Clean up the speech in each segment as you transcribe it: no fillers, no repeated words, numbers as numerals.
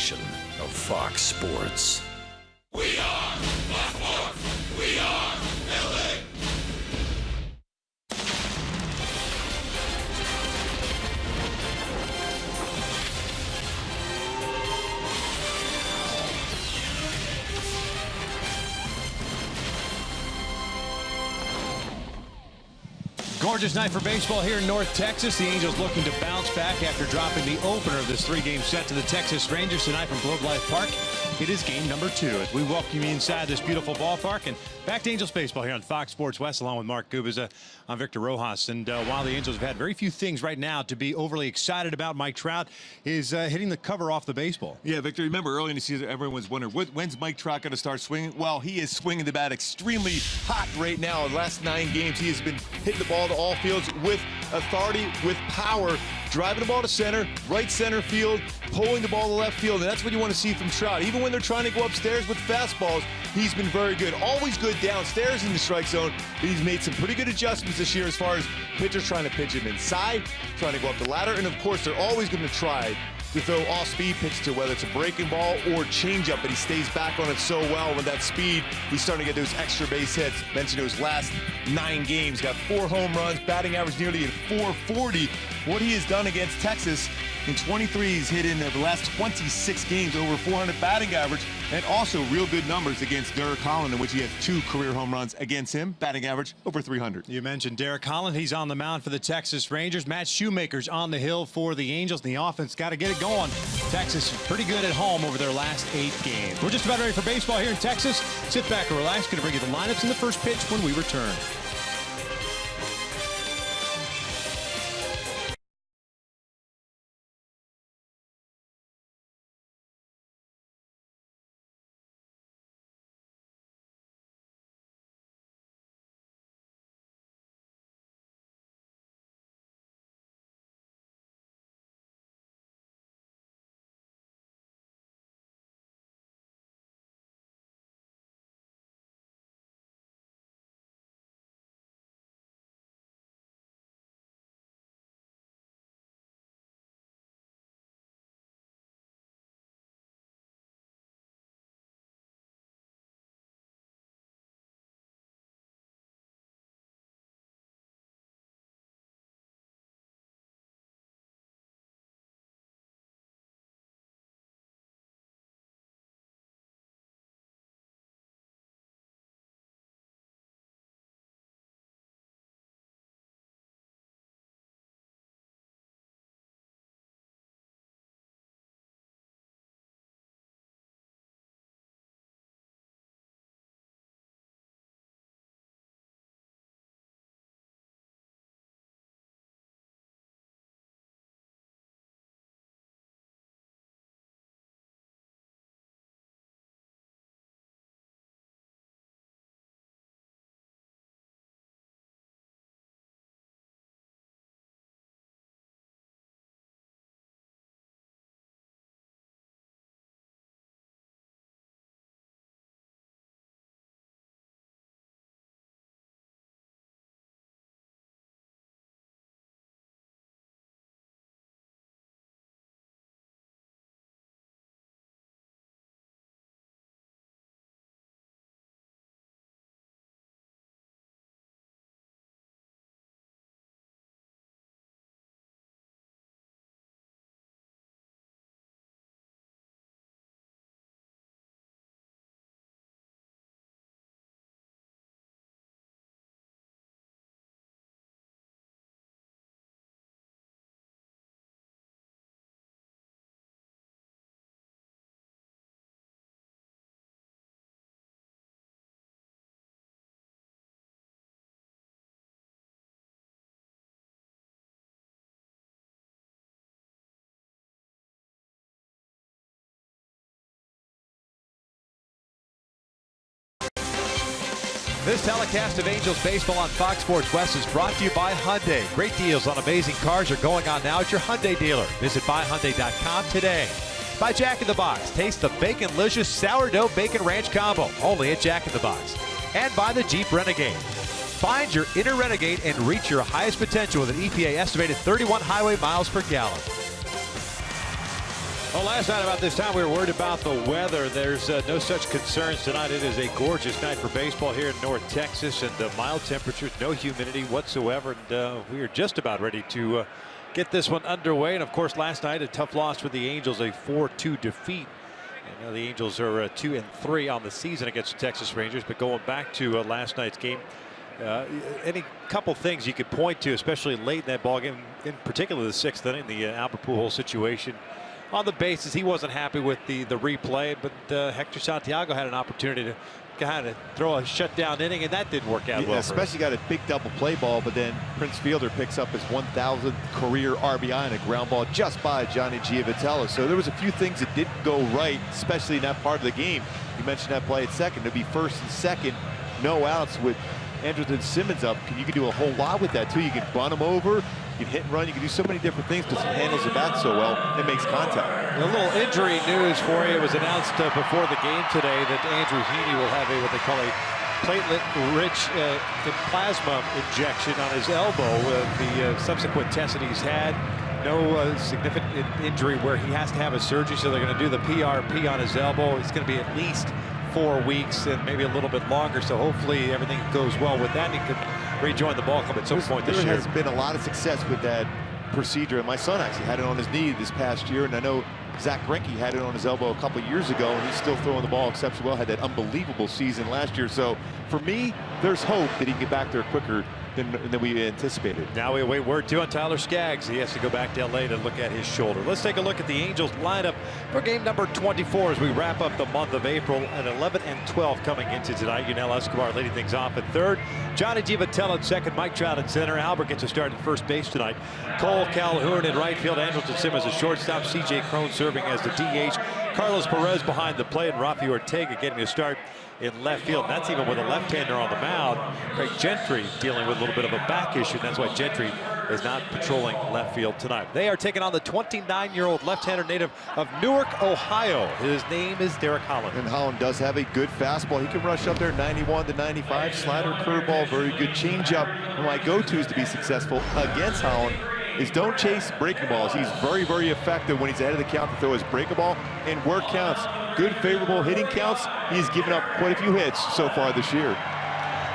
Of Fox Sports. We are Baltimore. We are LA. Gorgeous night for baseball here in North Texas. The Angels looking to bounce back after dropping the opener of this three-game set to the Texas Rangers tonight from Globe Life Park. It is game number 2 as we welcome you inside this beautiful ballpark. And back to Angels baseball here on Fox Sports West, along with Mark Gubiza. I'm Victor Rojas. And while the Angels have had very few things right now to be overly excited about, Mike Trout is hitting the cover off the baseball. Yeah, Victor, remember early in the season, everyone was wondering, when's Mike Trout going to start swinging? Well, he is swinging the bat extremely hot right now. In the last 9 games, he has been hitting the ball to all fields with authority, with power, driving the ball to center, right center field, pulling the ball to left field, and that's what you want to see from Trout. Even when they're trying to go upstairs with fastballs, he's been very good. Always good downstairs in the strike zone, but he's made some pretty good adjustments this year as far as pitchers trying to pitch him inside, trying to go up the ladder, and of course, they're always going to try to throw off-speed pitch to whether it's a breaking ball or changeup, but he stays back on it so well with that speed. He's starting to get those extra base hits. Mentioned those last 9 games, got 4 home runs, batting average nearly at 440. What he has done against Texas in 23, he's hit in the last 26 games over 400 batting average, and also real good numbers against Derek Holland, in which he has 2 career home runs against him, batting average over 300. You mentioned Derek Holland. He's on the mound for the Texas Rangers. Matt Shoemaker's on the hill for the Angels. And the offense got to get it going. Texas pretty good at home over their last 8 games. We're just about ready for baseball here in Texas. Sit back and relax. Going to bring you the lineups and the first pitch when we return. This telecast of Angels baseball on Fox Sports West is brought to you by Hyundai. Great deals on amazing cars are going on now at your Hyundai dealer. Visit buyhyundai.com today. By Jack in the Box. Taste the Baconlicious Sourdough Bacon Ranch Combo, only at Jack in the Box. And by the Jeep Renegade. Find your inner Renegade and reach your highest potential with an EPA estimated 31 highway miles per gallon. Well, last night about this time we were worried about the weather. There's no such concerns tonight. It is a gorgeous night for baseball here in North Texas, and mild temperatures, no humidity whatsoever. And we are just about ready to get this one underway. And of course, last night a tough loss for the Angels, a 4-2 defeat. And now the Angels are 2-3 on the season against the Texas Rangers. But going back to last night's game, any couple things you could point to, especially late in that ball game, in particular the 6th inning, the Albert Pujols situation. On the bases, he wasn't happy with the replay, but Hector Santiago had an opportunity to kind of throw a shutdown inning, and that didn't work out well. Especially got a big double play ball, but then Prince Fielder picks up his 1,000th career RBI and a ground ball just by Johnny Giavotella. So there was a few things that didn't go right, especially in that part of the game. You mentioned that play at second. To be first and second, no outs with ANDRELTON Simmons up. You can do a whole lot with that too. You can run him over. You can hit and run. You can do so many different things because he handles the bat so well. It makes contact. A little injury news for you. It was announced before the game today that Andrew Heaney will have what they call a platelet-rich plasma injection on his elbow. The subsequent tests that he's had, no significant injury where he has to have a surgery, so they're going to do the PRP on his elbow. It's going to be at least 4 weeks and maybe a little bit longer, so hopefully everything goes well with that and he could rejoin the ball club at some point this year. There has been a lot of success with that procedure, and my son actually had it on his knee this past year, and I know Zach Greinke had it on his elbow a couple years ago, and he's still throwing the ball exceptionally well. Had that unbelievable season last year. So for me, there's hope that he can get back there quicker than we anticipated. Now we await word too on Tyler Skaggs. He has to go back to LA to look at his shoulder. Let's take a look at the Angels lineup for game number 24 as we wrap up the month of April at 11-12 coming into tonight. YUNEL Escobar leading things off at third. Johnny Giavotella at second. Mike Trout at center. Albert gets a start at first base tonight. Cole Calhoun in right field. ANDRELTON Simmons at shortstop. C.J. Cron serving as the DH. Carlos Perez behind the plate, and Rafi Ortega getting a start in left field. And that's even with a left-hander on the mound. Craig Gentry dealing with a little bit of a back issue. And that's why Gentry is not patrolling left field tonight. They are taking on the 29-year-old left-hander native of Newark, Ohio. His name is Derek Holland. And Holland does have a good fastball. He can rush up there 91 to 95. Slider, curveball, very good changeup. And my go-tos to be successful against Holland is don't chase breaking balls. He's very, very effective when he's ahead of the count to throw his breaking ball and work counts. Good, favorable hitting counts. He's given up quite a few hits so far this year.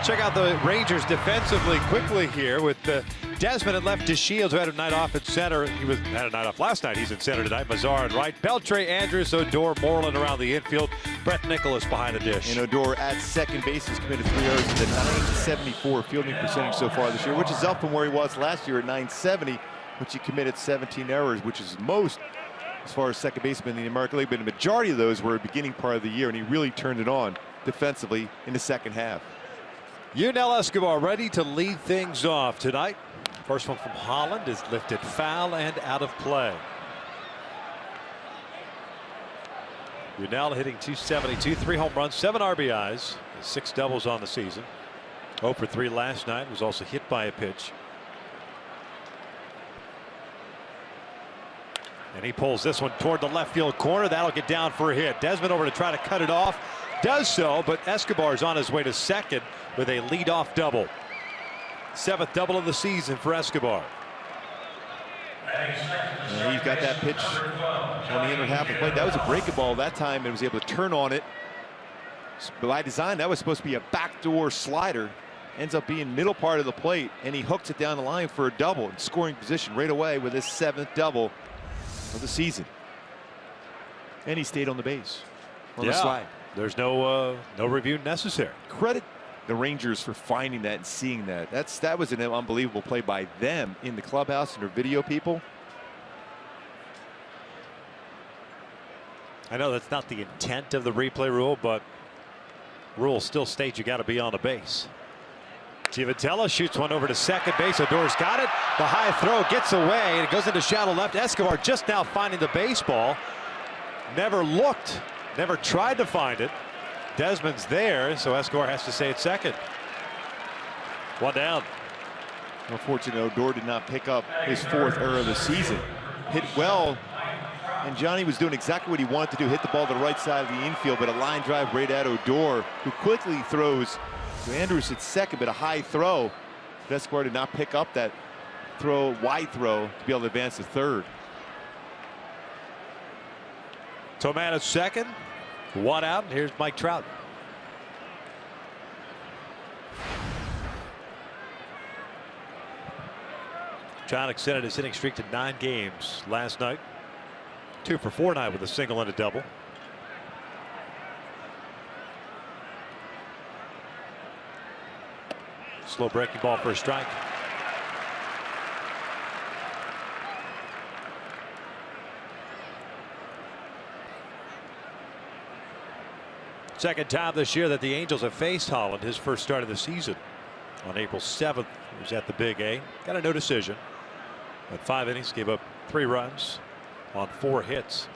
Check out the Rangers defensively quickly here with Desmond at left, DeShields, who had a night off at center. He had a night off last night. He's in center tonight. MAZARA at right. BELTRE, ANDRUS, Odor, Moreland around the infield. Brett Nicholas behind the dish. And Odor at second base has committed 3 errors with a 974 fielding percentage so far this year, which is up from where he was last year at 970, which he committed 17 errors, which is most as far as second baseman in the American League. But the majority of those were at the beginning part of the year, and he really turned it on defensively in the second half. YUNEL Escobar ready to lead things off tonight. First one from Holland is lifted foul and out of play. YUNEL hitting .272, 3 home runs, 7 RBIs, 6 doubles on the season. 0 for 3 last night, was also hit by a pitch. And he pulls this one toward the left field corner. That'll get down for a hit. Desmond over to try to cut it off. Does so, but Escobar is on his way to second with a leadoff double. 7th double of the season for Escobar. And he's got that pitch on the inner half of the plate. That was a breaking ball that time, and was able to turn on it. But by design, that was supposed to be a backdoor slider. Ends up being middle part of the plate, and he hooks it down the line for a double in scoring position right away with his 7th double of the season. And he stayed on the base on the slide. There's no review necessary. Credit the Rangers for finding that and seeing that. That was an unbelievable play by them in the clubhouse and their video people. I know that's not the intent of the replay rule, but rule still states you got to be on the base. Giavotella shoots one over to second base. Odor's got it. The high throw gets away, and it goes into shallow left. Escobar just now finding the baseball. Never looked, never tried to find it. Desmond's there, so Escobar has to stay at second. 1 down. Unfortunately, Odor did not pick up his 4th error of the season. Hit well, and Johnny was doing exactly what he wanted to do. Hit the ball to the right side of the infield, but a line drive right at Odor, who quickly throws to ANDRUS at second, but a high throw. But Escobar did not pick up that throw, wide throw, to be able to advance to third. So man at second, one out, and here's Mike Trout. Trout extended his hitting streak to 9 games last night. 2 for 4 night with a single and a double. Slow breaking ball for a strike. Second time this year that the Angels have faced Holland. His first start of the season on April 7th. He was at the Big A. Got a no decision. At 5 innings, gave up 3 runs on 4 hits.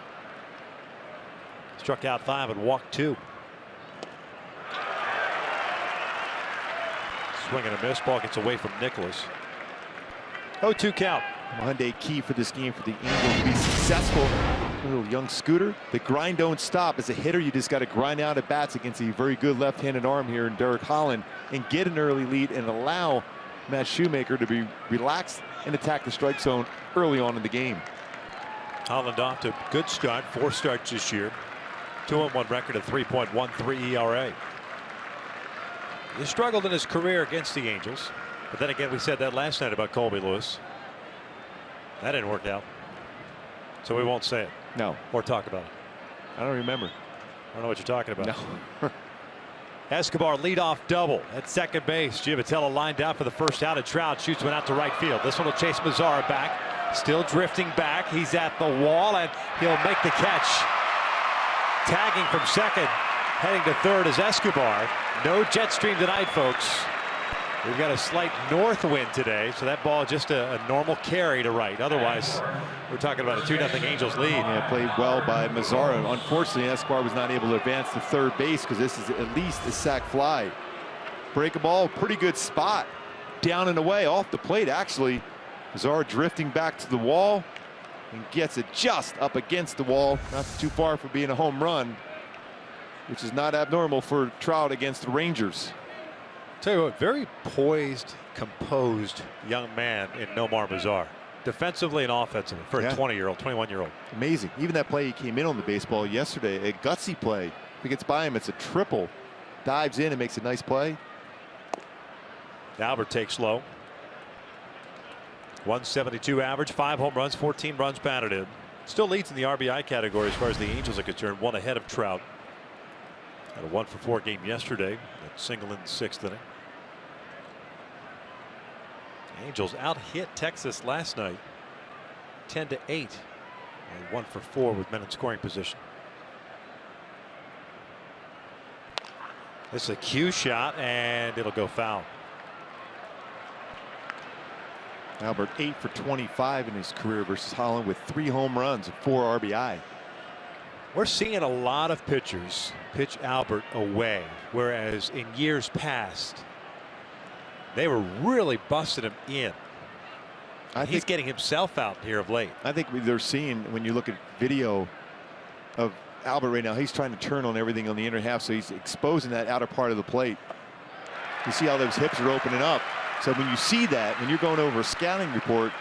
Struck out 5 and walked 2. Swing and a miss. Ball gets away from Nicholas. 0-2 count. Monday key for this game for the Angels to be successful. A little young Scooter. The grind don't stop. As a hitter, you just got to grind out at bats against a very good left-handed arm here in Derek Holland and get an early lead and allow Matt Shoemaker to be relaxed and attack the strike zone early on in the game. Holland off to a good start. 4 starts this year. 2-1 record of 3.13 ERA. He struggled in his career against the Angels. But then again, we said that last night about Colby Lewis. That didn't work out. So we won't say it. No. Or talk about it. I don't remember. I don't know what you're talking about. No. Escobar leadoff double at second base. Giovatello lined out for the first out, and Trout shoots one out to right field. This one will chase Mazara back. Still drifting back. He's at the wall, and he'll make the catch. Tagging from second, heading to third is Escobar. No jet stream tonight, folks. We've got a slight north wind today, so that ball just a normal carry to right. Otherwise, we're talking about a 2-0 Angels lead. Yeah, played well by Mazara. Unfortunately, Escobar was not able to advance to third base because this is at least a sac fly. Break a ball, pretty good spot. Down and away, off the plate, actually. Mazara drifting back to the wall and gets it just up against the wall. Not too far for being a home run, which is not abnormal for Trout against the Rangers. Tell you what, very poised, composed young man in Nomar Mazara. Defensively and offensively for a 20-year-old, 21-year-old. Amazing. Even that play he came in on the baseball yesterday, a gutsy play. If he gets by him, it's a triple. Dives in and makes a nice play. Albert takes low. 172 average, 5 home runs, 14 runs batted in. Still leads in the RBI category as far as the Angels are concerned. 1 ahead of Trout. Had a 1-for-4 game yesterday. That single in the 6th inning. Angels out-hit Texas last night 10-8. And 1-for-4 with men in scoring position. This is a cue shot, and it'll go foul. Albert 8 for 25 in his career versus Holland with 3 home runs and 4 RBI. We're seeing a lot of pitchers pitch Albert away, whereas in years past they were really busting him in. He's getting himself out here of late. I think they're seeing, when you look at video of Albert right now, he's trying to turn on everything on the inner half, so he's exposing that outer part of the plate. You see how those hips are opening up. So when you see that, when you're going over a scouting report,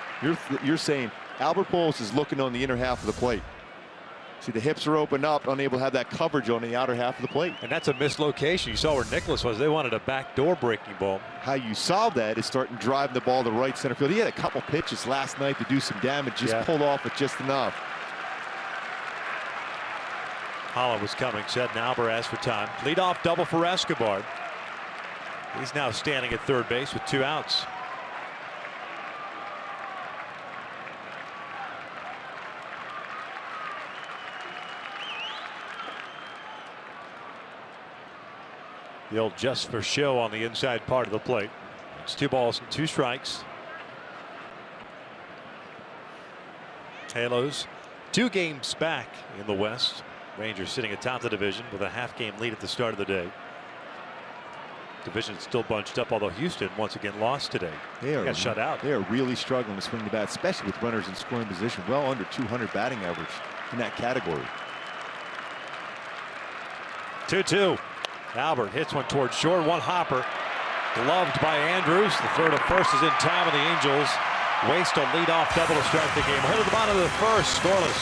you're saying Albert Pujols is looking on the inner half of the plate. See, the hips are opened up, unable to have that coverage on the outer half of the plate. And that's a mislocation. You saw where Nicholas was. They wanted a backdoor breaking ball. How you solve that is starting driving the ball to right center field. He had a couple pitches last night to do some damage, just pulled off it just enough. Holland was coming, said, and Albert asked for time. Leadoff double for Escobar. He's now standing at third base with 2 outs. The old just for show on the inside part of the plate. It's 2 balls and 2 strikes. Halos 2 games back in the West. Rangers sitting atop the division with a half-game lead at the start of the day. Division still bunched up, although Houston once again lost today. They got shut out. They are really struggling to swing the bat, especially with runners in scoring position. Well under 200 batting average in that category. 2-2. Albert hits one towards short, 1 hopper. Gloved by Andrus. The throw to first is in time, and the Angels waste a leadoff double to start the game. Head to the bottom of the first, scoreless.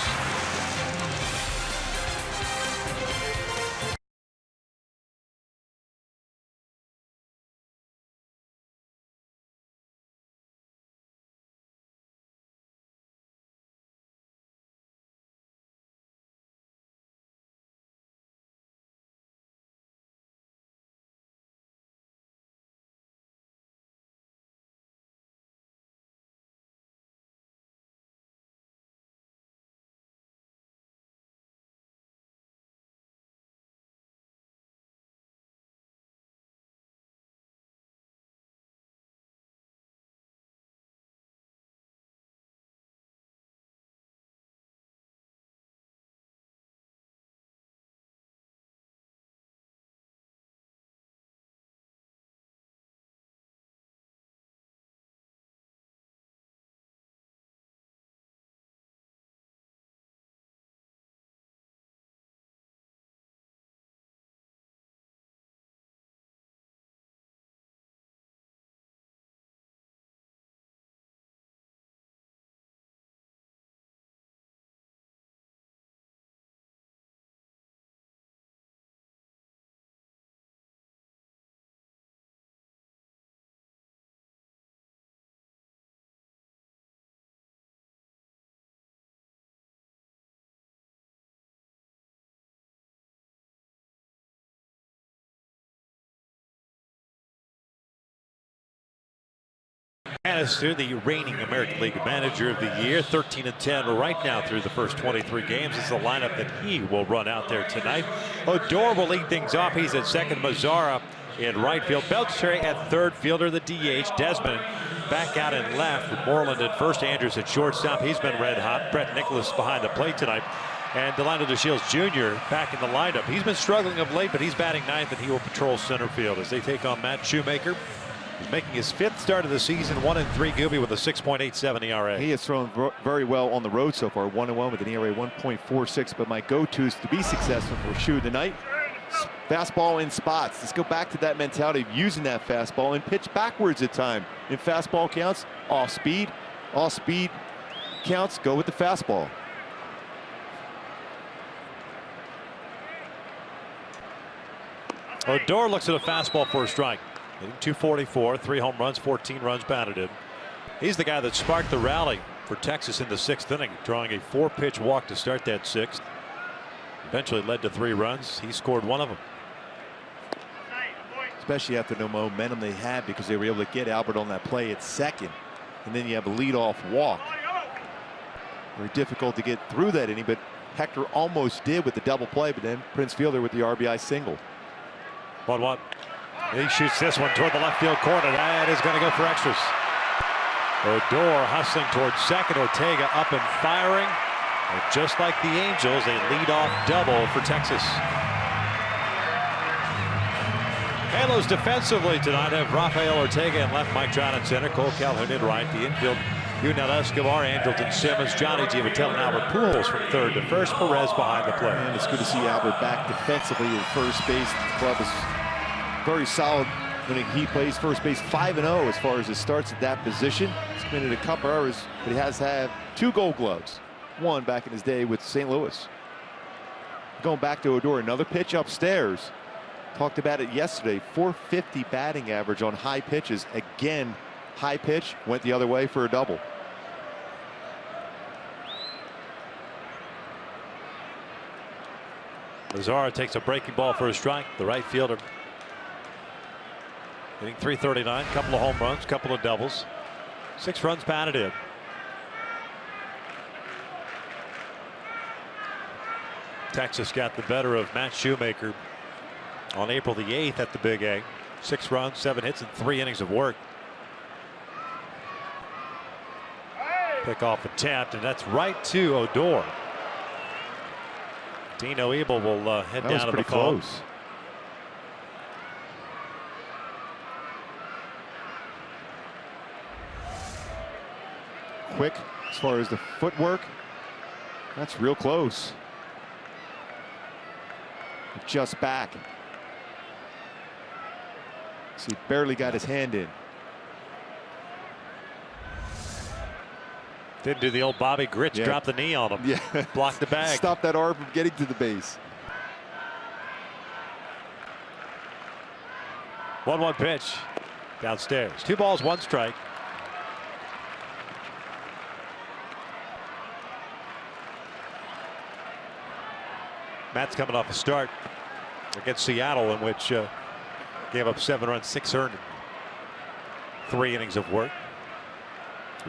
Bannister, the reigning American League Manager of the Year, 13-10 right now through the first 23 games. It's the lineup that he will run out there tonight. Odor will lead things off. He's at second. MAZARA in right field. BELTRE at third. Fielder, the DH. Desmond back out in left. Moreland at first. Andrus at shortstop. He's been red hot. Brett Nicholas behind the plate tonight. And Delino DeShields Jr. back in the lineup. He's been struggling of late, but he's batting ninth, and he will patrol center field as they take on Matt Shoemaker. He's making his 5th start of the season, 1-3. Gooby with a 6.87 ERA. He has thrown very well on the road so far, 1-1 with an ERA 1.46. But my go-tos to be successful for Shoe tonight, fastball in spots. Let's go back to that mentality of using that fastball and pitch backwards at time. In fastball counts, off speed counts, go with the fastball. Odor looks at a fastball for a strike. Hitting 244, 3 home runs, 14 runs batted in. He's the guy that sparked the rally for Texas in the 6th inning, drawing a 4-pitch walk to start that 6th. Eventually led to 3 runs. He scored 1 of them. Especially after the momentum they had because they were able to get Albert on that play at second. And then you have a leadoff walk. Very difficult to get through that inning, but Hector almost did with the double play, but then Prince Fielder with the RBI single. 1-1. He shoots this one toward the left field corner. That is going to go for extras. Odor hustling towards second. Ortega up and firing. And just like the Angels, a leadoff double for Texas. Halos defensively tonight have Rafael Ortega in left, Mike Trout in center, Cole Calhoun in right. The infield, YUNEL, ESCOBAR, ANDRELTON, SIMMONS, Johnny Giavatelli, and Albert Pujols from third to first. Perez behind the plate. And it's good to see Albert back defensively at first base. The club is very solid when he plays first base, 5-0 as far as his starts at that position. He's committed a couple errors, but he has had 2 Gold Gloves. 1 back in his day with St. Louis. Going back to Odor, another pitch upstairs. Talked about it yesterday. 450 batting average on high pitches. Again, high pitch went the other way for a double. MAZARA takes a breaking ball for a strike. The right fielder hitting .339, couple of home runs, couple of doubles, 6 runs batted in. Texas got the better of Matt Shoemaker on April the 8th at the Big A. 6 runs, 7 hits, and 3 innings of work. Pickoff attempt, and that's right to Odor. Dino Ebel will head down to the phone. Close. Quick as far as the footwork. That's real close. Just back. So he barely got his hand in. Didn't do the old Bobby Grits, drop the knee on him. Yeah. Block the bag. Stop that arm from getting to the base. 1-1 pitch downstairs. 2 balls, 1 strike. Matt's coming off a start against Seattle in which gave up 7 runs, 6 earned, 3 innings of work.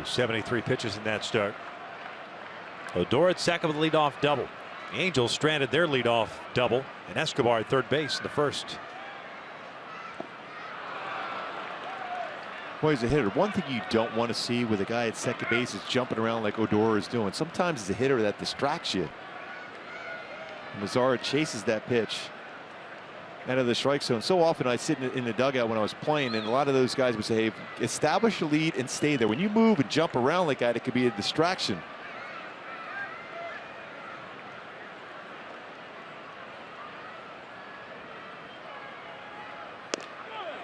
73 pitches in that start. Odor at second with a leadoff double. The Angels stranded their leadoff double, and ESCOBAR at third base in the first. Boy, as a hitter, one thing you don't want to see with a guy at second base is jumping around like Odor is doing. Sometimes as a hitter that distracts you. MAZARA chases that pitch out of the strike zone. So often I sit in the dugout when I was playing, and a lot of those guys would say, hey, establish a lead and stay there. When you move and jump around like that, it could be a distraction.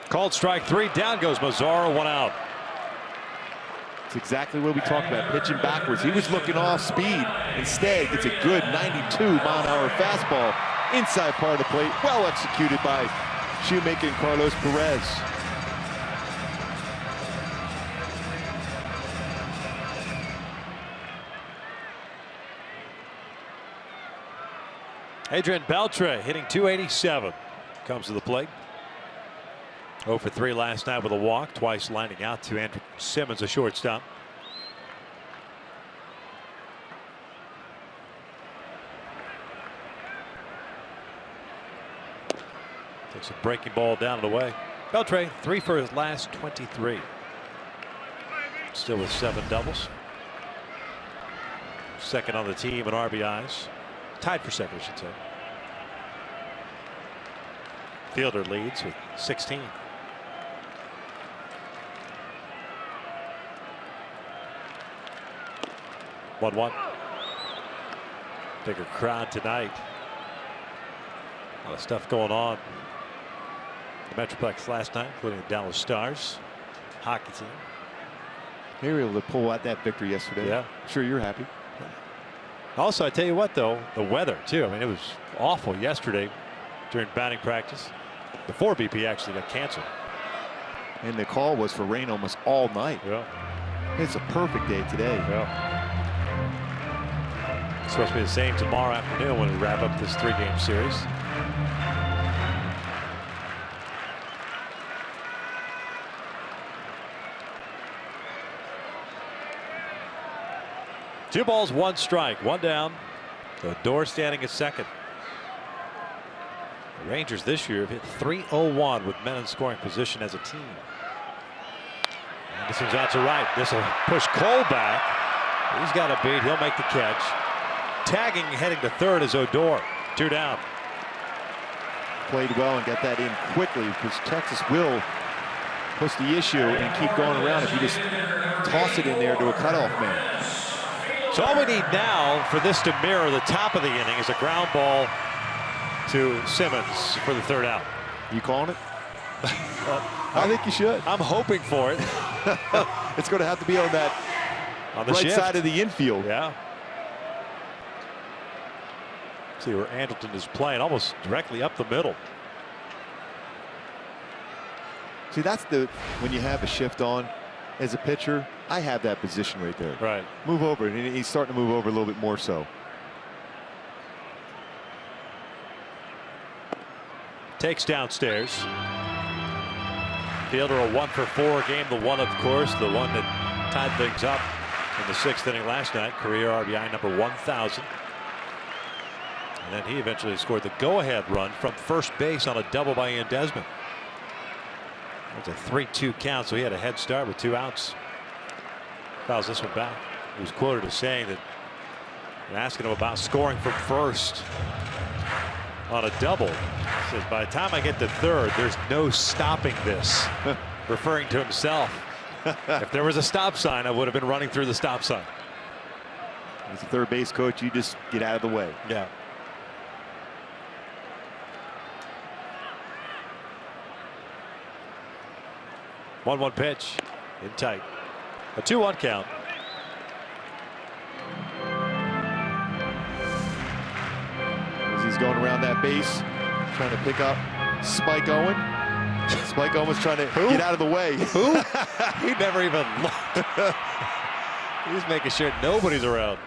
Called strike 3. Down goes MAZARA, 1 out. It's exactly what we talked about, pitching backwards. He was looking off speed. Instead, it's a good 92-mile-an-hour fastball inside part of the plate. Well executed by Shoemaker and Carlos Perez. Adrian Beltre hitting .287. Comes to the plate. 0 for 3 last night with a walk, twice lining out to Andrew Simmons, a shortstop. Takes a breaking ball down and away. Beltre 3 for his last 23. Still with 7 doubles. Second on the team in RBIs. Tied for second, I should say. Fielder leads with 16. One. Bigger crowd tonight. A lot of stuff going on. The Metroplex last night, including the Dallas Stars hockey team. They were able to pull out that victory yesterday. Yeah. I'm sure you're happy. Also, I tell you what, though, the weather, too. I mean, it was awful yesterday during batting practice. Before BP actually got canceled. And the call was for rain almost all night. Yeah. It's a perfect day today. Yeah. It's supposed to be the same tomorrow afternoon when we wrap up this 3-game series. Two balls, 1 strike, 1 down. Odor standing at second. The Rangers this year have hit .301 with men in scoring position as a team. Anderson's out to right. This will push Cole back. He's got a beat. He'll make the catch. Tagging heading to third is Odor. 2 down. Played well and got that in quickly because Texas will push the issue and keep going around if you just toss it in there to a cutoff man. So all we need now for this to mirror the top of the inning is a ground ball to Simmons for the 3rd out. You calling it? I think you should. I'm hoping for it. It's going to have to be on the right shift side of the infield. Yeah. See where Andrelton is playing, almost directly up the middle. See, that's when you have a shift on as a pitcher, I have that position right there. Right. Move over, and he's starting to move over a little bit more so. Takes downstairs. Fielder a 1 for 4 game. The one, of course, the one that tied things up in the 6th inning last night. Career RBI number 1,000. And then he eventually scored the go-ahead run from first base on a double by Ian Desmond. It's a 3-2 count, so he had a head start with 2 outs. Fouls this one back. He was quoted as saying that, asking him about scoring from first on a double. He says, by the time I get to third, there's no stopping this. Referring to himself. If there was a stop sign, I would have been running through the stop sign. As a third base coach, you just get out of the way. Yeah. One pitch in tight. A 2-1 count. As he's going around that base, trying to pick up Spike Owen. Spike Owen was trying to get out of the way. Who? He never even looked. He's making sure nobody's around.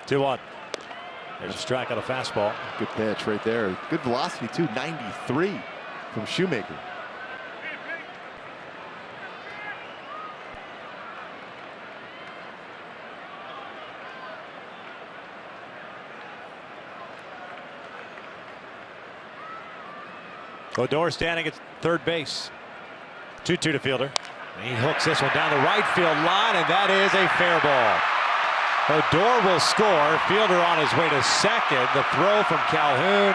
2-1. There's a strike on a fastball. Good pitch right there. Good velocity too. 93 from Shoemaker. Odor standing at third base. 2-2 to Fielder. He hooks this one down the right field line, and that is a fair ball. Odor will score. Fielder on his way to second. The throw from Calhoun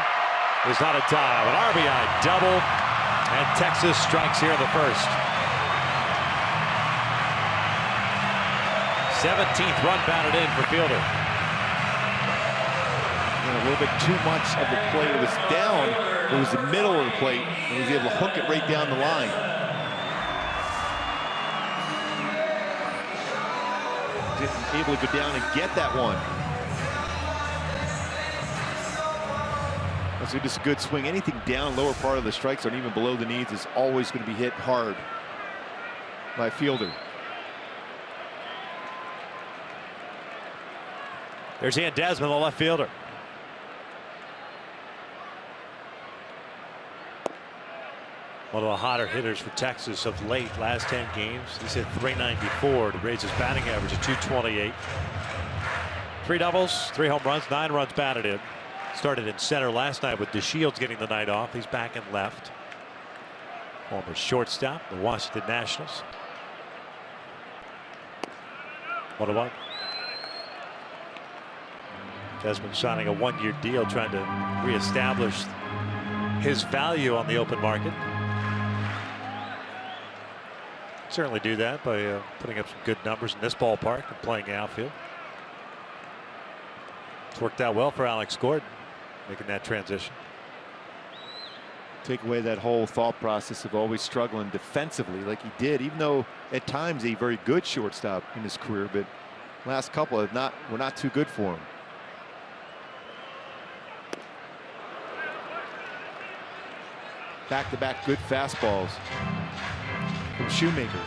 is not in time. An RBI double, and Texas strikes here in the first. 17th run batted in for Fielder. And a little bit too much of the play. It was down. It was the middle of the plate, and he was able to hook it right down the line. Able to go down and get that one. That's just a good swing. Anything down lower part of the strike zone, even below the knees, is always going to be hit hard by Fielder. There's Ian Desmond, the left fielder. One of the hotter hitters for Texas of late. Last 10 games, he's hit .394 to raise his batting average to .228. 3 doubles, 3 home runs, 9 runs batted in. Started in center last night with DeShields getting the night off. He's back in left. Former shortstop, the Washington Nationals. 1-1. Desmond signing a 1-year deal, trying to reestablish his value on the open market. Certainly do that by putting up some good numbers in this ballpark and playing outfield. It's worked out well for Alex Gordon, making that transition. Take away that whole thought process of always struggling defensively like he did, even though at times a very good shortstop in his career, but last couple were not too good for him. Back-to-back good fastballs from Shoemaker.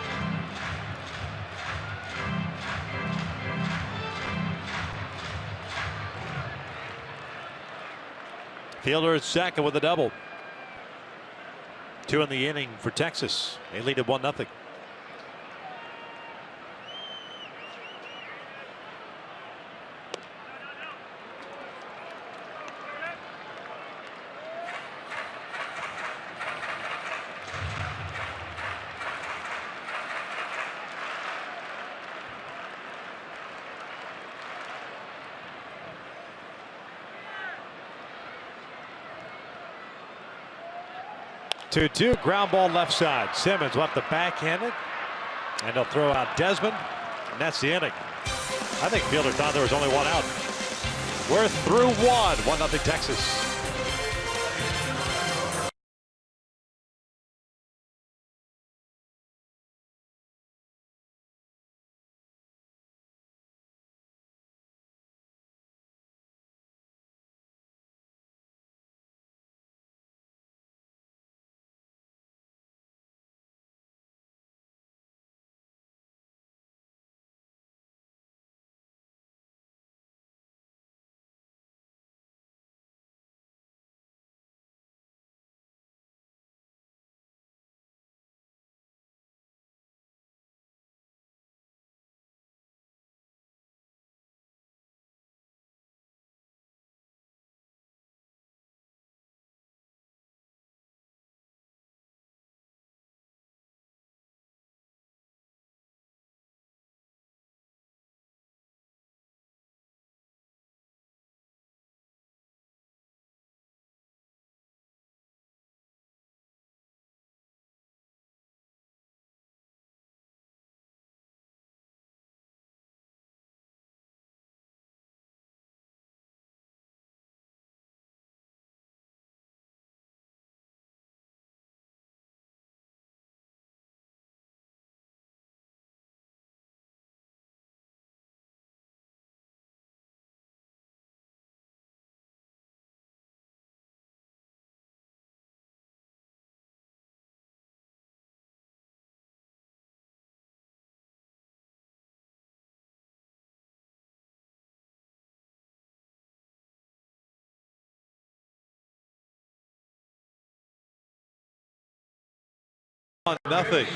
Fielder is second with a double. 2 in the inning for Texas. They lead at 1-0. Two ground ball left side. Simmons left the backhand it, and they'll throw out Desmond, and that's the inning. I think Fielder thought there was only 1 out. We're through 1-0 Texas. Nothing.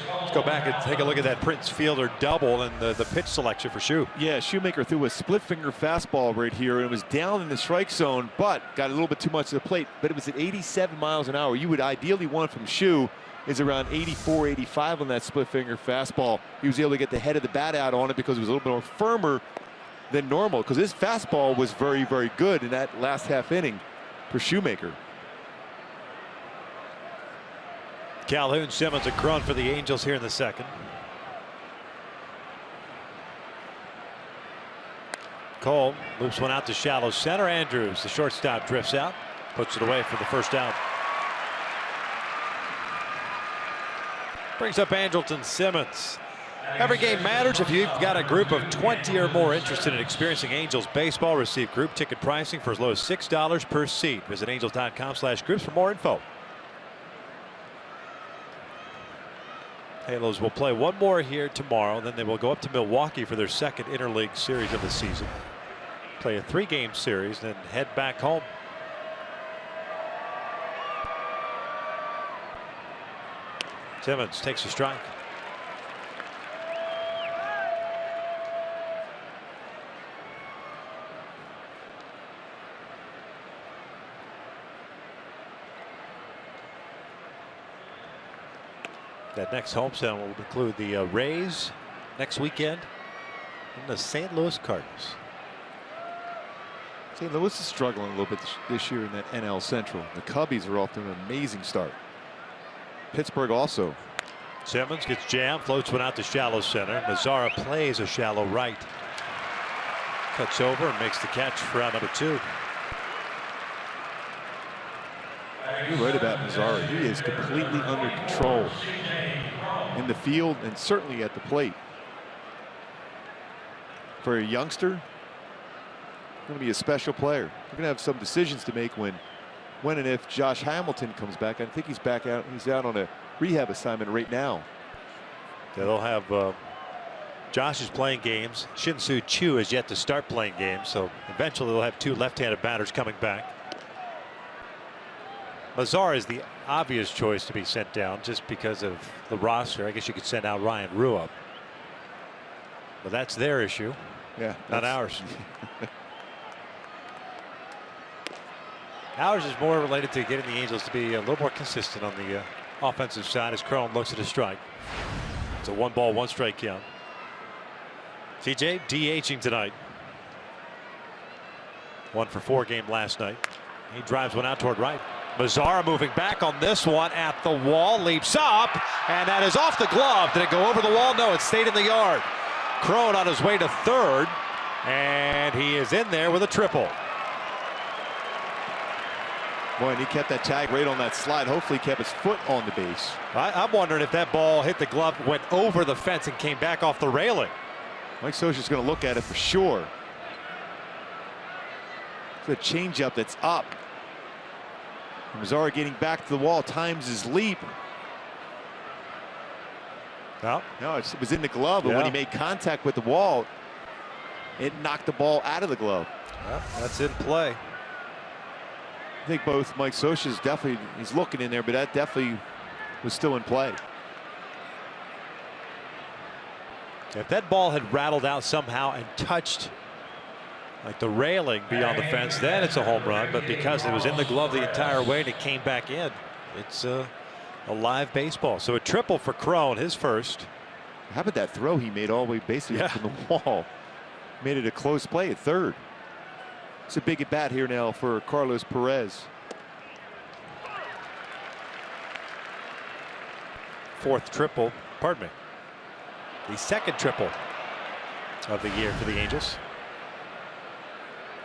Let's go back and take a look at that Prince Fielder double and the pitch selection for Shoe. Yeah, Shoemaker threw a split finger fastball right here, and it was down in the strike zone, but got a little bit too much to the plate. But it was at 87 miles an hour. You would ideally want from Shoe is around 84, 85 on that split finger fastball. He was able to get the head of the bat out on it because it was a little bit more firmer than normal, because his fastball was very, very good in that last half inning for Shoemaker. Calhoun, Simmons, and Cron for the Angels here in the second. Cole loops one out to shallow center. Andrus, the shortstop, drifts out, puts it away for the first out. Brings up Andrelton Simmons. Every game matters. If you've got a group of 20 or more interested in experiencing Angels baseball, receive group ticket pricing for as low as $6 per seat. Visit angels.com/groups for more info. Halos will play one more here tomorrow, then they will go up to Milwaukee for their second interleague series of the season. Play a 3-game series, then head back home. Simmons takes a strike. That next homestand will include the Rays next weekend and the St. Louis Cardinals. St. Louis is struggling a little bit this year in that NL Central. The Cubbies are off to an amazing start. Pittsburgh also. Simmons gets jammed, floats one out to shallow center. MAZARA plays a shallow right. Cuts over and makes the catch for out number 2. You're right about MAZARA. He is completely under control in the field and certainly at the plate. For a youngster, going to be a special player. They're going to have some decisions to make when and if Josh Hamilton comes back. I think he's back out. He's out on a rehab assignment right now. Yeah, they'll have Josh is playing games. Shin-Soo Choo is yet to start playing games, so eventually they'll have 2 left-handed batters coming back. MAZARA is the obvious choice to be sent down just because of the roster. I guess you could send out Ryan Rua, but that's their issue. Yeah, not ours. Ours is more related to getting the Angels to be a little more consistent on the offensive side as Cron looks at a strike. It's a 1-ball, 1-strike count. TJ DHing tonight. 1 for 4 game last night. He drives one out toward right. MAZARA moving back on this one at the wall, leaps up, and that is off the glove. Did it go over the wall? No, it stayed in the yard. Cron on his way to third, and he is in there with a triple. Boy, and he kept that tag right on that slide. Hopefully he kept his foot on the base. I'm wondering if that ball hit the glove, went over the fence, and came back off the railing. Mike Scioscia's going to look at it for sure. It's a changeup that's up. MAZARA getting back to the wall, times his leap. Well, no, it was in the glove, but when he made contact with the wall, it knocked the ball out of the glove. Well, that's in play. I think both Mike Scioscia's definitely, he's looking in there, but that definitely was still in play. If that ball had rattled out somehow and touched like the railing beyond the fence, then it's a home run. But because it was in the glove the entire way and it came back in, it's a live baseball. So a triple for Cron, his first. How about that throw he made all the way basically from the wall? Made it a close play at third. It's a big at bat here now for Carlos Perez. 4th triple, pardon me. The 2nd triple of the year for the Angels.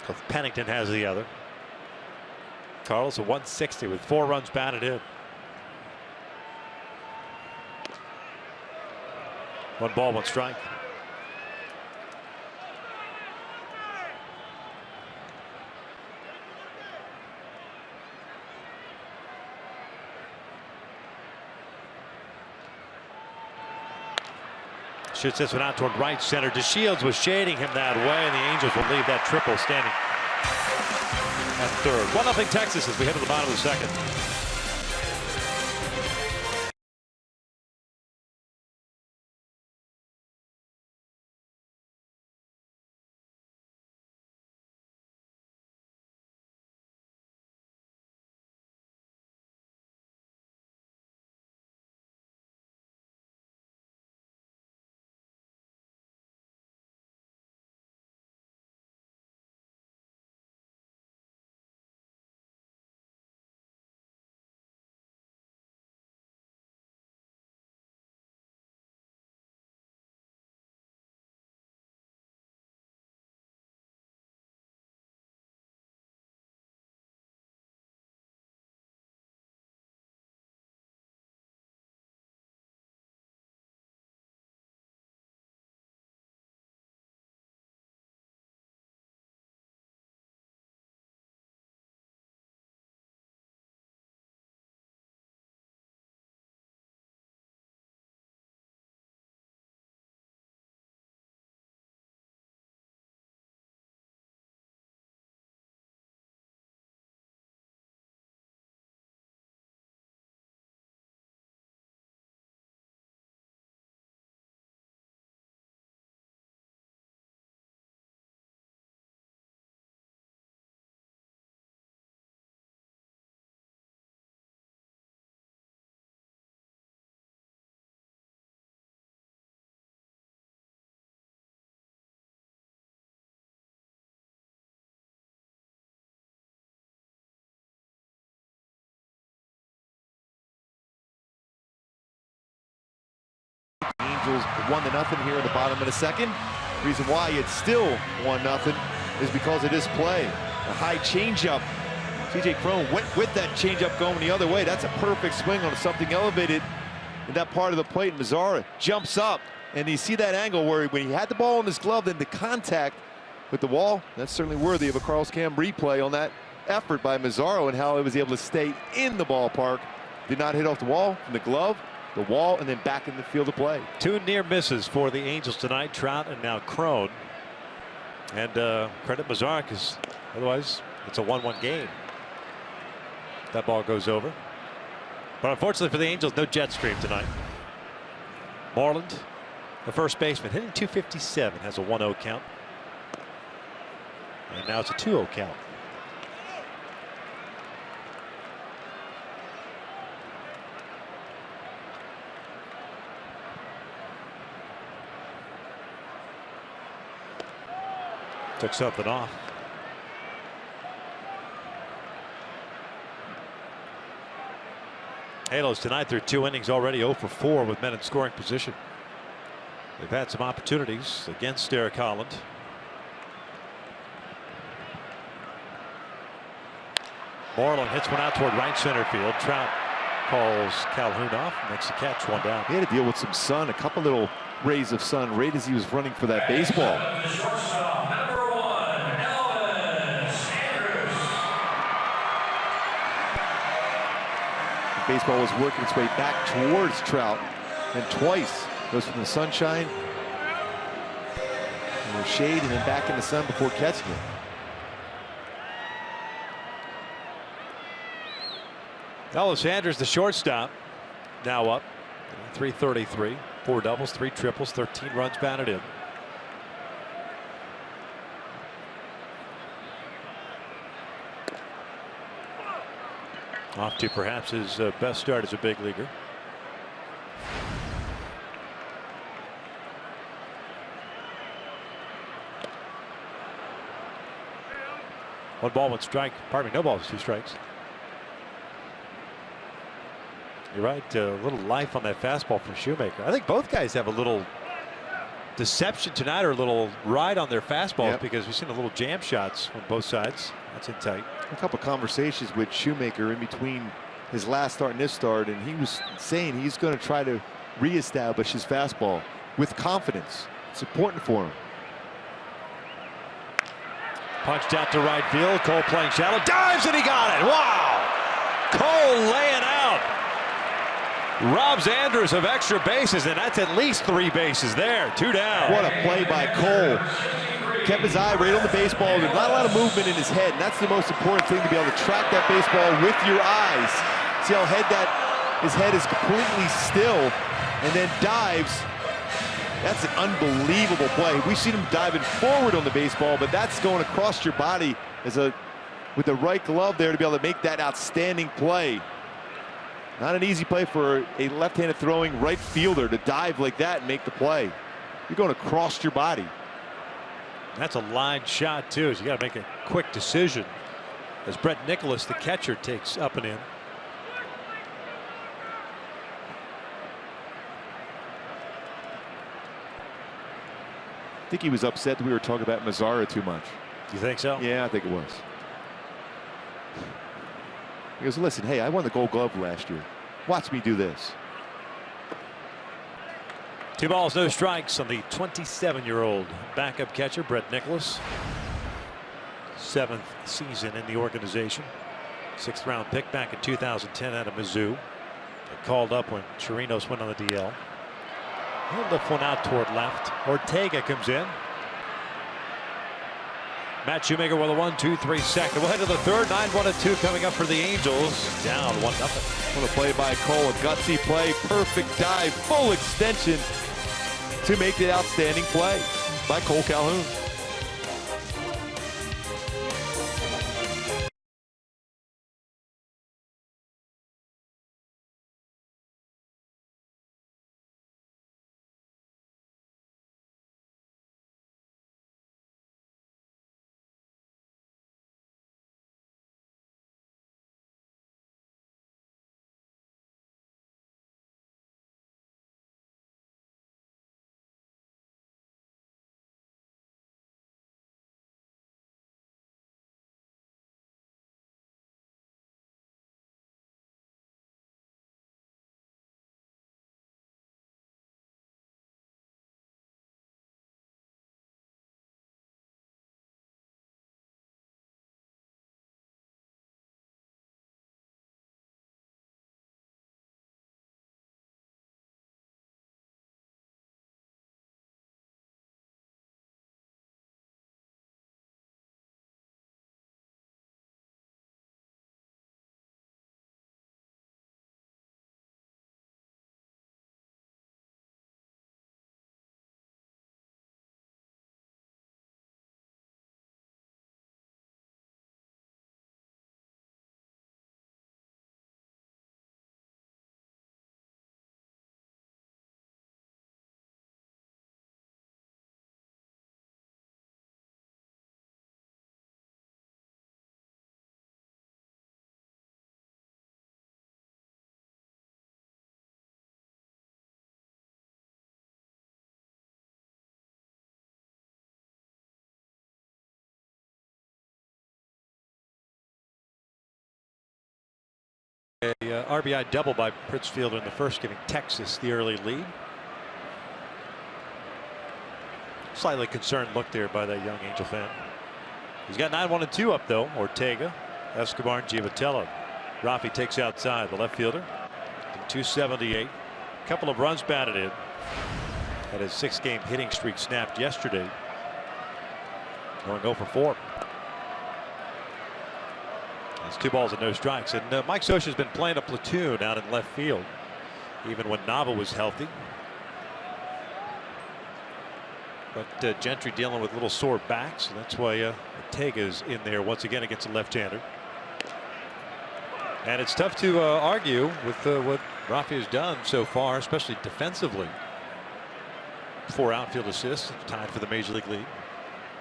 Cliff Pennington has the other. Carlos a 160 with 4 runs batted in. 1 ball, 1 strike. Shoots this one out toward right center. DeShields was shading him that way, and the Angels will leave that triple standing at third. 1-0 Texas as we head to the bottom of the 2nd. Angels 1-0 here in the bottom of the second. The reason why it's still 1-0 is because of this play. A high changeup. TJ Crone went with that changeup going the other way. That's a perfect swing on something elevated in that part of the plate. MAZARA jumps up, and you see that angle where when he had the ball in his glove, then the contact with the wall. That's certainly worthy of a Carlos Cam replay on that effort by MAZARA and how he was able to stay in the ballpark. Did not hit off the wall, from the glove, the wall, and then back in the field of play. 2 near misses for the Angels tonight, Trout and now Crone. And credit MAZARA, because otherwise it's a 1-1 game. That ball goes over. But unfortunately for the Angels, no jet stream tonight. Moreland, the first baseman, hitting .257, has a 1-0 count. And now it's a 2-0 count. Took something off. Halos tonight through 2 innings already 0 for 4 with men in scoring position. They've had some opportunities against Derek Holland. Moreland hits one out toward right center field. Trout calls Calhoun off, makes the catch, 1 down. He had to deal with some sun, a couple little rays of sun right as he was running for that baseball. The baseball was working its way back towards Trout, and twice goes from the sunshine and the shade and then back in the sun before catching it. Elvis Andrus, the shortstop, now up. 333, 4 doubles, 3 triples, 13 runs batted in. Off to perhaps his best start as a big leaguer. One ball, 1 strike. Pardon me, no balls, 2 strikes. You're right, a little life on that fastball from Shoemaker. I think both guys have a little deception tonight, or a little ride on their fastballs, because we've seen a little jam shots on both sides. That's in tight. A couple conversations with Shoemaker in between his last start and this start, and he was saying he's going to try to reestablish his fastball with confidence. It's important for him. Punched out to right field. Cole playing shallow. Dives, and he got it. Wow! Cole laying out. Robs Andrus of extra bases, and that's at least 3 bases there. 2 down. What a play by Cole. Kept his eye right on the baseball. There's not a lot of movement in his head, and that's the most important thing, to be able to track that baseball with your eyes. See how his head is completely still, and then dives. That's an unbelievable play. We've seen him diving forward on the baseball, but that's going across your body with the right glove there to be able to make that outstanding play. Not an easy play for a left-handed throwing right fielder to dive like that and make the play. You're going across your body. That's a line shot too, so you got to make a quick decision as Brett Nicholas, the catcher, takes up and in. I think he was upset that we were talking about MAZARA too much. You think so? Yeah, I think it was. He goes, listen, hey, I won the Gold Glove last year. Watch me do this. 2 balls, no strikes on the 27-year-old backup catcher, Brett Nicholas. 7th season in the organization. 6th round pick back in 2010 out of Mizzou. Got called up when Chirinos went on the DL. He'll lift one out toward left. Ortega comes in. Matt Shoemaker with a 1-2-3 second. We'll head to the 3rd. 9-1-2 coming up for the Angels. Down 1-0. What a play by Cole. A gutsy play. Perfect dive. Full extension to make the outstanding play by Cole Calhoun. RBI double by Pritzfield in the first, giving Texas the early lead. Slightly concerned look there by that young Angel fan. He's got 9-1-2 up though. Ortega, Escobar, and Giavatello. Rafi takes outside the left fielder. 278. A couple of runs batted in. Had his 6-game hitting streak snapped yesterday. Going 0 for 4. That's 2 balls and no strikes. And Mike Scioscia's been playing a platoon out in left field, even when Nava was healthy. But Gentry dealing with a little sore back, so that's why Ortega's in there once again against a left-hander. And it's tough to argue with what Rafi has done so far, especially defensively. 4 outfield assists, tied for the major league lead.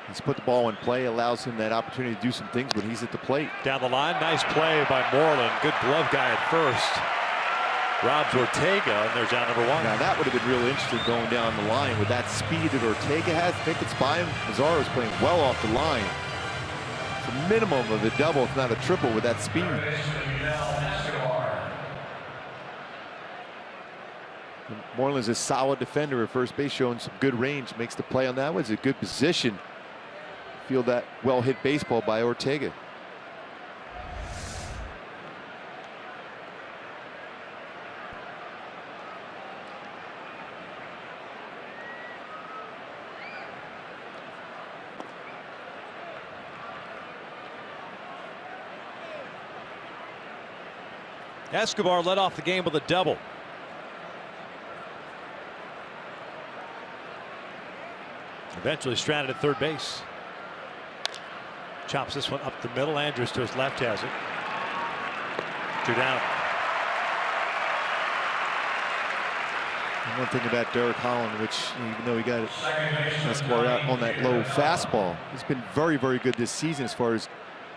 He's put the ball in play, allows him that opportunity to do some things when he's at the plate. Down the line, nice play by Moreland. Good glove guy at first. Robs Ortega, and there's out number 1. Now that would have been real interesting going down the line with that speed that Ortega has. I think it's by him. MAZARA was playing well off the line. It's a minimum of a double, if not a triple, with that speed. Moreland's a solid defender at first base, showing some good range. Makes the play on that one. It's a good position. Feel that well hit baseball by Ortega. Escobar led off the game with a double. Eventually stranded at third base. Chops this one up the middle. Andrus to his left has it. 2 down. And one thing about Derek Holland, which even though he got Escobar out on that low fastball, he's been very, very good this season as far as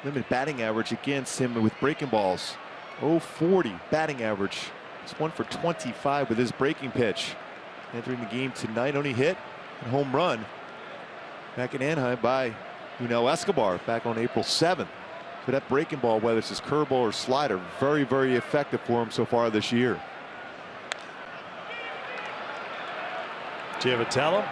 limited batting average against him with breaking balls. 0.40 batting average. It's 1 for 25 with his breaking pitch. Entering the game tonight, only hit and home run back in Anaheim by YUNEL Escobar back on April 7th. So that breaking ball, whether it's his curveball or slider, very, very effective for him so far this year. Giavatello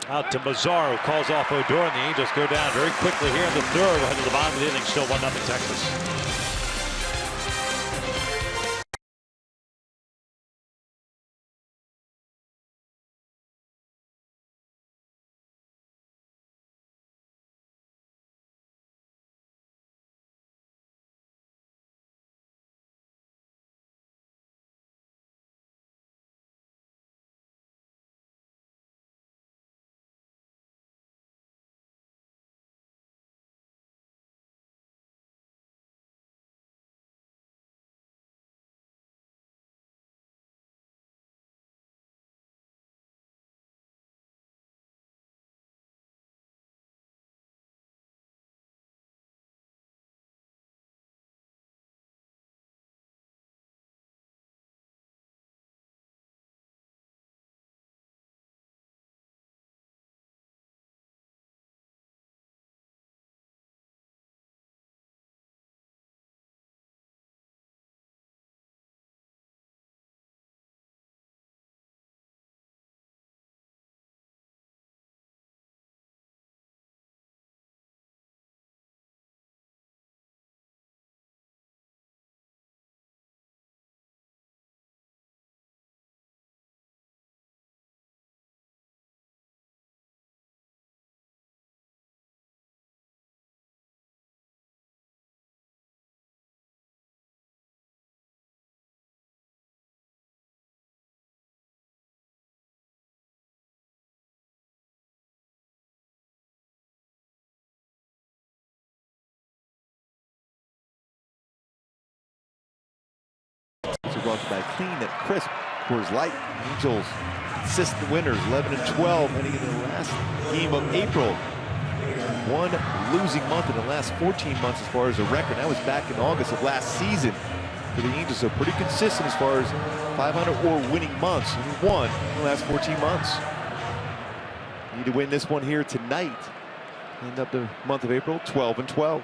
out to MAZARA, who calls off Odor, and the Angels go down very quickly here in the third. We'll head to the bottom of the inning, still 1-0 Texas. Brought by clean and crisp Coors Light. Angels consistent winners, 11-12, heading into the last game of April. One losing month in the last 14 months as far as a record. That was back in August of last season for the Angels. So pretty consistent as far as 500 or winning months. Won in the last 14 months. Need to win this one here tonight. End up the month of April 12-12.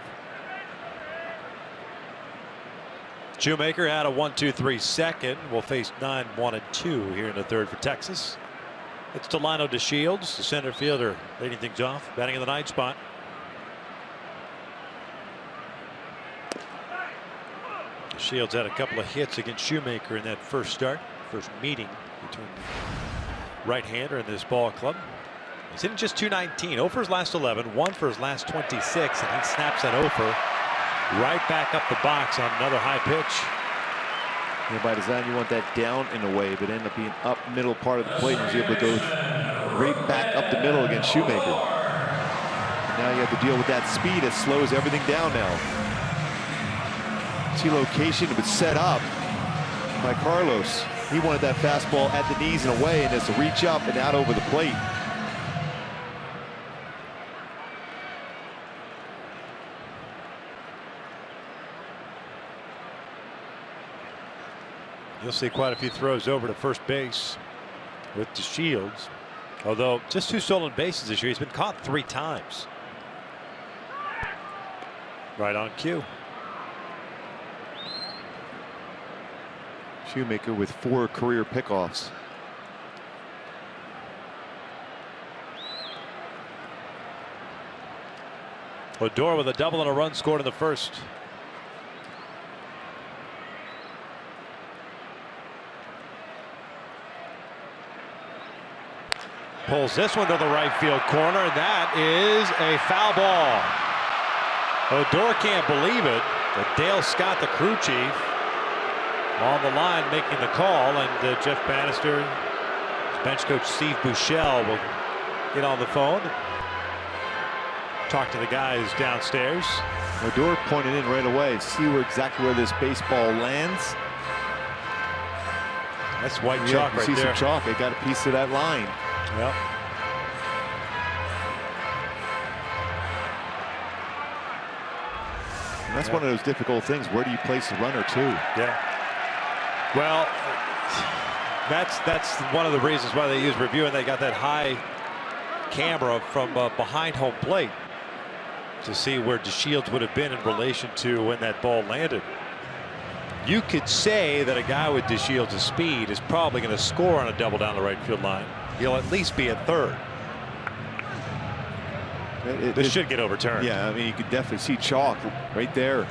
Shoemaker had a 1-2-3 second. Will face 9-1-2 here in the third for Texas. It's Delino DeShields, the center fielder, leading things off, batting in the 9th spot. DeShields had a couple of hits against Shoemaker in that first meeting between the right-hander and this ball club. He's hitting just .219, 0 for his last 11, 1 for his last 26, and he snaps that 0 for right back up the box on another high pitch. Yeah, by design, you want that down in a way, but end up being up middle part of the plate. He's able to go right back up the middle against Shoemaker. And now you have to deal with that speed. It slows everything down now. See location was set up by Carlos. He wanted that fastball at the knees and away, and just reach up and out over the plate. You'll see quite a few throws over to first base with DeShields. Although just 2 stolen bases this year. He's been caught 3 times. Right on cue. Shoemaker with 4 career pickoffs. Odor with a double and a run scored in the first. Pulls this one to the right field corner, and that is a foul ball. Odor can't believe it, but Dale Scott, the crew chief, on the line making the call, and Jeff Bannister, bench coach Steve Buechele will get on the phone, talk to the guys downstairs. Odor pointed in right away. See exactly where this baseball lands. That's white chalk right there. See some chalk. They got a piece of that line. Yep. And that's one of those difficult things. Where do you place the runner to? Yeah. Well, that's one of the reasons why they use review, and they got that high camera from behind home plate to see where DeShields would have been in relation to when that ball landed. You could say that a guy with DeShields' speed is probably going to score on a double down the right field line. He'll at least be at third. This should get overturned. Yeah, I mean, you could definitely see chalk right there.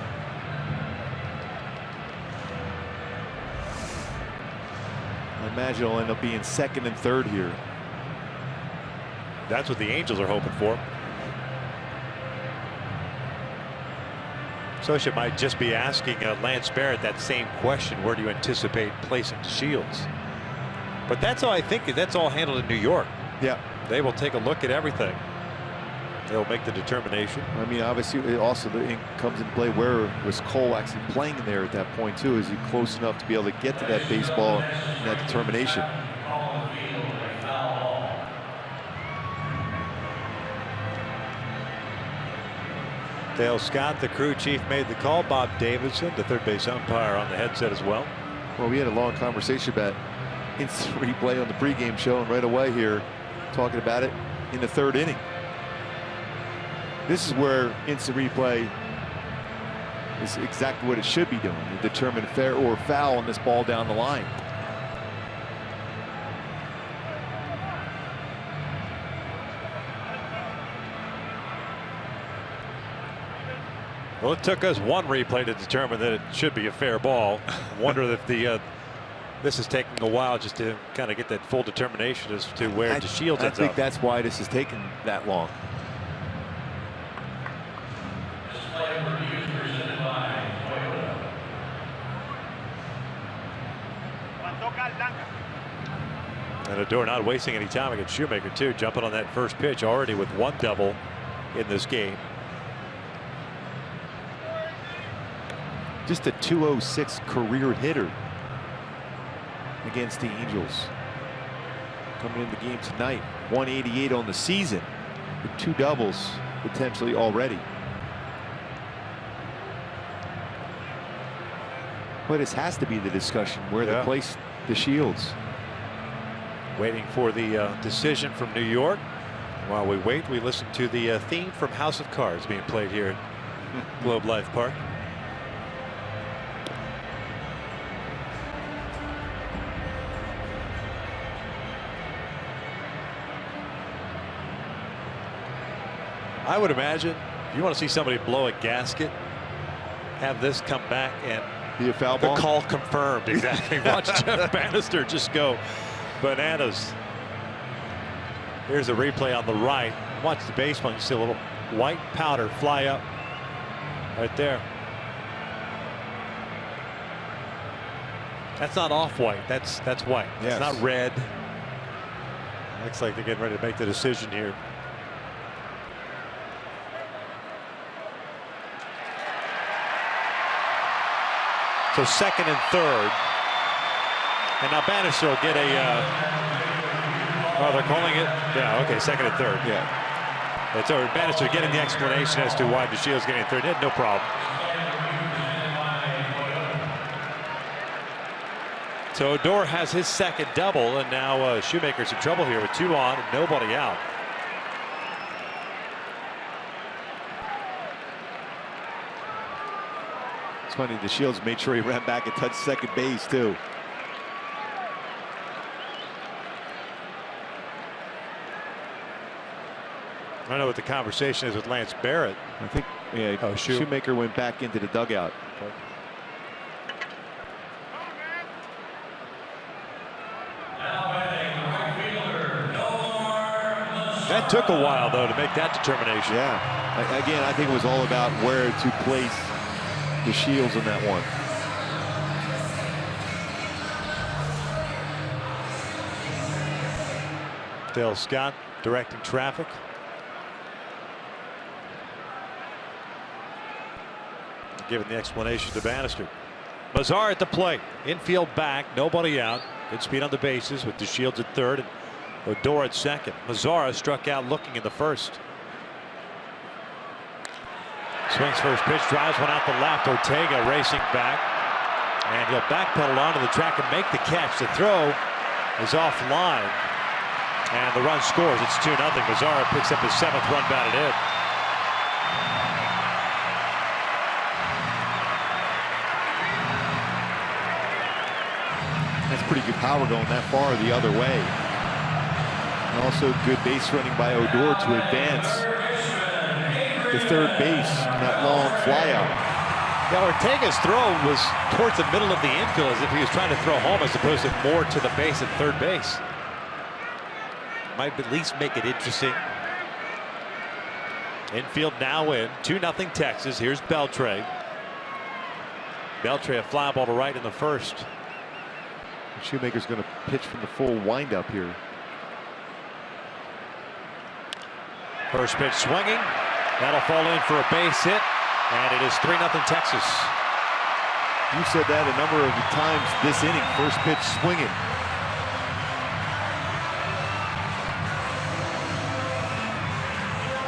I imagine it'll end up being second and third here. That's what the Angels are hoping for. Scioscia might just be asking Lance Barrett that same question. Where do you anticipate placing DeShields? But that's all, I think that's all handled in New York. Yeah. They will take a look at everything. They'll make the determination. I mean, obviously, it also comes into play where was Cole actually playing there at that point, too. Is he close enough to be able to get to that baseball and that determination? Dale Scott, the crew chief, made the call. Bob Davidson, the third base umpire, on the headset as well. Well, we had a long conversation about instant replay on the pregame show, and right away here, talking about it in the 3rd inning. This is where instant replay is exactly what it should be doing to determine fair or foul on this ball down the line. Well, it took us one replay to determine that it should be a fair ball. Wonder if this is taking a while just to kind of get that full determination as to where DeShields ends up. I think that's why this is taking that long. And Odor not wasting any time against Shoemaker, too, jumping on that first pitch already with 1 double in this game. Just a .206 career hitter against the Angels. Coming in the game tonight, 188 on the season with 2 doubles potentially already. But this has to be the discussion where they place DeShields. Waiting for the decision from New York. While we wait, we listen to the theme from House of Cards being played here at Globe Life Park. I would imagine if you want to see somebody blow a gasket, have this come back and be a foul the ball. call confirmed. Exactly. Watch Jeff Bannister just go bananas. Here's a replay on the right. Watch the baseline. You see a little white powder fly up right there. That's not off-white. That's white. Yes. It's not red. Looks like they're getting ready to make the decision here. So second and third. And now Bannister will get a. Oh, they're calling it. Yeah, okay, second and third. Yeah. It's over. Bannister getting the explanation as to why DeShields getting third. He had no problem. So Odor has his second double, and now Shoemaker's in trouble here with 2 on and nobody out. It's funny, DeShields made sure he ran back and touched second base too. I don't know what the conversation is with Lance Barrett. I think Shoemaker went back into the dugout. Okay. That took a while, though, to make that determination. Yeah. Again, I think it was all about where to place DeShields in that one. Dale Scott directing traffic. Giving the explanation to Bannister. MAZARA at the plate. Infield back, nobody out. Good speed on the bases with DeShields at third and Odor at second. MAZARA struck out looking in the first. Swings first pitch, drives one out the left. Ortega racing back. And he'll backpedal onto the track and make the catch. The throw is offline. And the run scores. It's 2-0. MAZARA picks up his 7th run batted in. That's pretty good power going that far the other way. And also good base running by Odor to advance to third base. That long fly out. Yeah, Ortega's throw was towards the middle of the infield as if he was trying to throw home as opposed to more to the base at third base. Might at least make it interesting. Infield now in. 2-0 Texas. Here's BELTRE. BELTRE a fly ball to right in the first. Shoemaker's going to pitch from the full windup here. First pitch swinging. That'll fall in for a base hit. And it is 3-0 Texas. You said that a number of times this inning. First pitch swinging.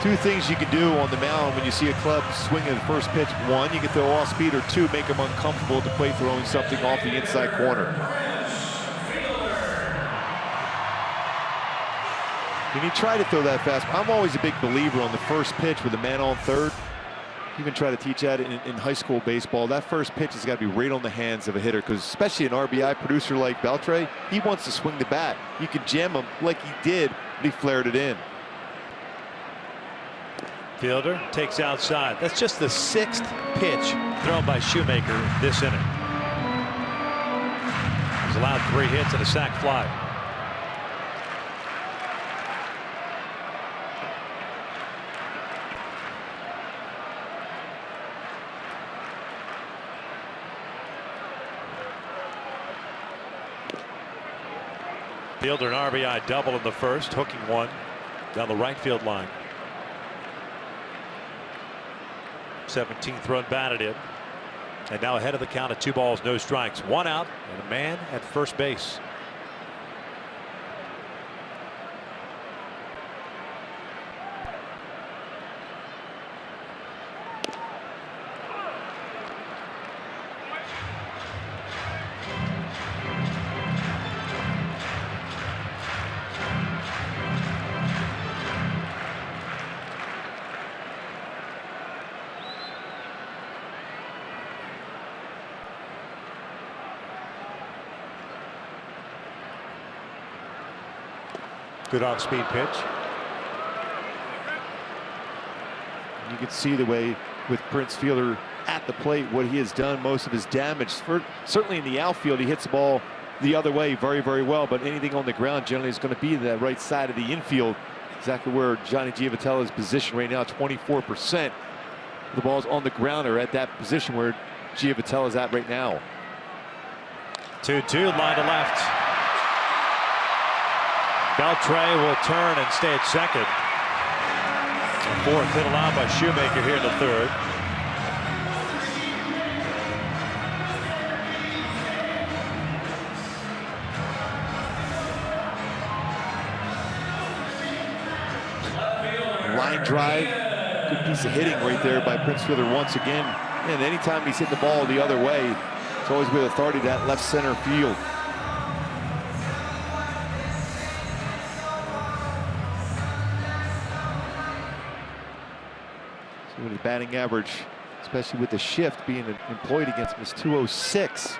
Two things you can do on the mound when you see a club swing at the first pitch. One, you can throw off speed, or two, make them uncomfortable at the plate throwing something off the inside corner. When you try to throw that fast, I'm always a big believer on the first pitch with a man on third. Even try to teach that in high school baseball. That first pitch has got to be right on the hands of a hitter, because especially an RBI producer like BELTRE, he wants to swing the bat. You can jam him like he did, but he flared it in. Fielder takes outside. That's just the 6th pitch thrown by Shoemaker this inning. He's allowed 3 hits and a sac fly. Fielder an RBI double in the first, hooking one down the right field line. 17th run batted in, and now ahead of the count at 2 balls, no strikes, 1 out, and a man at first base. Good off-speed pitch. You can see the way with Prince Fielder at the plate, what he has done, most of his damage. Certainly in the outfield, he hits the ball the other way very, very well, but anything on the ground generally is going to be the right side of the infield. Exactly where Johnny Giavotella is positioned right now, 24%. The ball's on the ground or at that position where Giavotella is at right now. 2-2, line to left. BELTRE will turn and stay at second. Fourth hit allowed by Shoemaker here in the third. Line drive, good piece of hitting right there by Prince Fielder once again. And anytime he's hitting the ball the other way, it's always with authority that left center field. So with his batting average, especially with the shift being employed against him, is .206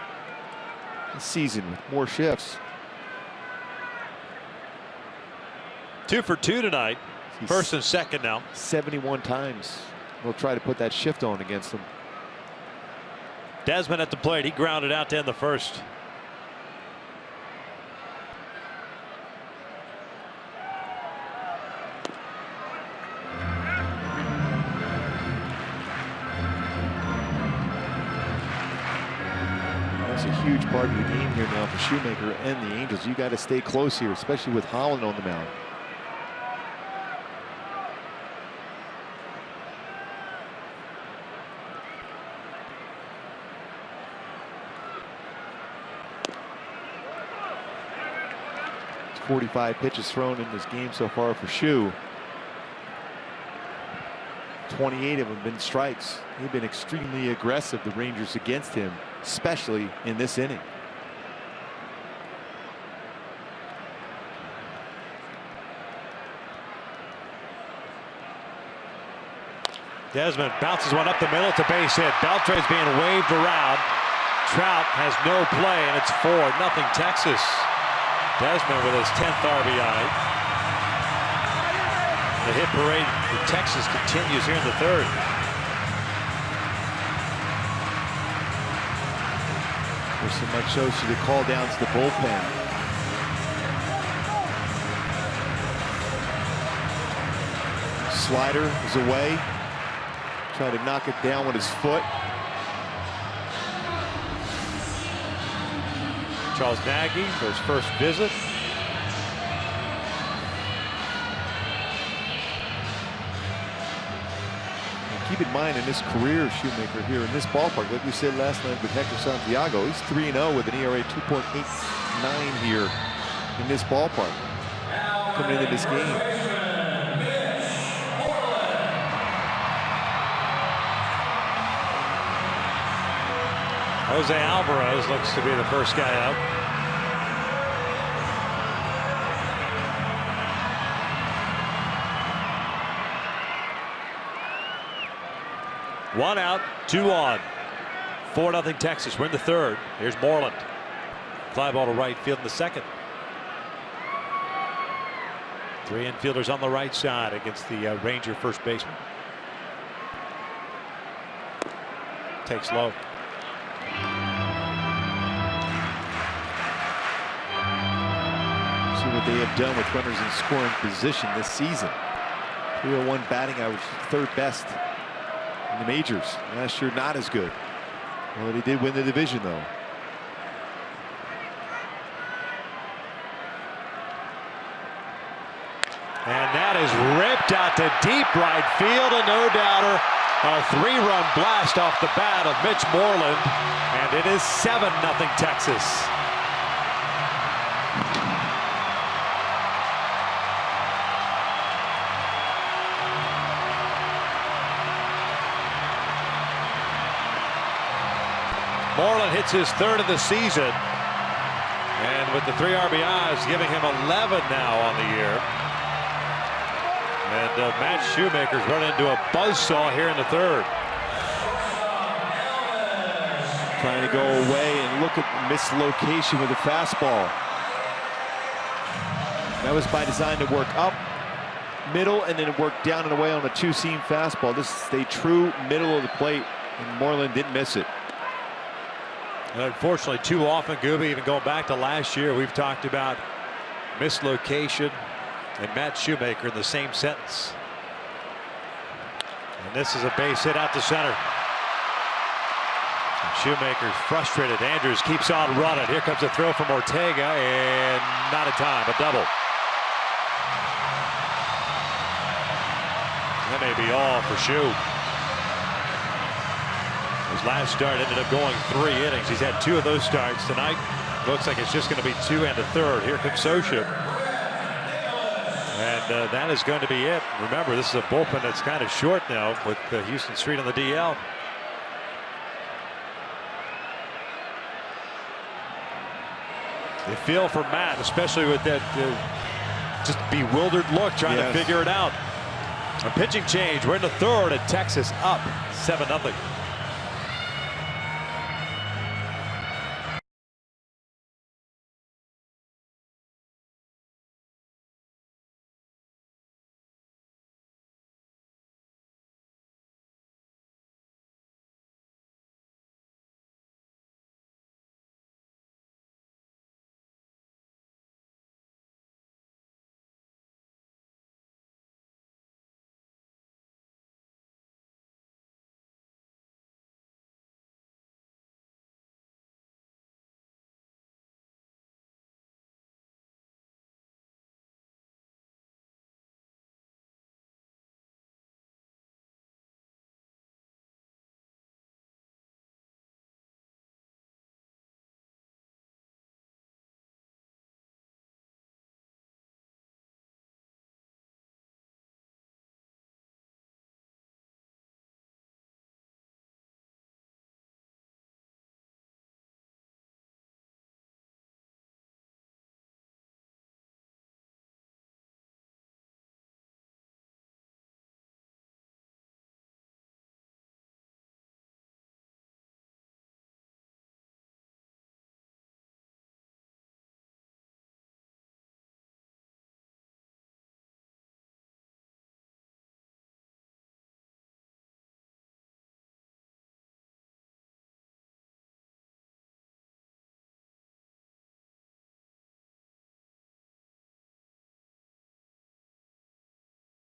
this season with more shifts. 2 for 2 tonight. First and second now. 71 times. We'll try to put that shift on against him. Desmond at the plate. He grounded out to end the first. That's a huge part of the game here now for Shoemaker and the Angels. You got to stay close here, especially with Holland on the mound. It's 45 pitches thrown in this game so far for Shoe. 28 of them have been strikes. They've been extremely aggressive, the Rangers, against him, especially in this inning. Desmond bounces one up the middle. It's a base hit. Beltre's being waved around. Trout has no play, and it's 4-0 Texas. Desmond with his 10th RBI. The hit parade for Texas continues here in the third. There's some Mike Shoshi to call down to the bullpen. Slider is away. Try to knock it down with his foot. Charles Nagy for his first visit. Keep in mind, in his career, Shoemaker here in this ballpark, like we said last night with Hector Santiago, he's 3-0 with an ERA 2.89 here in this ballpark coming into this game. Jose Alvarez looks to be the first guy out. One out, 2 on. 4-0 Texas. We're in the third. Here's Moreland. Fly ball to right field in the second. 3 infielders on the right side against the Ranger first baseman. Takes low. See what they have done with runners in scoring position this season. 301 batting average, third best in the majors. Last year, not as good. Well, they did win the division, though. And that is ripped out to deep right field, and no doubter, a 3-run blast off the bat of Mitch Moreland, and it is 7-0 Texas. Moreland hits his third of the season, and with the 3 RBIs, giving him 11 now on the year. And Matt Shoemaker's run into a buzzsaw here in the third. Trying to go away and look at mislocation with the fastball. That was by design to work up middle and then work down and away on a two-seam fastball. This is a true middle of the plate, and Moreland didn't miss it. And unfortunately, too often, Gooby, even going back to last year, we've talked about mislocation and Matt Shoemaker in the same sentence. And this is a base hit out to center. And Shoemaker's frustrated. Andrus keeps on running. Here comes a throw from Ortega, and not in time, a double. That may be all for Shoe. His last start ended up going 3 innings. He's had 2 of those starts tonight. Looks like it's just going to be 2 and a third. Here comes Scioscia. And that is going to be it. Remember, this is a bullpen that's kind of short now with Houston Street on the DL. You feel for Matt, especially with that just bewildered look, trying to figure it out. A pitching change. We're in the third, and Texas up 7-0.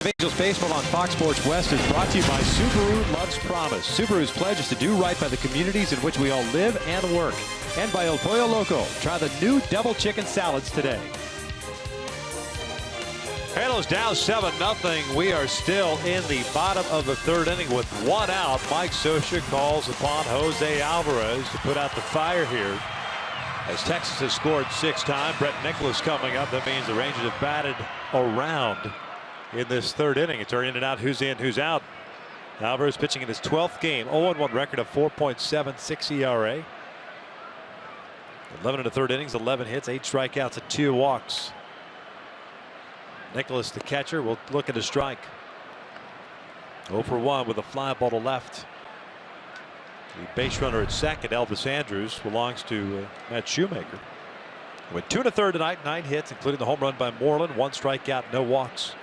Angels Baseball on Fox Sports West is brought to you by Subaru Loves Promise. Subaru's pledge is to do right by the communities in which we all live and work. And by El Pollo Loco. Try the new double chicken salads today. Halos down 7-0. We are still in the bottom of the third inning with 1 out. Mike Scioscia calls upon Jose Alvarez to put out the fire here. As Texas has scored 6 times, Brett Nicholas coming up. That means the Rangers have batted around in this third inning. It's our in and out, who's in, who's out. Alvarez pitching in his 12th game, 0-1 record of 4.76 ERA. 11 in the third innings, 11 hits, 8 strikeouts, and 2 walks. Nicholas, the catcher, will look at a strike. 0 for 1 with a fly ball to left. The base runner at second, Elvis Andrus, belongs to Matt Shoemaker. Went 2 1/3 tonight, 9 hits, including the home run by Moreland, 1 strikeout, no walks.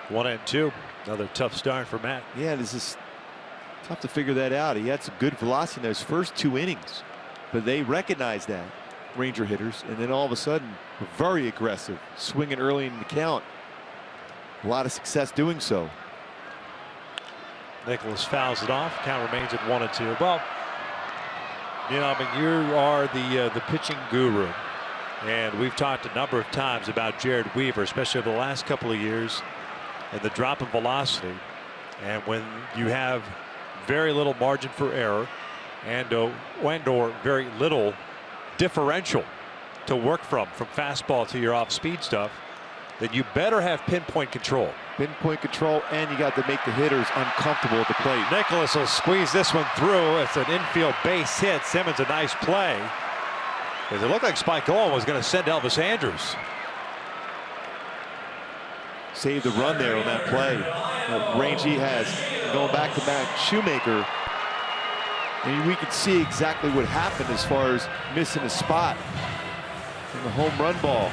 One and 2. Another tough start for Matt. Yeah, this is tough to figure that out. He had some good velocity in those first 2 innings, but they recognized that, Ranger hitters, and then all of a sudden, very aggressive, swinging early in the count. A lot of success doing so. Nicholas fouls it off. Count remains at 1 and 2. Well, you know, I mean, you are the pitching guru, and we've talked a number of times about Jared Weaver, especially over the last couple of years, and the drop in velocity. And when you have very little margin for error and/or very little differential to work from fastball to your off-speed stuff, then you better have pinpoint control, pinpoint control, and you got to make the hitters uncomfortable at the plate. Nicholas will squeeze this one through. It's an infield base hit. Simmons a nice play. Because it looked like Spike Owen was going to send Elvis Andrus. Saved the run there on that play. The range he has going back to back Shoemaker. And we could see exactly what happened as far as missing a spot in the home run ball.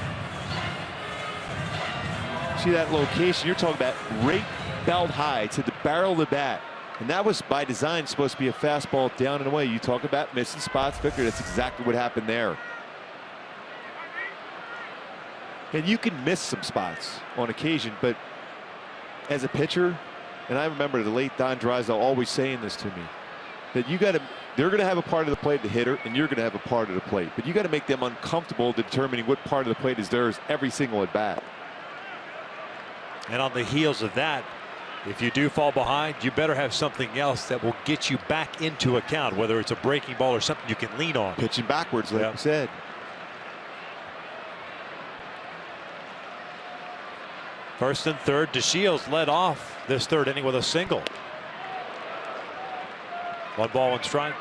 See that location? You're talking about right belt high to the barrel of the bat. And that was by design supposed to be a fastball down and away. You talk about missing spots, Victor. That's exactly what happened there. And you can miss some spots on occasion, but as a pitcher, and I remember the late Don Drysdale always saying this to me, that they're going to have a part of the plate, the hitter, and you're going to have a part of the plate. But you got to make them uncomfortable determining what part of the plate is theirs every single at bat. And on the heels of that, if you do fall behind, you better have something else that will get you back into account, whether it's a breaking ball or something you can lean on. Pitching backwards, like you said. First and third, DeShields led off this third inning with a single. 1 ball, 1 strike.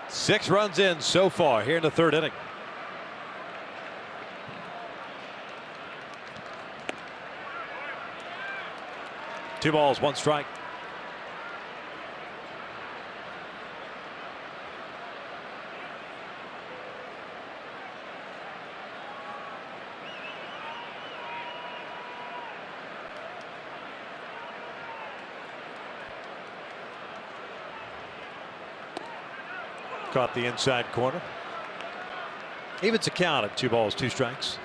Six runs in so far here in the third inning. Two balls, 1 strike. Caught the inside corner. Evens a count at 2 balls, 2 strikes.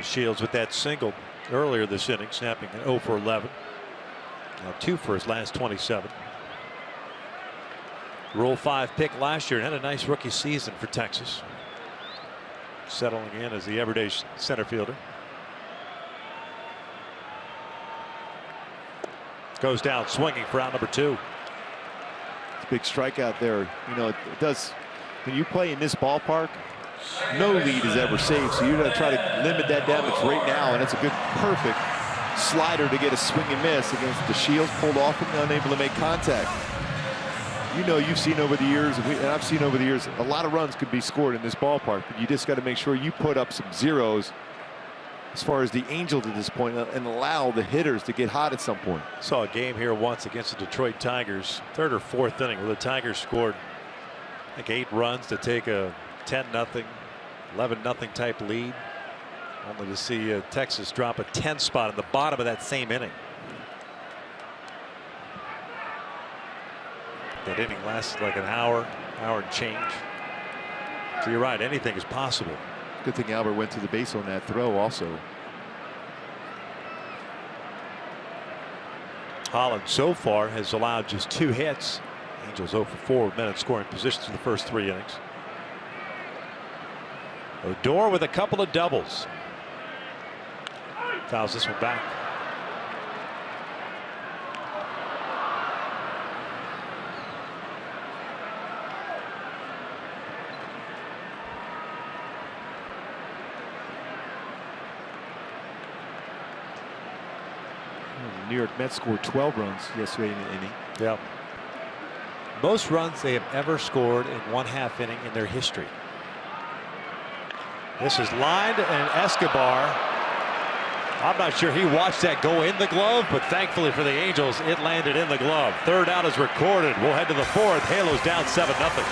Shields with that single earlier this inning, snapping an 0 for 11. Now 2 for his last 27. Rule 5 pick last year and had a nice rookie season for Texas. Settling in as the everyday center fielder. Goes down swinging for out number 2. It's a big strikeout there. You know, it does. When you play in this ballpark, no lead is ever safe. So you're going to try to limit that damage right now. And it's a good, perfect slider to get a swing and miss against DeShields, pulled off and unable to make contact. You know, you've seen over the years, and I've seen over the years, a lot of runs could be scored in this ballpark, but you just got to make sure you put up some zeros as far as the Angels at this point and allow the hitters to get hot at some point. Saw a game here once against the Detroit Tigers, 3rd or 4th inning, where the Tigers scored like 8 runs to take a 10-0, 11-0 type lead. Only to see Texas drop a 10 spot in the bottom of that same inning. That inning lasted like an hour and change. So you're right, anything is possible. Good thing Albert went to the base on that throw also. Holland so far has allowed just 2 hits. Angels 0 for 4 with men in scoring positions in the first 3 innings. Odor with a couple of doubles. Fouls this one back. The New York Mets scored 12 runs yesterday in the inning. Yeah. Most runs they have ever scored in 1/2 inning in their history. This is lined, and Escobar, I'm not sure he watched that go in the glove, but thankfully for the Angels, it landed in the glove. 3rd out is recorded. We'll head to the 4th. Halos down 7-0.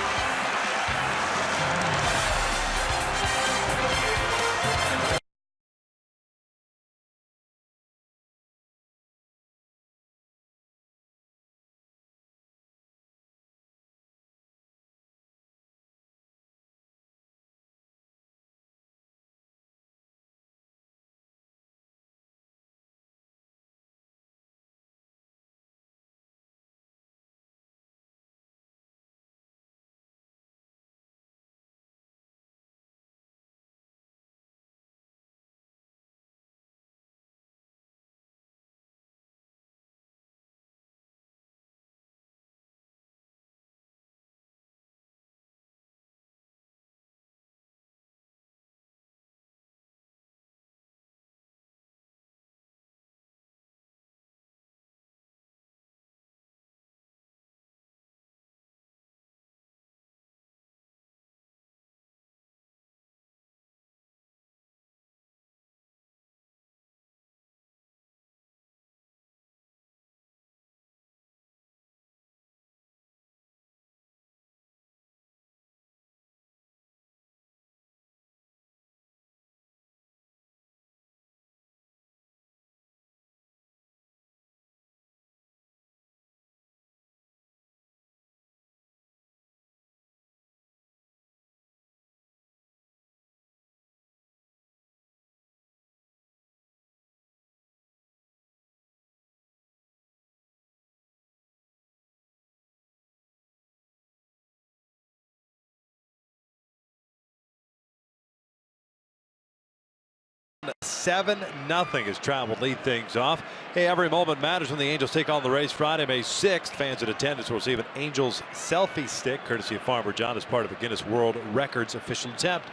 7-0 as Trout will lead things off. Hey, every moment matters when the Angels take on the Rays Friday, May 6th. Fans in attendance will receive an Angels selfie stick courtesy of Farmer John as part of the Guinness World Records official attempt.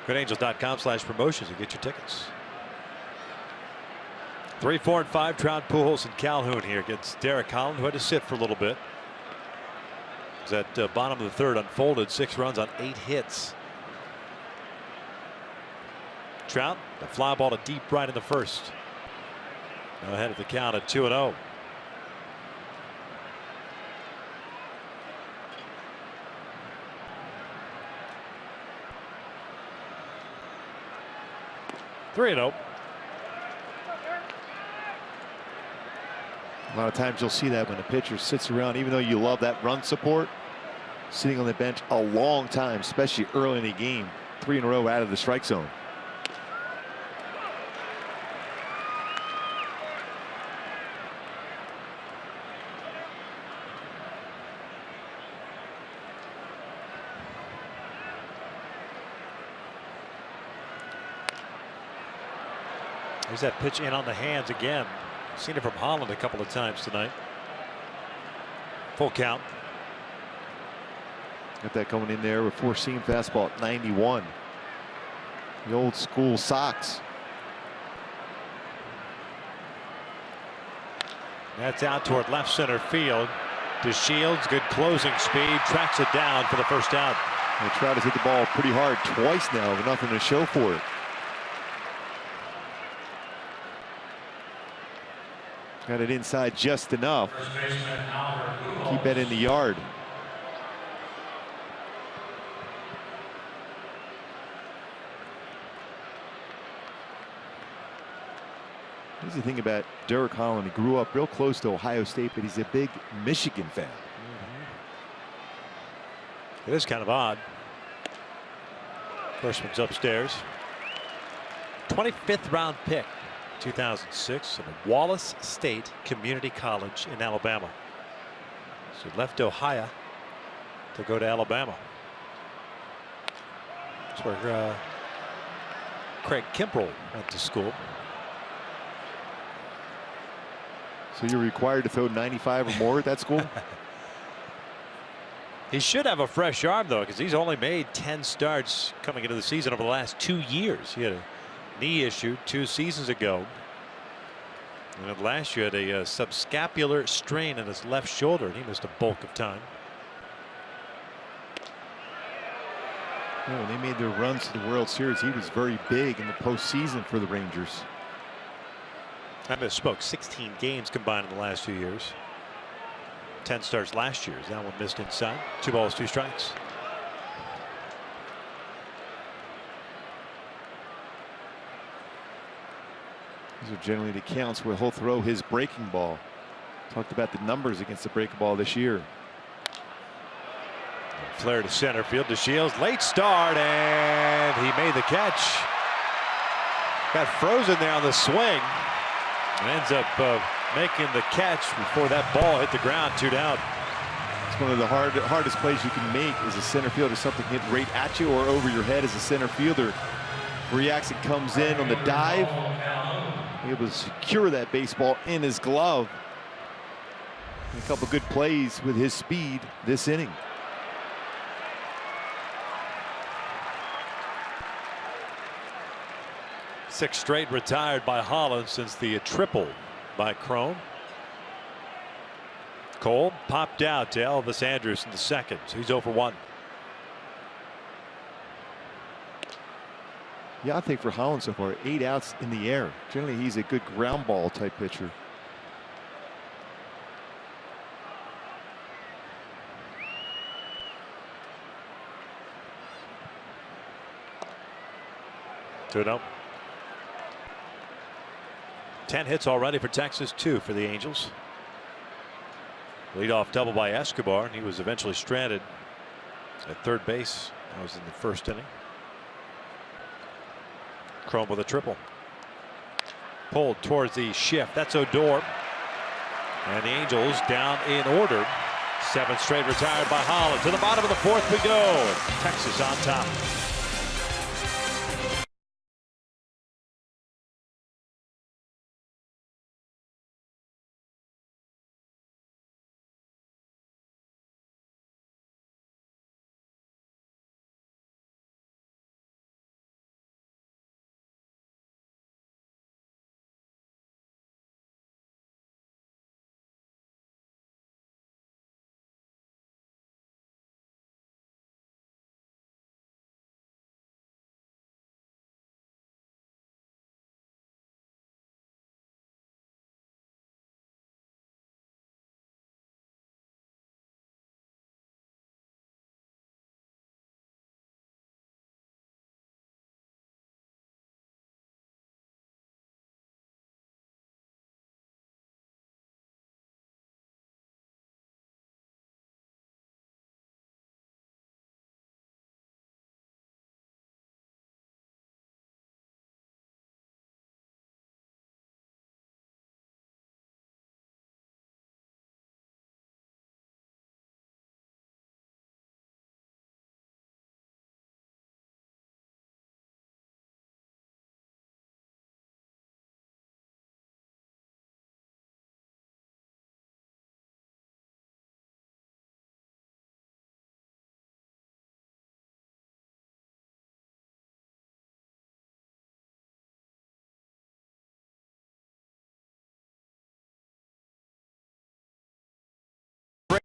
Go to angels.com/promotions and get your tickets. 3, 4, and 5. Trout, Pujols, and Calhoun here against Derek Holland, who had to sit for a little bit. As that bottom of the third unfolded, 6 runs on 8 hits. Trout, the fly ball to deep right in the first. Now ahead of the count at 2-0. (3-0). A lot of times you'll see that when a pitcher sits around, even though you love that run support, sitting on the bench a long time, especially early in the game. 3 in a row out of the strike zone. There's that pitch in on the hands again. Seen it from Holland a couple of times tonight. Full count. Got that coming in there with 4-seam fastball at 91. The old school Sox. That's out toward left center field. DeShields, good closing speed, tracks it down for the first out. And Trout has hit the ball pretty hard twice now, but nothing to show for it. Got it inside just enough. Keep it in the yard. Here's the thing about Derek Holland. He grew up real close to Ohio State, but he's a big Michigan fan. It is kind of odd. First one's upstairs. 25th round pick. 2006 of Wallace State Community College in Alabama. So he left Ohio to go to Alabama. That's where Craig Kimbrell went to school. So you're required to throw 95 or more at that school? He should have a fresh arm though, because he's only made 10 starts coming into the season over the last 2 years. He had a knee issue 2 seasons ago. And last year had a subscapular strain in his left shoulder, and he missed a bulk of time. When they made their runs to the World Series, he was very big in the postseason for the Rangers. I misspoke. 16 games combined in the last 2 years. 10 starts last year. That one missed inside. 2 balls, 2 strikes. These are generally the counts where he'll throw his breaking ball. Talked about the numbers against the breaking ball this year. Flare to center field. DeShields, late start, and he made the catch. Got frozen there on the swing. And ends up making the catch before that ball hit the ground. 2 down. It's one of the hardest plays you can make as a center fielder. Something hit right at you or over your head as a center fielder. Reacts and comes in on the dive. Able to secure that baseball in his glove. And a couple good plays with his speed this inning. Six straight retired by Holland since the triple by Crone. Cole popped out to Elvis Andrus in the second. So he's 0 for 1. Yeah, I think for Holland so far, 8 outs in the air. Generally, he's a good ground ball type pitcher. Two down. 10 hits already for Texas, 2 for the Angels. Leadoff double by Escobar, and he was eventually stranded at third base. That was in the first inning. Chrome with a triple. Pulled towards the shift. That's Odor. And the Angels down in order. 7 straight retired by Holland. To the bottom of the 4th we go. Texas on top.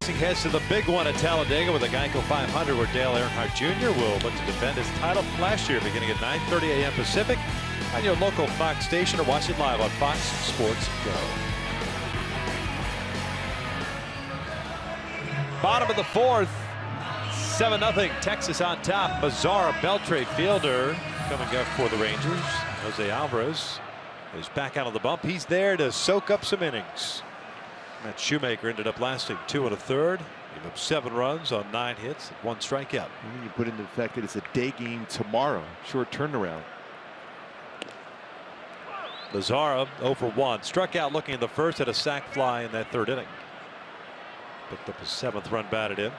Heads to the big one at Talladega with a Geico 500 where Dale Earnhardt Jr. will look to defend his title from last year beginning at 9:30 a.m. Pacific on your local Fox station, or watch it live on Fox Sports Go. Bottom of the fourth, 7-0 Texas on top. MAZARA, BELTRE fielder coming up for the Rangers. Jose Alvarez is back out of the bump. He's there to soak up some innings. Matt Shoemaker ended up lasting 2 1/3. Gave up 7 runs on 9 hits, 1 strikeout. And you put in the fact that it's a day game tomorrow, short turnaround. MAZARA 0 for 1. Struck out looking in the first, had a sac fly in that 3rd inning. Picked up his 7th run batted in.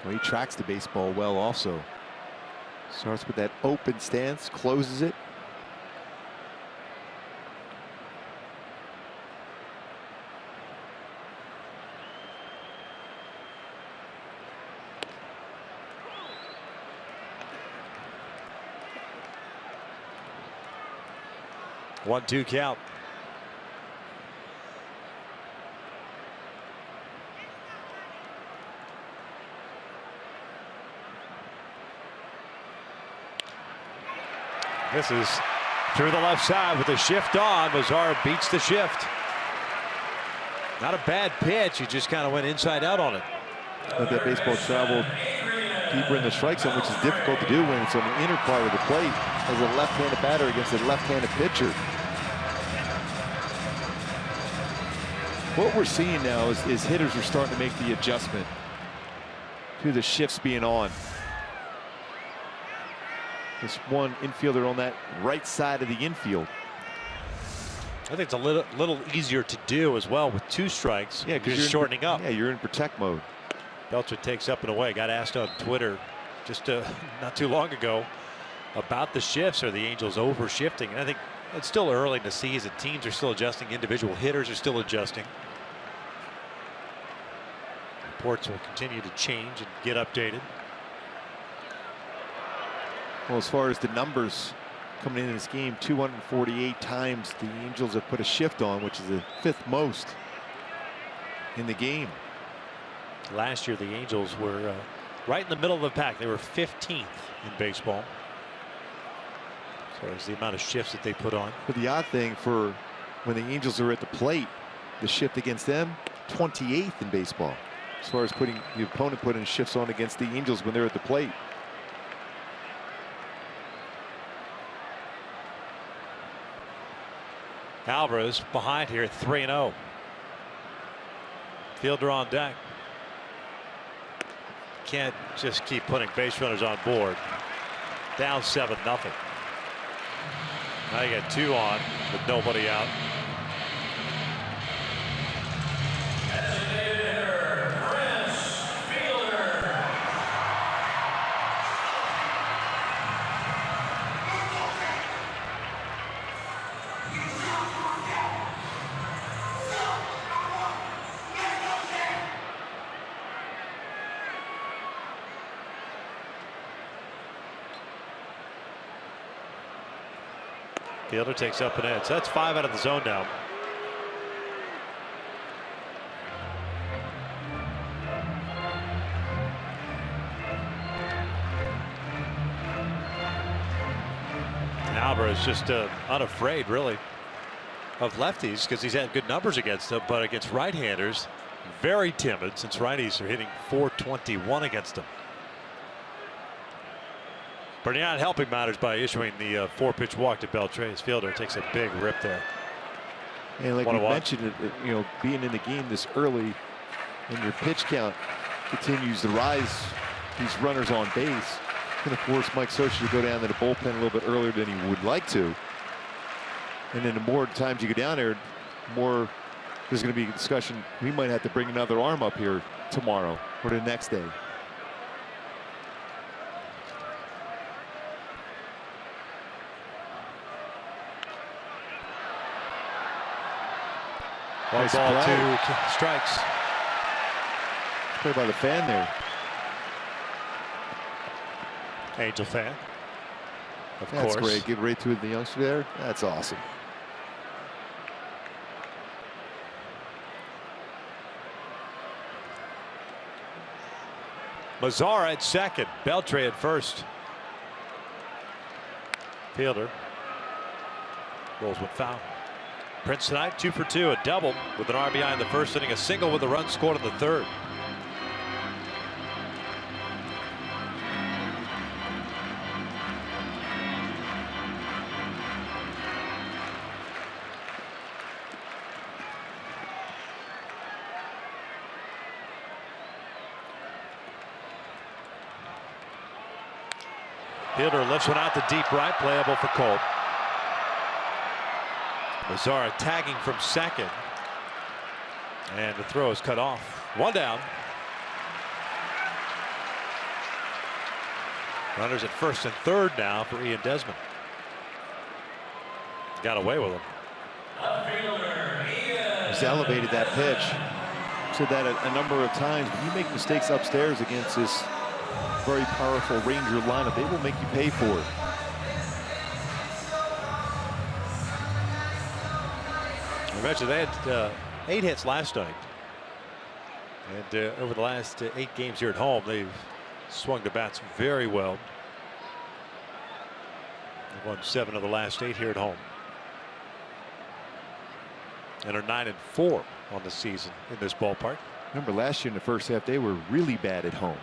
Well, he tracks the baseball well also. Starts with that open stance, closes it. One-two count. This is through the left side with the shift on. MAZARA beats the shift. Not a bad pitch. He just kind of went inside out on it. Let that baseball travel deeper in the strike zone, which is difficult to do when it's on the inner part of the plate as a left-handed batter against a left-handed pitcher. What we're seeing now is hitters are starting to make the adjustment to the shifts being on. This one infielder on that right side of the infield. I think it's a little easier to do as well with 2 strikes. Yeah, because you're shortening up. Yeah, you're in protect mode. BELTRE takes up and away. Got asked on Twitter just not too long ago about the shifts. Are the Angels over shifting? And I think it's still early in the season. Teams are still adjusting. Individual hitters are still adjusting. Reports will continue to change and get updated. Well, as far as the numbers coming into this game, 248 times the Angels have put a shift on, which is the 5th most in the game. Last year, the Angels were right in the middle of the pack. They were 15th in baseball as far as the amount of shifts that they put on. But the odd thing for when the Angels are at the plate, the shift against them, 28th in baseball as far as putting the opponent putting shifts on against the Angels when they're at the plate. Alvarez behind here, 3-0. Fielder on deck. Can't just keep putting base runners on board. Down 7-0. Now you got 2 on with nobody out. Fielder takes up and in. So that's 5 out of the zone now. And Alvarez just unafraid, really, of lefties because he's had good numbers against them, but against right-handers, very timid since righties are hitting .421 against him. But not helping matters by issuing the 4-pitch walk to BELTRE. His fielder takes a big rip there. And like we mentioned, you know, being in the game this early and your pitch count continues to rise, these runners on base, going to force Mike Scioscia to go down to the bullpen a little bit earlier than he would like to. And then the more times you go down there, more there's going to be a discussion. We might have to bring another arm up here tomorrow or the next day. One ball, 2 strikes. Play by the fan there. Angel fan. Of That's course. great. Give it right to the youngster there. That's awesome. MAZARA at second. BELTRE at first. Fielder rolls with foul. Prince tonight 2 for 2, a double with an RBI in the first inning, a single with a run scored in the third. Fielder lifts one out to deep right, playable for Cole. MAZARA tagging from second, and the throw is cut off. One down. Runners at first and third now for Ian Desmond. Got away with him. He's elevated that pitch. Said that a number of times. When you make mistakes upstairs against this very powerful Ranger lineup, they will make you pay for it. I mentioned they had 8 hits last night, and over the last 8 games here at home, they've swung the bats very well. They've won 7 of the last 8 here at home, and are 9-4 on the season in this ballpark. Remember last year in the first half, they were really bad at home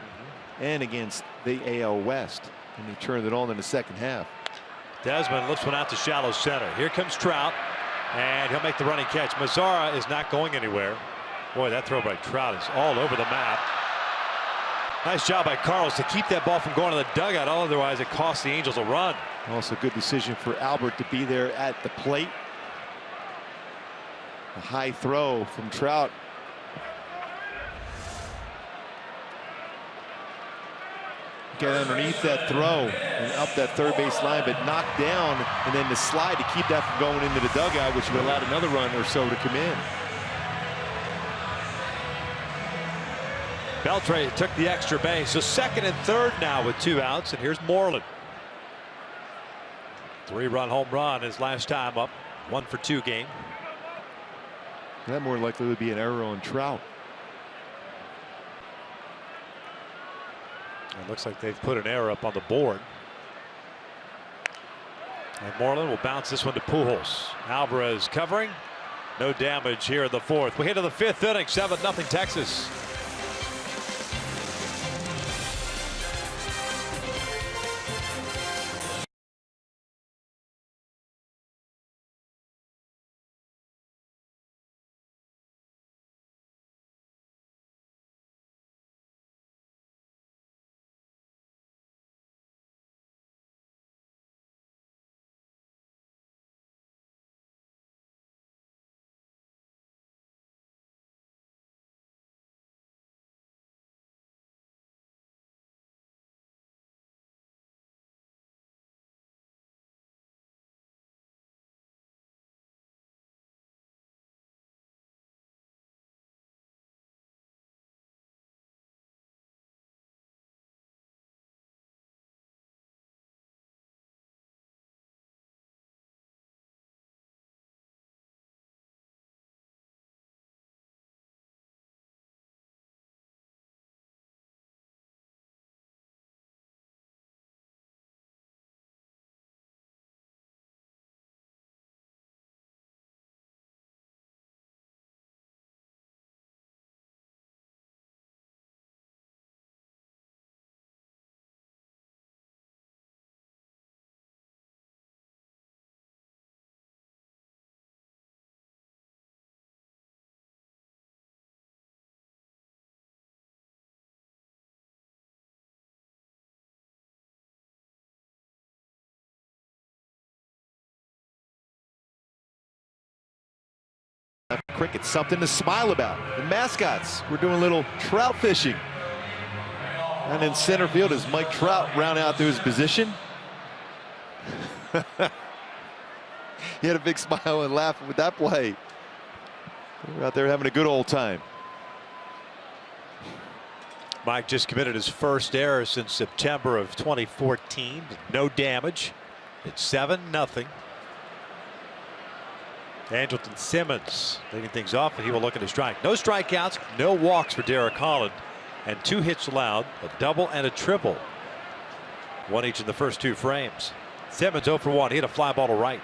and against the AL West, and he turned it on in the second half. Desmond lifts one out to shallow center. Here comes Trout, and he'll make the running catch. MAZARA is not going anywhere. Boy, that throw by Trout is all over the map. Nice job by Carlos to keep that ball from going to the dugout. Otherwise, it costs the Angels a run. Also good decision for Albert to be there at the plate. A high throw from Trout. Get underneath that throw and up that third base line, but knocked down, and then the slide to keep that from going into the dugout, which would allow another run or so to come in. BELTRE took the extra base, so second and third now with 2 outs, and here's Moreland. 3-run home run his last time up, 1 for 2 game. That more likely would be an error on Trout. It looks like they've put an error up on the board. And Moreland will bounce this one to Pujols. Alvarez covering. No damage here in the 4th. We hit to the 5th inning, 7-0 Texas. Cricket, something to smile about. The mascots, we're doing a little trout fishing. And in center field is Mike Trout round out to his position. He had a big smile and laugh with that play. We're out there having a good old time. Mike just committed his first error since September of 2014. No damage. It's 7-0. Andrelton Simmons leading things off, and he will look at a strike. No strikeouts, no walks for Derek Holland, and 2 hits allowed, a double and a triple. One each in the first 2 frames. Simmons 0 for 1. He hit a fly ball to right.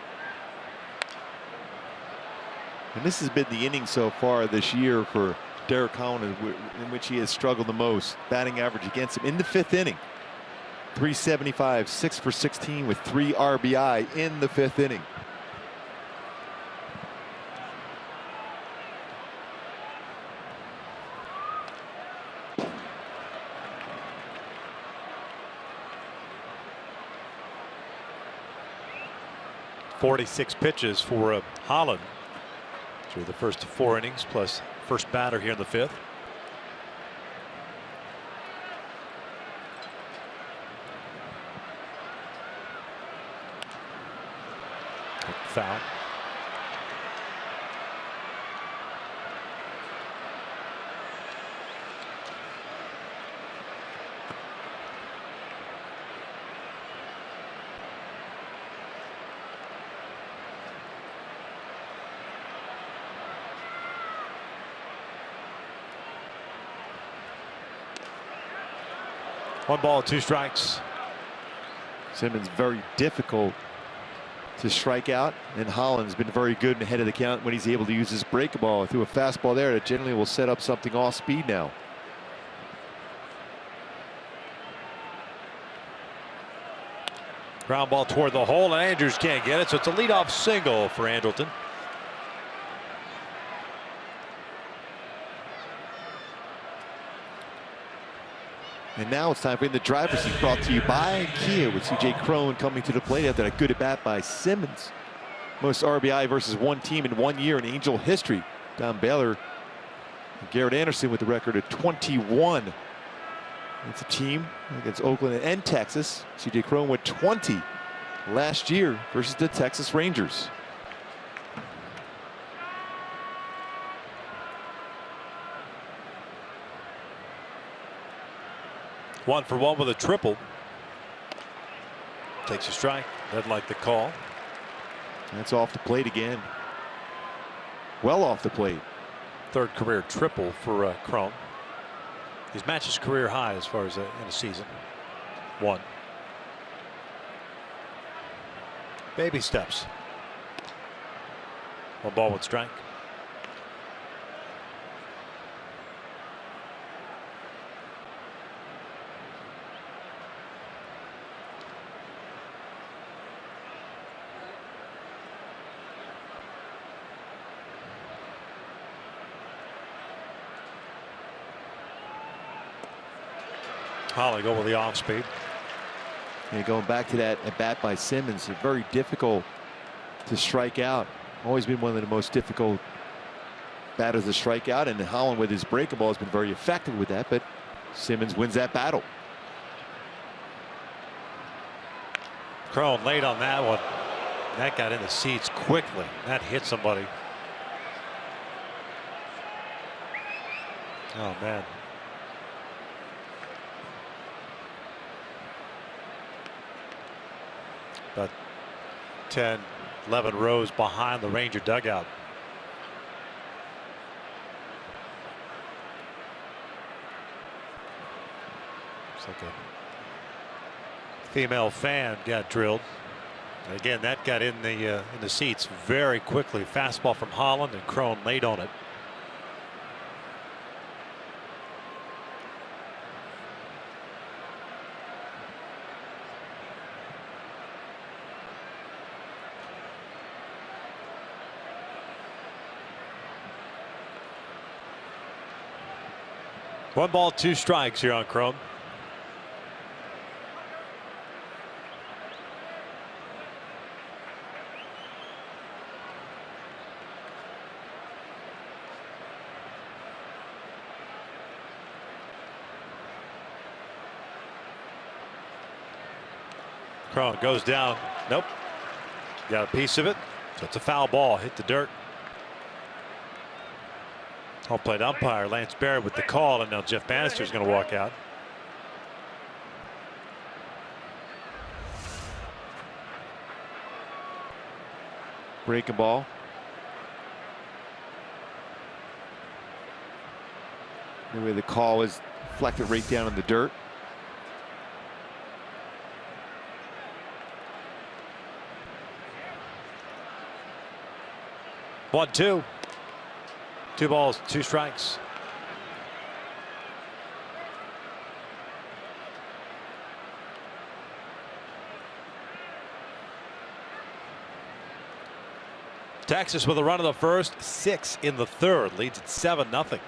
And this has been the inning so far this year for Derek Holland, in which he has struggled the most. Batting average against him in the 5th inning, 375, 6 for 16 with 3 RBI in the 5th inning. .46 pitches for Holland through the first 4 innings, plus first batter here in the 5th. Foul. One ball, 2 strikes. Simmons very difficult to strike out, and Holland's been very good ahead of the count when he's able to use his break ball through a fastball there that generally will set up something off speed now. Ground ball toward the hole, and Andrews can't get it, so it's a leadoff single for Andrelton. And now it's time for the driver's seat, brought to you by Kia, with C.J. Cron coming to the plate after that good at bat by Simmons. Most RBI versus one team in 1 year in Angel history. Don Baylor and Garrett Anderson with the record of 21. It's a team against Oakland and Texas. C.J. Cron with 20 last year versus the Texas Rangers. One for one with a triple. Takes a strike. Doesn't like the call. That's off the plate again. Well off the plate. 3rd career triple for Cron. He's matched his career high as far as in a season. 1. Baby steps. 1 ball with strike. Holly go with the off speed. And going back to that at bat by Simmons, it's very difficult to strike out. Always been one of the most difficult batters to strike out, and Holland with his breaking ball has been very effective with that, but Simmons wins that battle. Cron late on that one. That got in the seats quickly. That hit somebody. Oh man. About 10, 11 rows behind the Ranger dugout. Looks like a female fan got drilled. And again, that got in the seats very quickly. Fastball from Holland, and Cron late on it. One ball, 2 strikes here on Cron. Cron goes down. Nope. Got a piece of it. So it's a foul ball. Hit the dirt. Home plate umpire Lance Barrett with the call, and now Jeff Bannister is going to walk out. Breaking ball. The way the call is deflected right down in the dirt. One, two. 2 balls, 2 strikes. Texas with a run in the first, 6 in the third, leads at 7-0.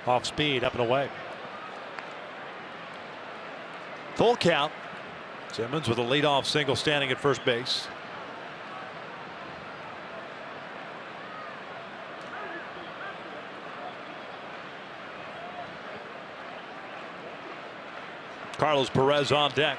Off speed, up and away. Full count. Simmons with a leadoff single standing at first base. Carlos Perez on deck.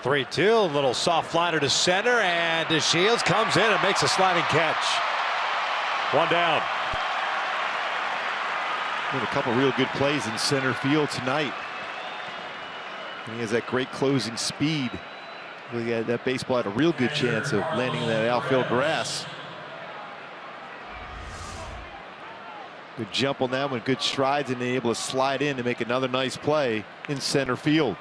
Three-two, a little soft liner to center, and DeShields comes in and makes a sliding catch. One down. Made a couple real good plays in center field tonight. And he has that great closing speed. That baseball had a real good chance of landing in that outfield grass. Good jump on that one, good strides, and then able to slide in to make another nice play in center field.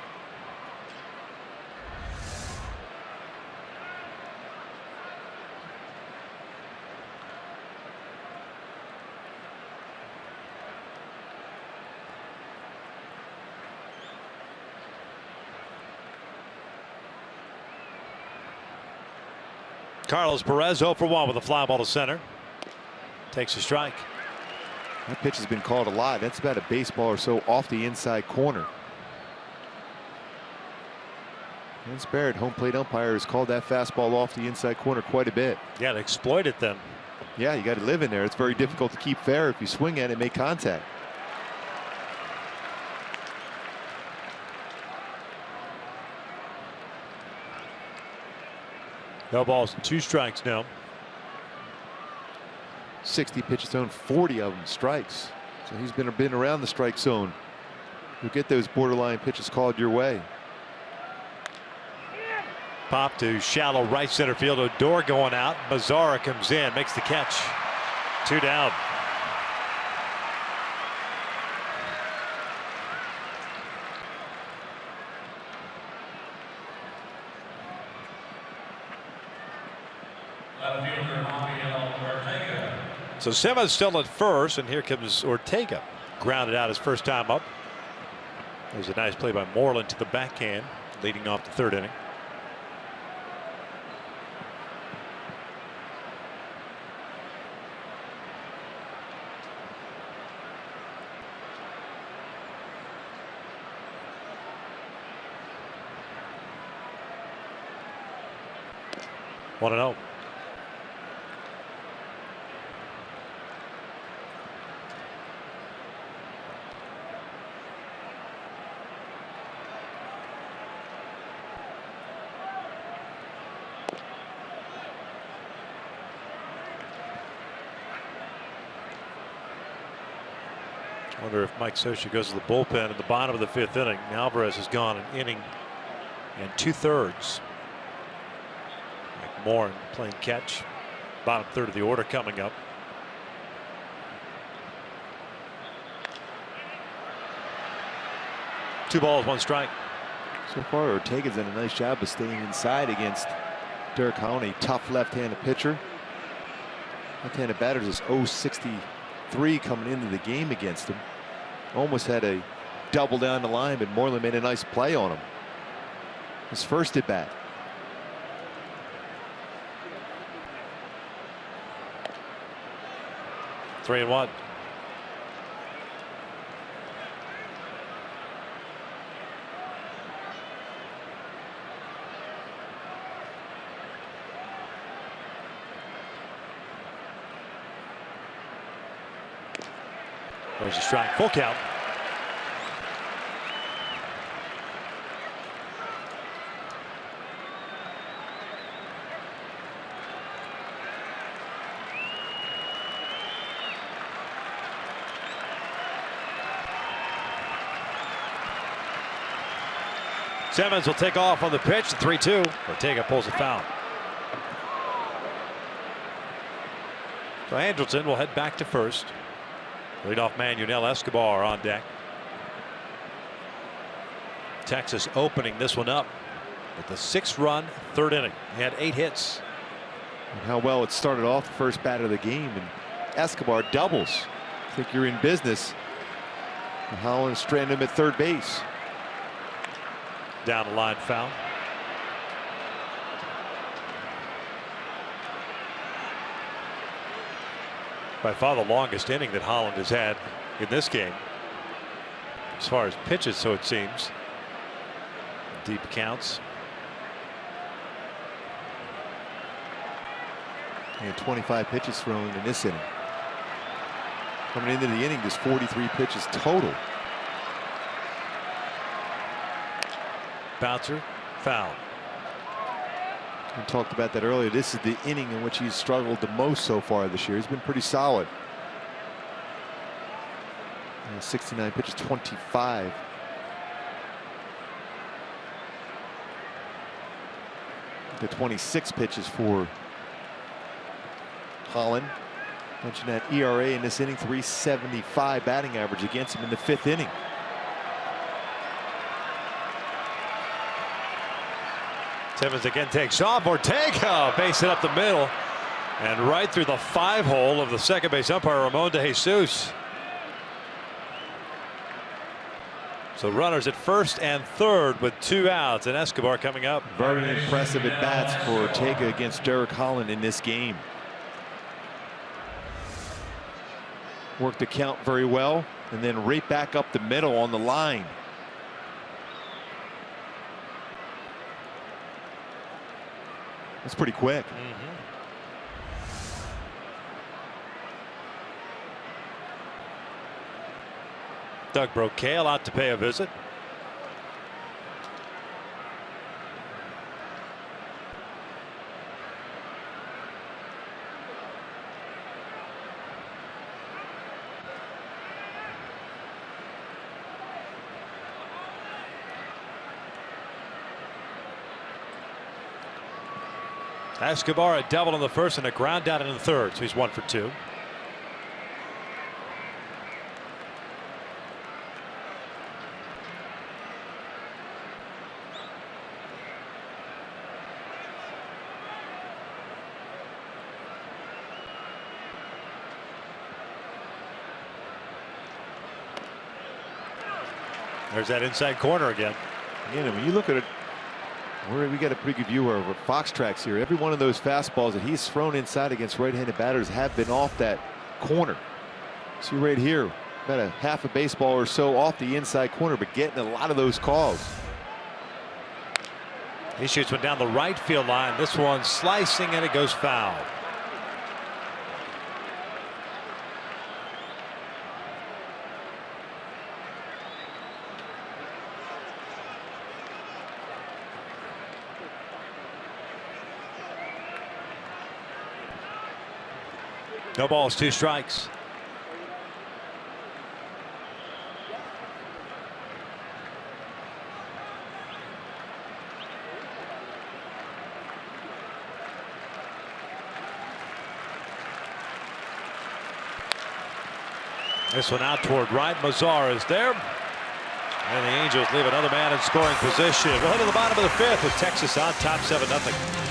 Carlos Perez 0 for 1 with a fly ball to center. Takes a strike. That pitch has been called a lot. That's about a baseball or so off the inside corner. Lance Barrett, home plate umpire, has called that fastball off the inside corner quite a bit. Yeah, to exploit it then. Yeah, you got to live in there. It's very difficult to keep fair. If you swing at it, make contact. No balls, 2 strikes now. 60 pitches thrown, 40 of them strikes. So he's been around the strike zone. You'll get those borderline pitches called your way. Pop to shallow right center field. Odor going out. MAZARA comes in, makes the catch. 2 down. So Simmons still at first, and here comes Ortega. Grounded out his first time up. There's a nice play by Moreland to the backhand, leading off the 3rd inning. One and 0. I wonder if Mike Scioscia goes to the bullpen at the bottom of the 5th inning. Alvarez has gone an inning and 2/3. McMorrin playing catch. Bottom 3rd of the order coming up. Two balls, 1 strike. So far, Ortega's done a nice job of staying inside against Derek Holland, a tough left-handed pitcher. Left-handed batters is 0.63 coming into the game against him. Almost had a double down the line, but Moreland made a nice play on him. His first at bat. Three and one. There's a strike, full count. Simmons will take off on the pitch, 3-2. Ortega pulls a foul. So Andrelton will head back to first. Leadoff man YUNEL ESCOBAR on deck. Texas opening this one up with the 6-run third inning. He had 8 hits. And how well it started off the first bat of the game, and Escobar doubles. I think you're in business. And Holland stranded him at third base. Down the line foul. By far the longest inning that Holland has had in this game, as far as pitches, so it seems. Deep counts. He had 25 pitches thrown in this inning. Coming into the inning, there's 43 pitches total. Bouncer, foul. We talked about that earlier. This is the inning in which he's struggled the most so far this year. He's been pretty solid. 69 pitches, 25. The 26 pitches for Holland. Mentioned that ERA in this inning, 3.75 batting average against him in the 5th inning. Simmons again takes off. Ortega base it up the middle and right through the 5-hole of the second base umpire Ramon de Jesus. So runners at first and third with 2 outs, and Escobar coming up. Very impressive at bats for Ortega against Derek Holland in this game. Worked the count very well, and then right back up the middle on the line. That's pretty quick. Doug Brocale out to pay a visit. Escobar a double in the first and a ground out in the third, so he's 1 for 2. There's that inside corner again. Again, when you look at it, we got a pretty good view of Fox Tracks here. Every one of those fastballs that he's thrown inside against right-handed batters have been off that corner. See right here, about a half a baseball or so off the inside corner, but getting a lot of those calls. He shoots one down the right field line. This one slicing and it goes foul. No balls, 2 strikes. This one out toward right. MAZARA is there. And the Angels leave another man in scoring position. We'll head to the bottom of the 5th with Texas on top 7-0.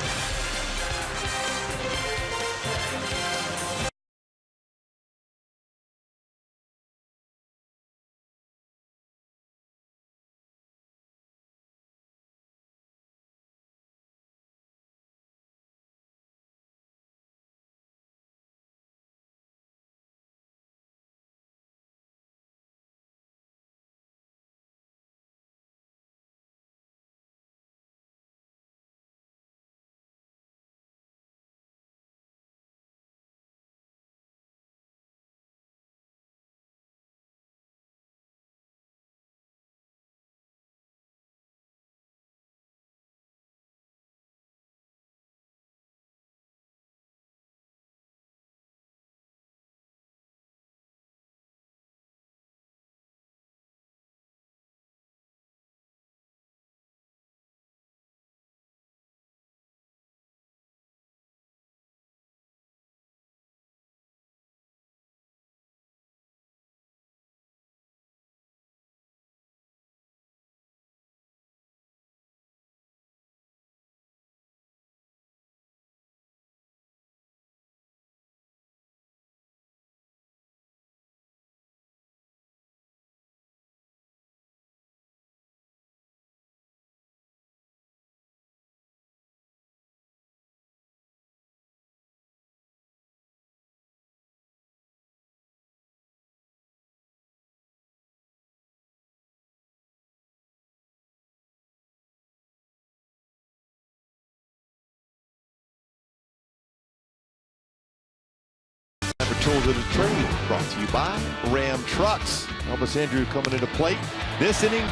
shoulder to trade. Brought to you by Ram Trucks. Elvis Andrew coming into plate. This inning,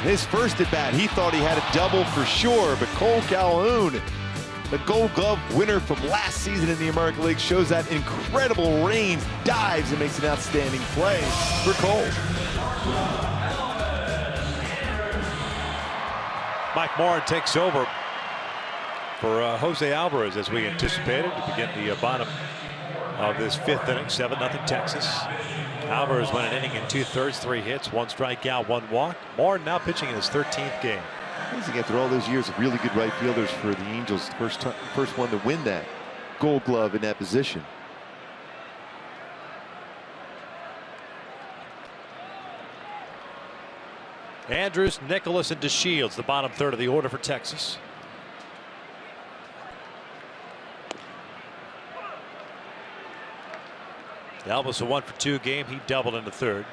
his first at bat, he thought he had a double for sure, but Cole Calhoun, the Gold Glove winner from last season in the American League, shows that incredible range, dives, and makes an outstanding play for Cole. Mike Morin takes over for Jose Alvarez, as we anticipated, to begin the bottom of this fifth inning. 7-0 Texas. Alvarez went an inning in 2/3, 3 hits, 1 strikeout, 1 walk. Morin now pitching in his 13th game. Amazing, after all those years of really good right fielders for the Angels, first one to win that Gold Glove in that position. Andrus, Nicholas, and DeShields, the bottom third of the order for Texas. Elvis a 1-for-2 game. He doubled in the third.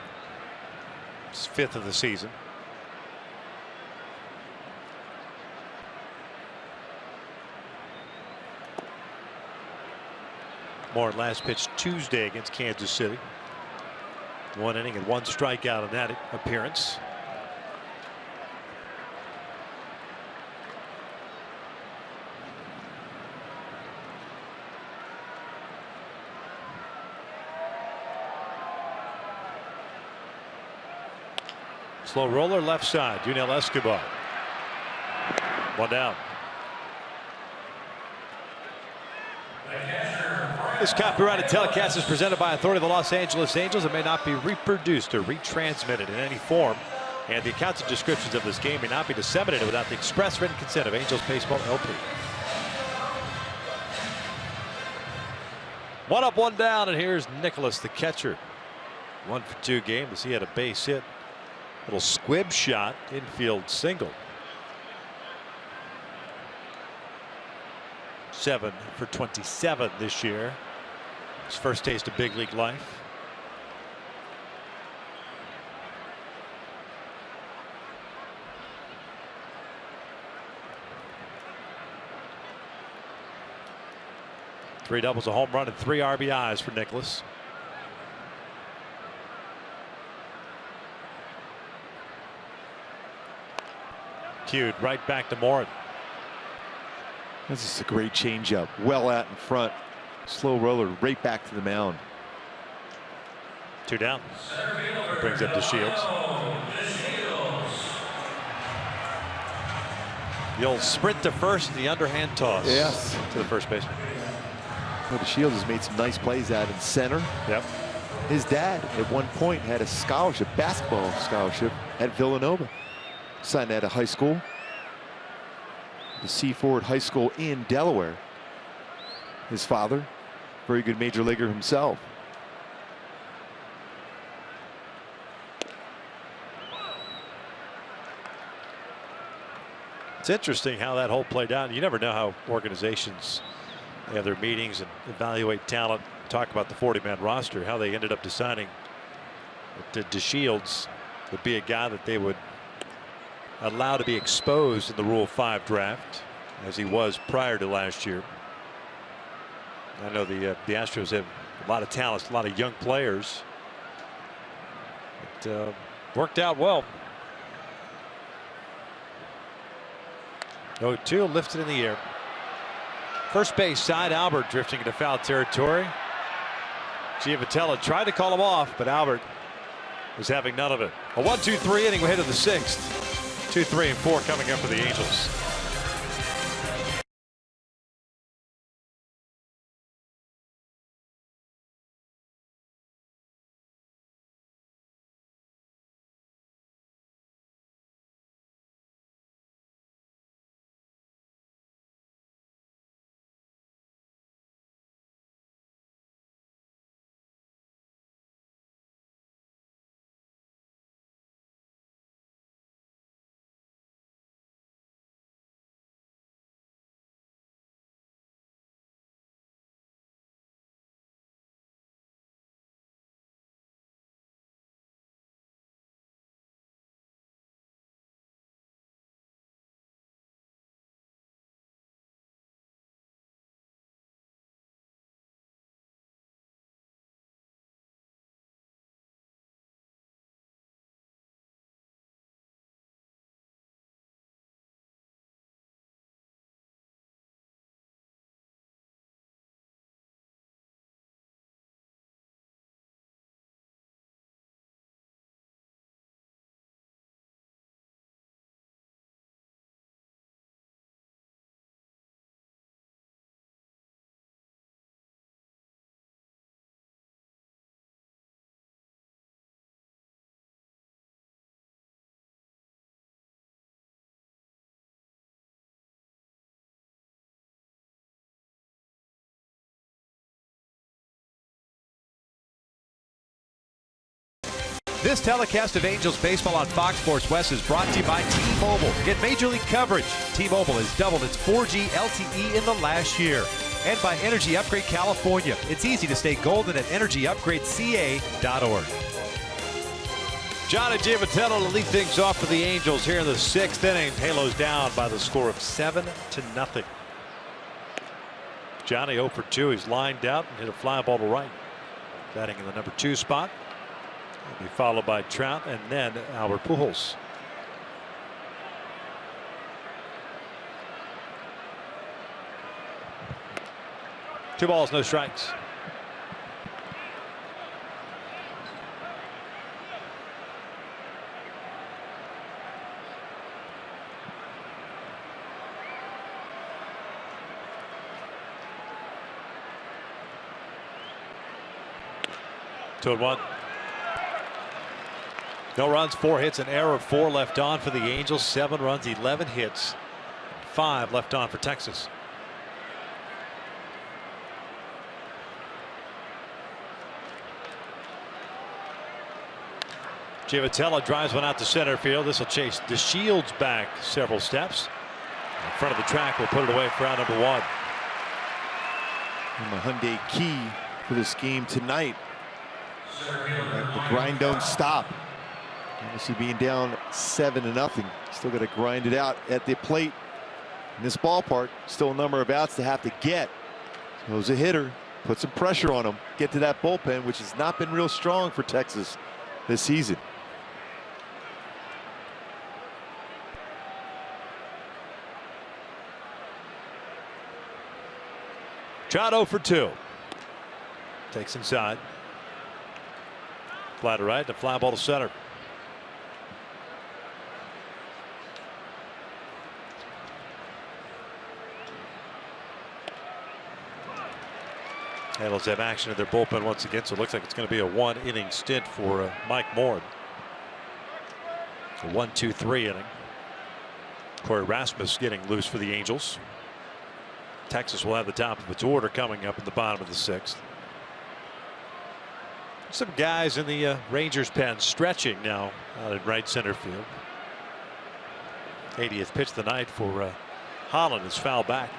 His 5th of the season. Morin last pitched Tuesday against Kansas City. 1 inning and 1 strikeout in that appearance. Slow roller left side. YUNEL ESCOBAR. 1 down. This copyrighted telecast is presented by authority of the Los Angeles Angels and may not be reproduced or retransmitted in any form. And the accounts and descriptions of this game may not be disseminated without the express written consent of Angels Baseball LP. 1 up, 1 down, and here's Nicholas, the catcher. 1-for-2 game as he had a base hit. Little squib shot, infield single. 7 for 27 this year. His first taste of big league life. Three doubles, a home run, and 3 RBIs for Nicholas. Cued right back to Morin. This is a great changeup. Well out in front. Slow roller right back to the mound. 2 down. Brings up DeShields. The old sprint to first, the underhand toss. Yes. To the first baseman. Well, DeShields has made some nice plays out in center. Yep. His dad at one point had a scholarship, basketball scholarship at Villanova. Signed at a high school, the Seaford High School in Delaware. His father, very good major leaguer himself. It's interesting how that whole played out. You never know how organizations, they have their meetings and evaluate talent, talk about the 40-man roster, how they ended up deciding that DeShields would be a guy that they would allowed to be exposed in the Rule 5 draft, as he was prior to last year. I know the Astros have a lot of talent, a lot of young players. It worked out well. 0-2 lifted in the air. First base side, Albert drifting into foul territory. Giavotella tried to call him off, but Albert was having none of it. A 1-2-3 inning. We're headed to the 6th. 2, 3, and 4 coming up for the Angels. This telecast of Angels baseball on Fox Sports West is brought to you by T-Mobile. Get Major League coverage. T-Mobile has doubled its 4G LTE in the last year. And by Energy Upgrade California. It's easy to stay golden at energyupgradeca.org. Johnny Giavitello to lead things off for the Angels here in the 6th inning. Halos down by the score of 7-0. Johnny 0 for 2. He's lined out and hit a fly ball to right. Batting in the number 2 spot. He'll be followed by Trout and then Albert Pujols. Two balls, no strikes. Two and one. No runs, 4 hits, an error, 4 left on for the Angels. 7 runs, 11 hits, 5 left on for Texas. Giavitello drives one out to center field. This will chase DeShields back several steps. In front of the track, will put it away for out number 1. And the Hyundai key for this game tonight. The grind don't stop. Obviously being down 7-0. Still got to grind it out at the plate. In this ballpark, still a number of outs to have to get. So as a hitter, put some pressure on him. Get to that bullpen, which has not been real strong for Texas this season. Trout 0 for 2. Takes inside. Fly to right, the fly ball to center. Halos have action in their bullpen once again, so it looks like it's going to be a 1-inning stint for Mike Moore. A 1-2-3 inning. Corey Rasmus getting loose for the Angels. Texas will have the top of its order coming up in the bottom of the 6th. Some guys in the Rangers pen stretching now out in right center field. 80th pitch of the night for Holland is foul back.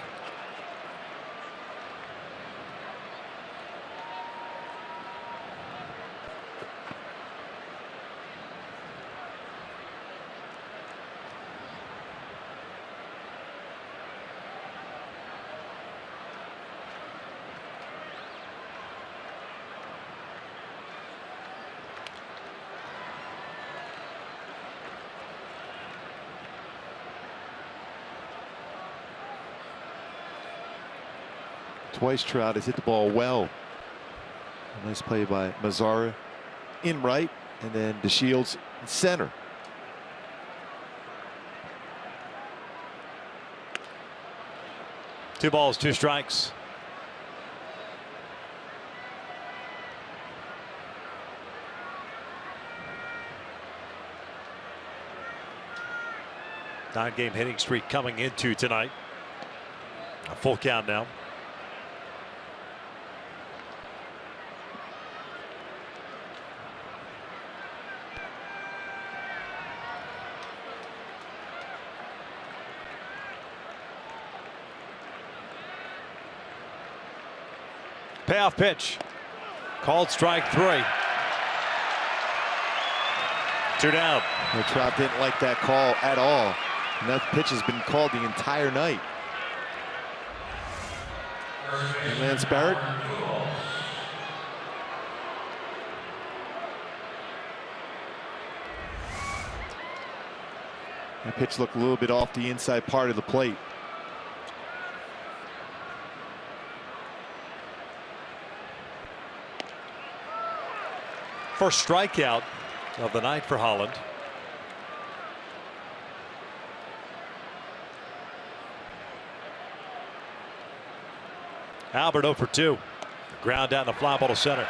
Twice Trout has hit the ball well. A nice play by MAZARA in right, and then DeShields in center. Two balls, 2 strikes. Nine-game hitting streak coming into tonight. A full count now. Payoff pitch. Called strike 3. 2 down. The Trout didn't like that call at all. And that pitch has been called the entire night. And Lance Barrett. That pitch looked a little bit off the inside part of the plate. First strikeout of the night for Holland. Albert 0 for 2. Ground out and a fly ball to center.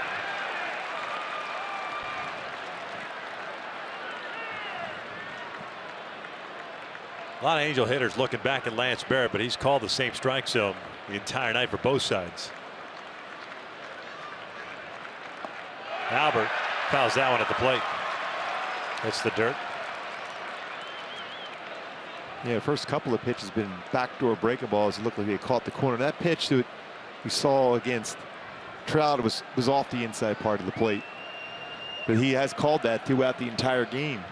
A lot of Angel hitters looking back at Lance Barrett, but he's called the same strike zone the entire night for both sides. Albert fouls that one at the plate. Hits the dirt. Yeah, first couple of pitches been backdoor breaking balls. It looked like they caught the corner. That pitch that we saw against Trout was off the inside part of the plate. But he has called that throughout the entire game.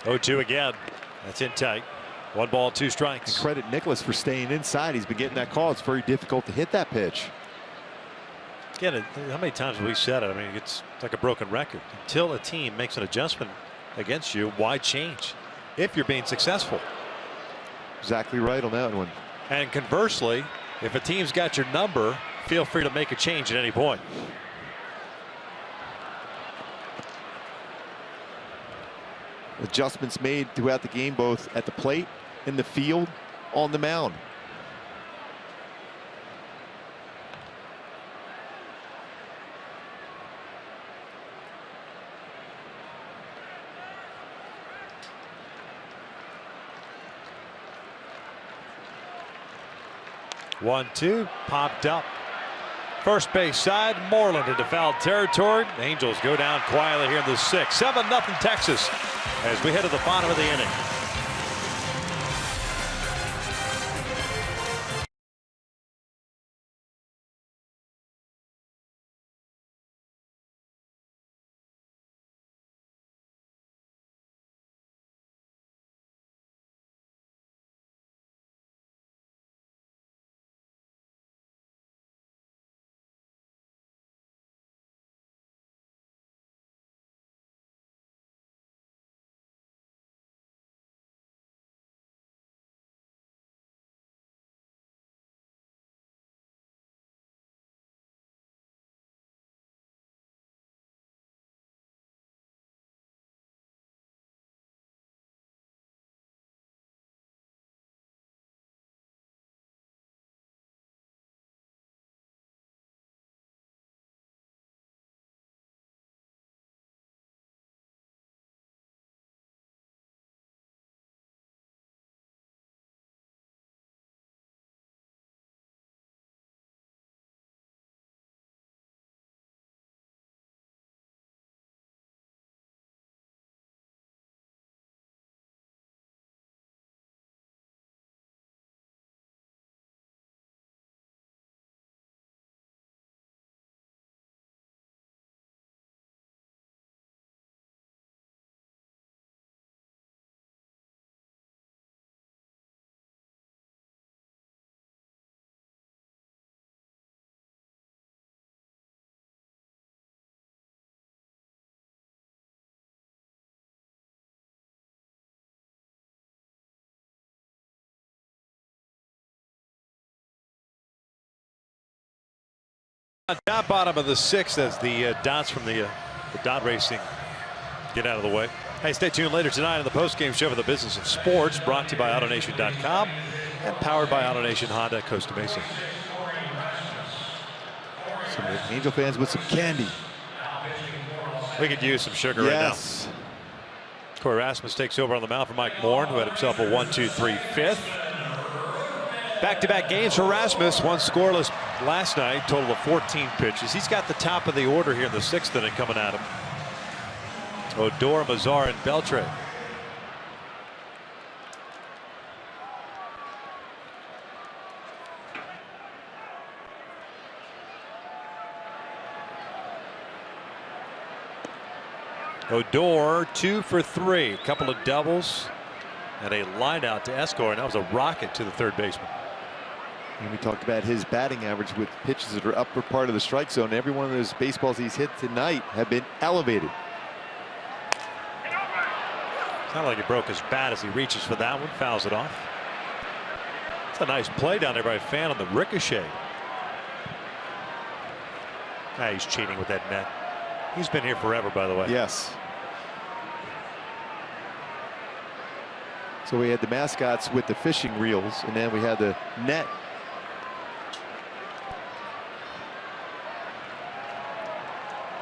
Oh, 2 again. That's in tight. 1 ball, 2 strikes. And credit Nicholas for staying inside. He's been getting that call. It's very difficult to hit that pitch. Again, how many times have we said it? I mean, it's like a broken record. Until a team makes an adjustment against you, why change if you're being successful? Exactly right on that one. And conversely, if a team's got your number, feel free to make a change at any point. Adjustments made throughout the game, both at the plate, in the field, on the mound. One, two, popped up. First base side, Moreland into foul territory. Angels go down quietly here in the 6th. 7-0 Texas as we head to the bottom of the inning. Top bottom of the 6th as the dots from the dot racing get out of the way. Hey, stay tuned later tonight on the postgame show for the business of sports, brought to you by AutoNation.com and powered by AutoNation Honda Costa Mesa. Some Angel fans with some candy. We could use some sugar right now. Corey Rasmus takes over on the mound for Mike Moore, who had himself a 1-2-3 fifth. Back-to-back games for Rasmus, one scoreless last night, total of 14 pitches. He's got the top of the order here in the 6th inning coming at him. Odor, MAZARA, and BELTRE. Odor 2 for 3, a couple of doubles and a line out to ESCOBAR, and that was a rocket to the third baseman. And we talked about his batting average with pitches that are upper part of the strike zone. Every one of those baseballs he's hit tonight have been elevated. It's not like he broke his bat as he reaches for that one, fouls it off. It's a nice play down there by a fan on the ricochet. Ah, he's cheating with that net. He's been here forever, by the way. Yes. So we had the mascots with the fishing reels, and then we had the net.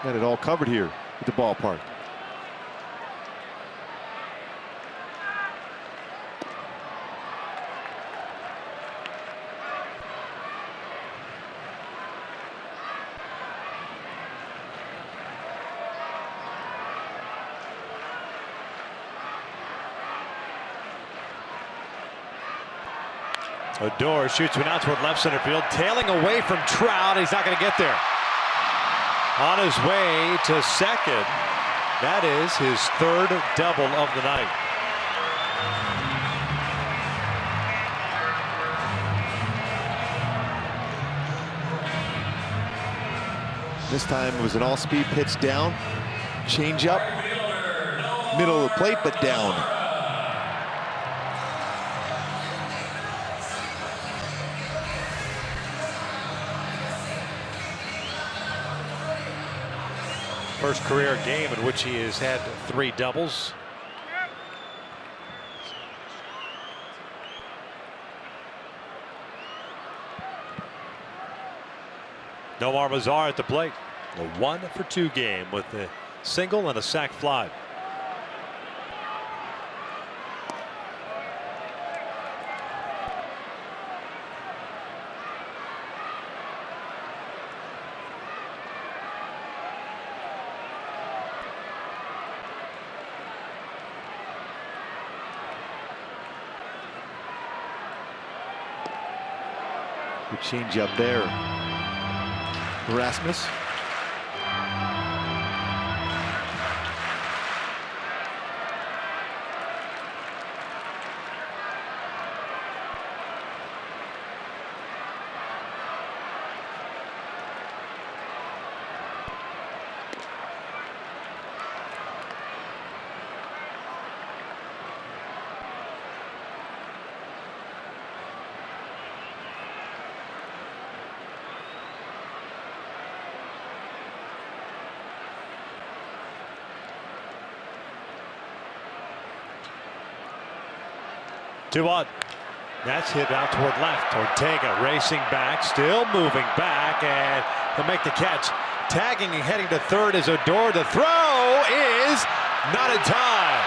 Got it all covered here at the ballpark. Odor shoots one out toward left center field, tailing away from Trout. He's not going to get there. On his way to second. That is his third double of the night. This time it was an all-speed pitch down, change up, middle of the plate, but down. First career game in which he has had 3 doubles. Nomar MAZARA at the plate. A 1-for-2 game with a single and a sac fly. Good change up there. Rasmus. Two on. That's hit out toward left. Ortega racing back, still moving back, and he'll make the catch. Tagging and heading to third is Odor. The throw is not in time.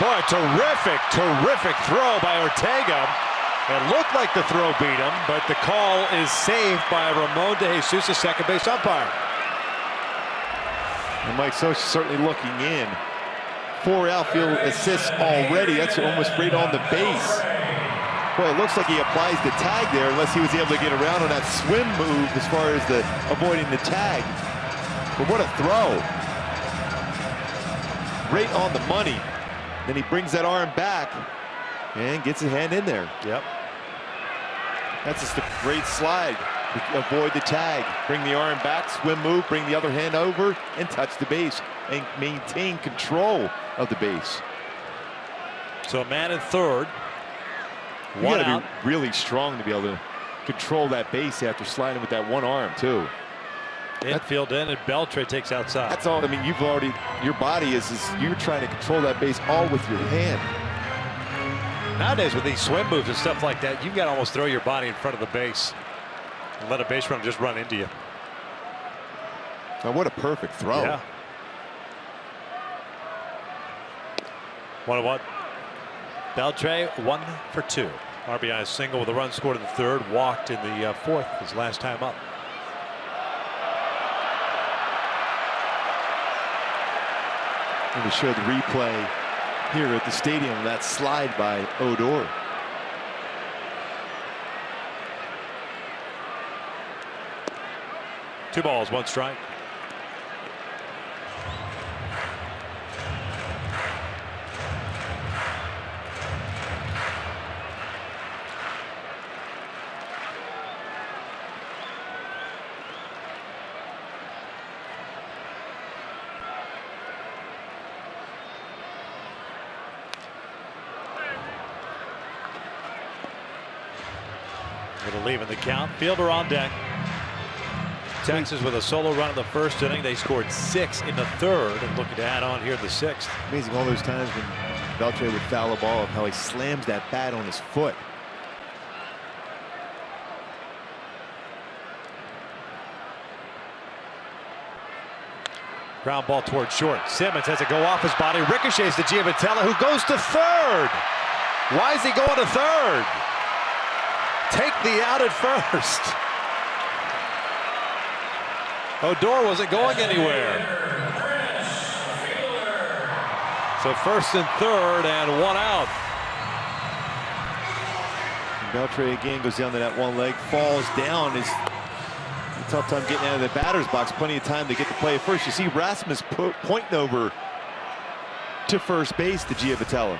Boy, terrific throw by Ortega. It looked like the throw beat him, but the call is saved by Ramon De Jesus, the second base umpire. And Mike Soch certainly looking in. 4 outfield assists already. That's almost right on the base. Boy, it looks like he applies the tag there, unless he was able to get around on that swim move as far as the avoiding the tag. But what a throw. Right on the money. Then he brings that arm back and gets his hand in there. Yep. That's just a great slide. Avoid the tag, bring the arm back, swim move, bring the other hand over, and touch the base and maintain control of the base. So a man in third. You gotta be really strong to be able to control that base after sliding with that one arm too. Infield in, and BELTRE takes outside. That's all. I mean, you've already, your body is you're trying to control that base all with your hand. Nowadays with these swim moves and stuff like that, you've got to almost throw your body in front of the base and let a base runner just run into you. Now, what a perfect throw. Yeah. 1-1. BELTRE 1 for 2. RBI single with a run scored in the third, walked in the fourth his last time up. And we show the replay here at the stadium, that slide by Odor. Two balls, one strike. Little leave in the count. Fielder on deck. Texas with a solo run in the first inning. They scored 6 in the third and looking to add on here in the sixth. Amazing all those times when BELTRE would foul a ball, how he slams that bat on his foot. Ground ball toward short. Simmons has it go off his body. Ricochets to Giamatelli, who goes to third. Why is he going to third? Take the out at first. Odor wasn't going anywhere. So first and third and one out. Beltré again goes down to that one leg, falls down. Is a tough time getting out of the batter's box. Plenty of time to get the play at first. You see Rasmus pointing over to first base to Giavotella.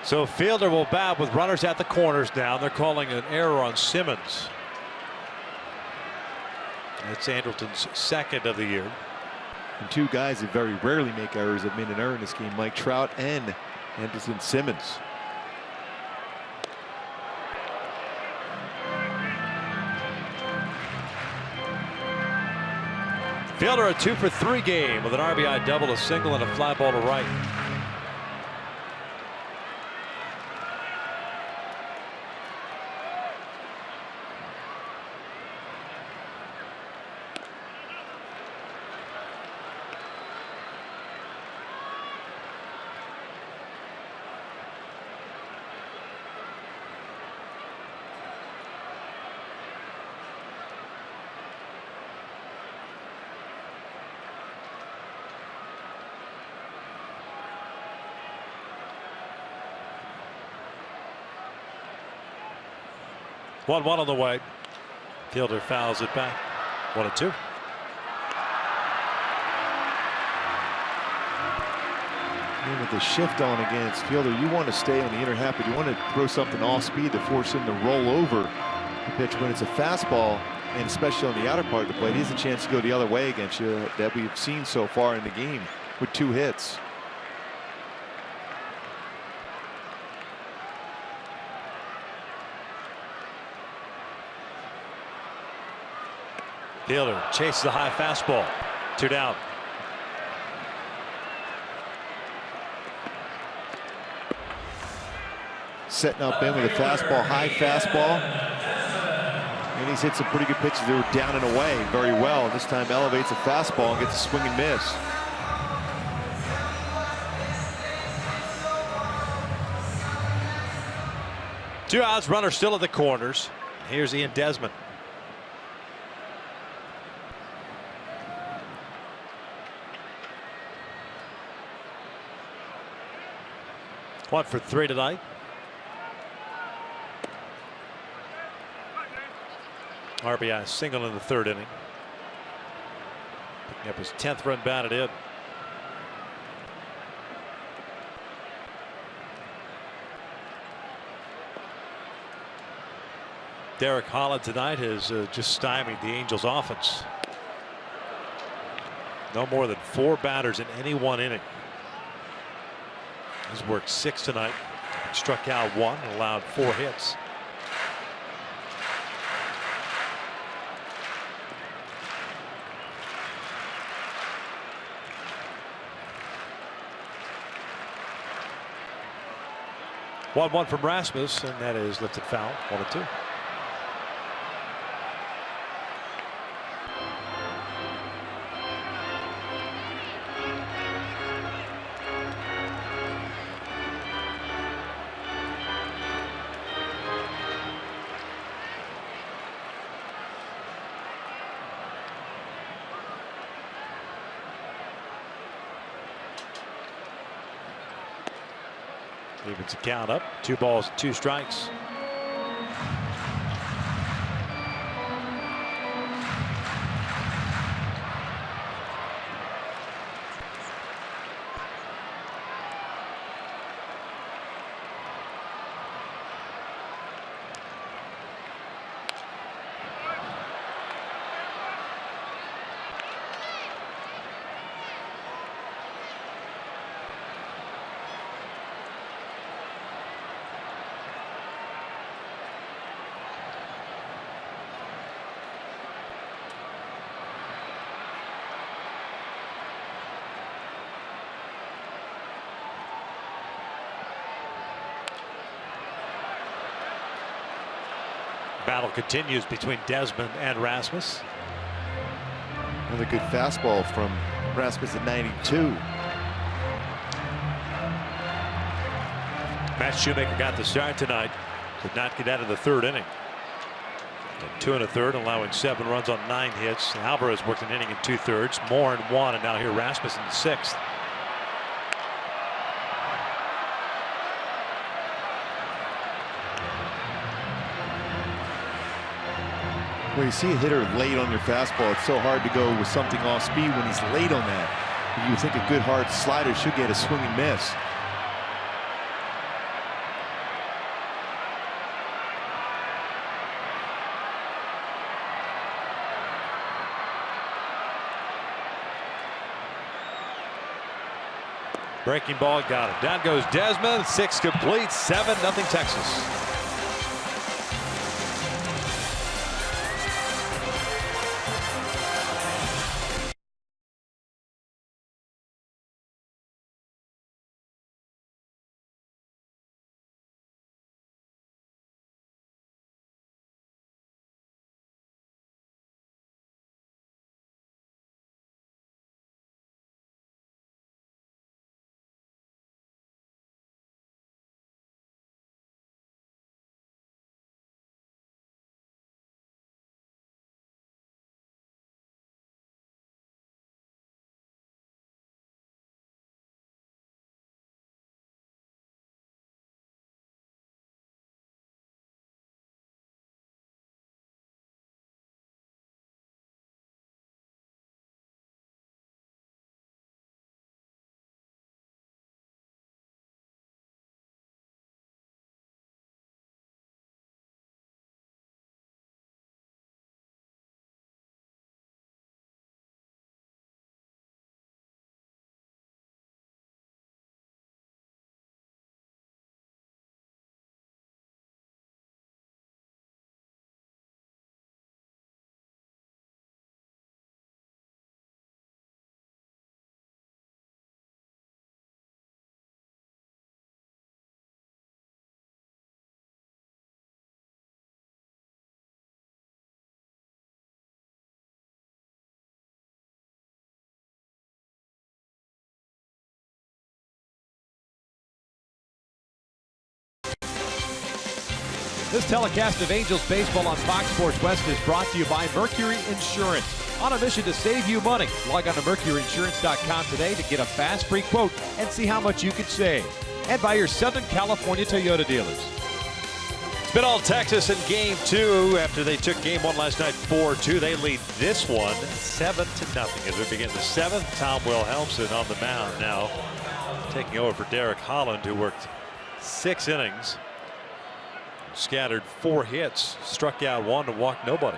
So Fielder will bat with runners at the corners now. They're calling an error on Simmons. That's Andrelton's second of the year. And two guys that very rarely make errors have made an error in this game, Mike Trout and Andrelton Simmons. Fielder a 2-for-3 game with an RBI double, a single, and a fly ball to right. One on the way. Fielder fouls it back. 1-2. And with the shift on against Fielder, you want to stay on the inner half, but you want to throw something off speed to force him to roll over the pitch. When it's a fastball, and especially on the outer part of the plate, he has a chance to go the other way against you that we've seen so far in the game with 2 hits. Fielder chases the high fastball. 2 down. Setting up in with a fastball, high fastball. And he's hit some pretty good pitches that were down and away very well. This time elevates a fastball and gets a swing and miss. Two outs, runner still at the corners. Here's Ian Desmond. One for 3 tonight. RBI single in the 3rd inning. Picking up his 10th run batted in. Derek Holland tonight has just stymied the Angels offense. No more than 4 batters in any one inning. He's worked 6 tonight, struck out 1 and allowed 4 hits. One from Rasmus, and that is lifted foul. 1-2. Evens the count up. 2 balls, 2 strikes. Battle continues between Desmond and Rasmus. Another good fastball from Rasmus at 92. Matt Shoemaker got the start tonight. Did not get out of the 3rd inning. 2 1/3, allowing 7 runs on 9 hits. Alvarez worked an inning in 2/3. Moore in 1, and now here Rasmussen in 6th. When you see a hitter late on your fastball, it's so hard to go with something off speed when he's late on that. You think a good hard slider should get a swing and miss. Breaking ball, got it. Down goes Desmond. 6 complete. 7-0 Texas. This telecast of Angels baseball on Fox Sports West is brought to you by Mercury Insurance. On a mission to save you money, log on to MercuryInsurance.com today to get a fast free quote and see how much you could save. And by your Southern California Toyota dealers. It's been all Texas in Game 2 after they took Game 1 last night 4-2. They lead this one 7-0 as we begin the 7th. Tom Wilhelmsen on the mound now, taking over for Derek Holland, who worked 6 innings. Scattered 4 hits, struck out 1 and walked nobody.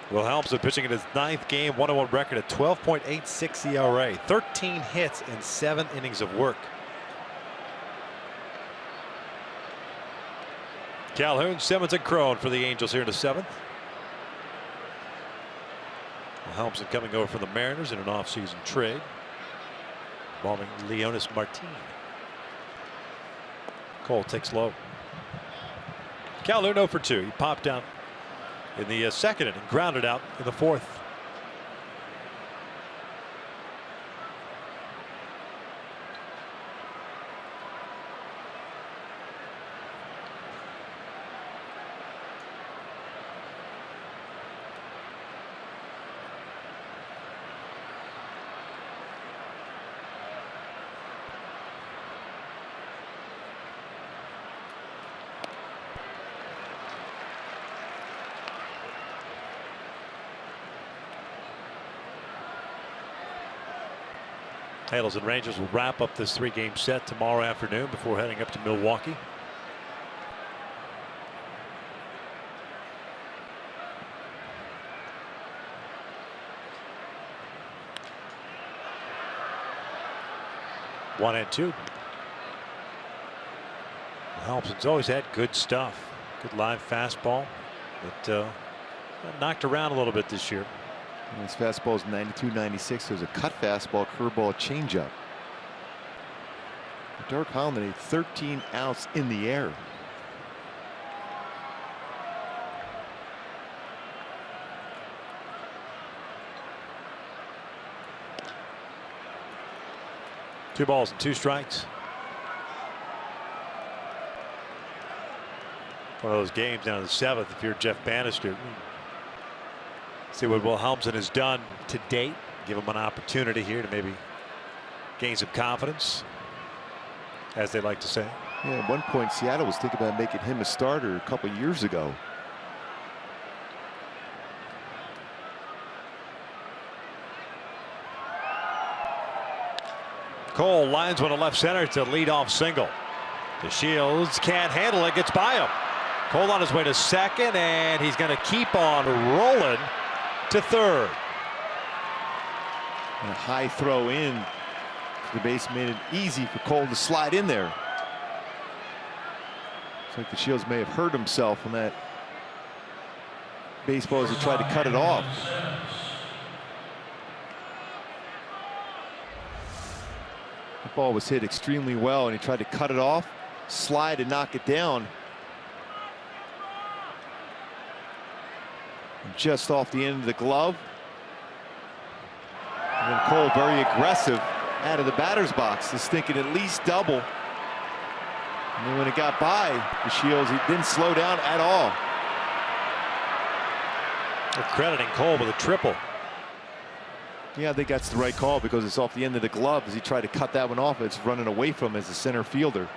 Wilhelmsen pitching in his 9th game, 1-1 record at 12.86 ERA, 13 hits and 7 innings of work. Calhoun, Simmons, and Crone for the Angels here in the 7th. Wilhelmsen coming over from the Mariners in an offseason trade involving Leonis Martin. Cole takes low. Calhoun 0 for 2. He popped out in the 2nd inning, grounded out in the 4th. Halos and Rangers will wrap up this 3-game set tomorrow afternoon before heading up to Milwaukee. One and two. Wilhelmsen's always had good stuff. Good live fastball, but knocked around a little bit this year. And his fastball is 92, 96. There's a cut fastball, curveball, changeup. Derek Holland had 13 outs in the air. Two balls and 2 strikes. One of those games down to the 7th if you're Jeff Bannister. See what Wilhelmsen has done to date. Give him an opportunity here to maybe gain some confidence, as they like to say. Yeah, at one point Seattle was thinking about making him a starter a couple years ago. Cole lines one to left center. It's a leadoff single. The Shields can't handle it. Gets by him. Cole on his way to second, and he's going to keep on rolling to third. And a high throw in. The base made it easy for Cole to slide in there. Looks like the Shields may have hurt himself on that baseball as he tried to cut it off. The ball was hit extremely well, and he tried to cut it off, slide and knock it down. Just off the end of the glove. And then Cole very aggressive out of the batter's box, is thinking at least double. And then when it got by the Shields, he didn't slow down at all. They're crediting Cole with a triple. Yeah, I think that's the right call because it's off the end of the glove as he tried to cut that one off. It's running away from him as a center fielder.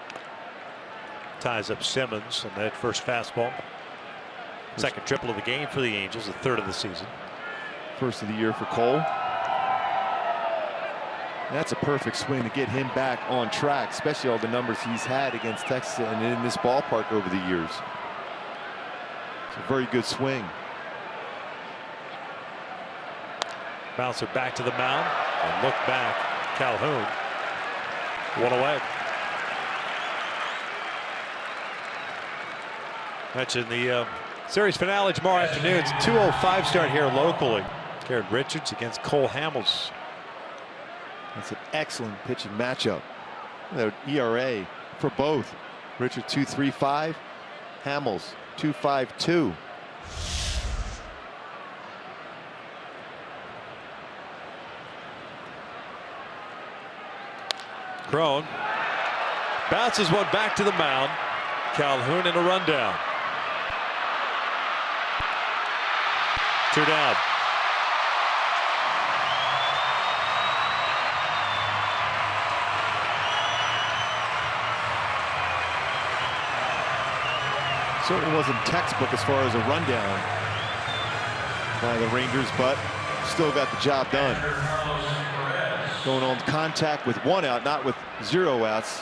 Ties up Simmons on that first fastball. Second triple of the game for the Angels, the third of the season. First of the year for Cole. That's a perfect swing to get him back on track, especially all the numbers he's had against Texas and in this ballpark over the years. It's a very good swing. Bouncer back to the mound and look back. Calhoun. One away. Mentioned the series finale tomorrow afternoon. It's a 2:05 start here locally. Garrett Richards against Cole Hamels. That's an excellent pitching matchup. Their ERA for both. Richard 2.35, Hamels 2.52. Crone bounces one back to the mound. Calhoun in a rundown. 2 down. Certainly wasn't textbook as far as a rundown by the Rangers, but still got the job done. Going on contact with 1 out, not with 0 outs.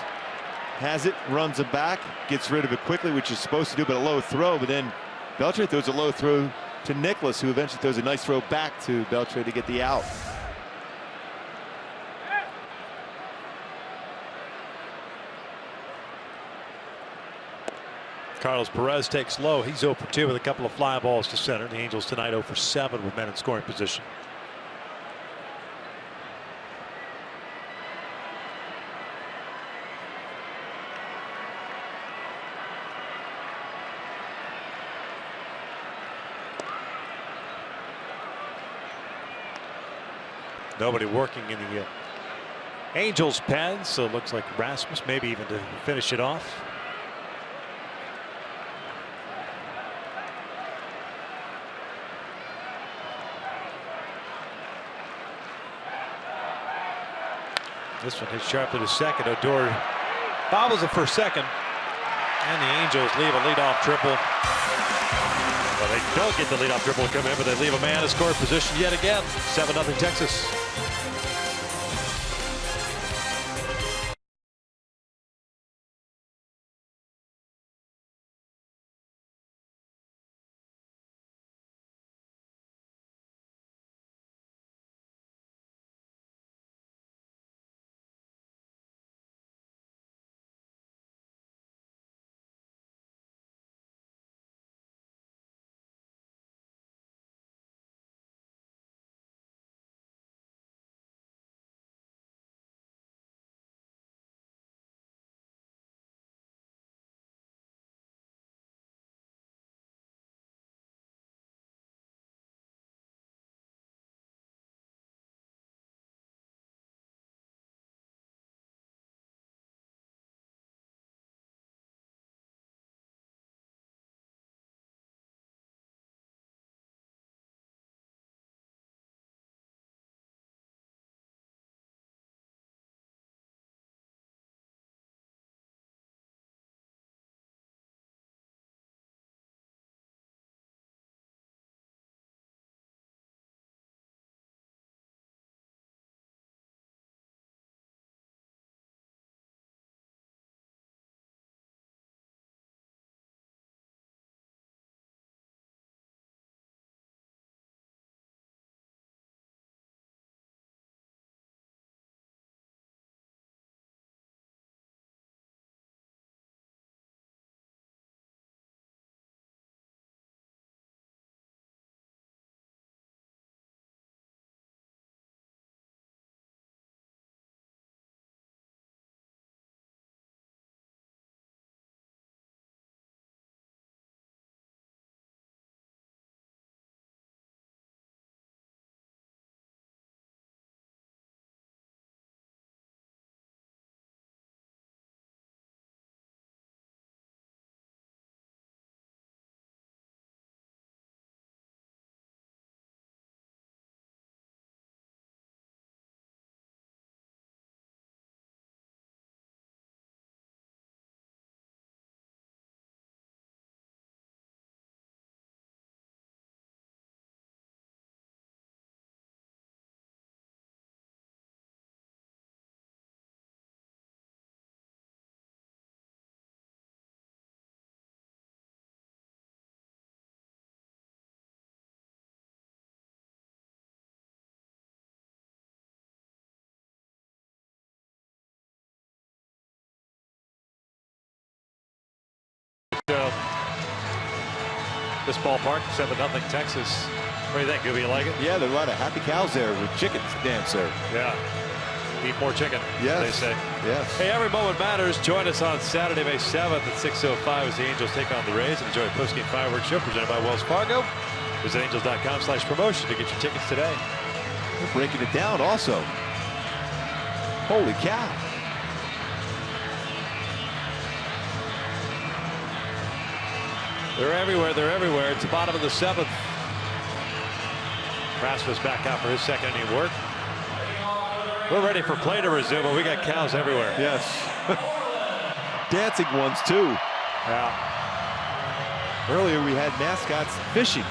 Has it, runs it back, gets rid of it quickly, which is supposed to do, but a low throw. But then Beltre throws a low throw to Nicholas, who eventually throws a nice throw back to Beltre to get the out. Carlos Perez takes low. He's 0 for 2 with a couple of fly balls to center. The Angels tonight 0 for 7 with men in scoring position. Nobody working in the Angels pen, so it looks like Rasmus maybe even to finish it off. This one hits sharply to second. Odor bobbles it for second, and the Angels leave a leadoff triple. Well, they don't get the leadoff triple to come in, but they leave a man in scoring position yet again. 7-0 Texas. this ballpark. 7-0 Texas. What do you think, Gooby? You like it? Yeah, there are a lot of happy cows there with chickens dance there. Yeah. Eat more chicken, yes. They say. Yes. Hey, every moment matters. Join us on Saturday, May 7th at 6:05 as the Angels take on the Rays and enjoy a postgame fireworks show presented by Wells Fargo. Visit angels.com/promotion to get your tickets today. They're breaking it down also. Holy cow. They're everywhere. They're everywhere. It's the bottom of the 7th. Rasmus back out for his second inning work. We're ready for play to resume, but we got cows everywhere. Yes. Dancing ones, too. Yeah. Earlier, we had mascots fishing.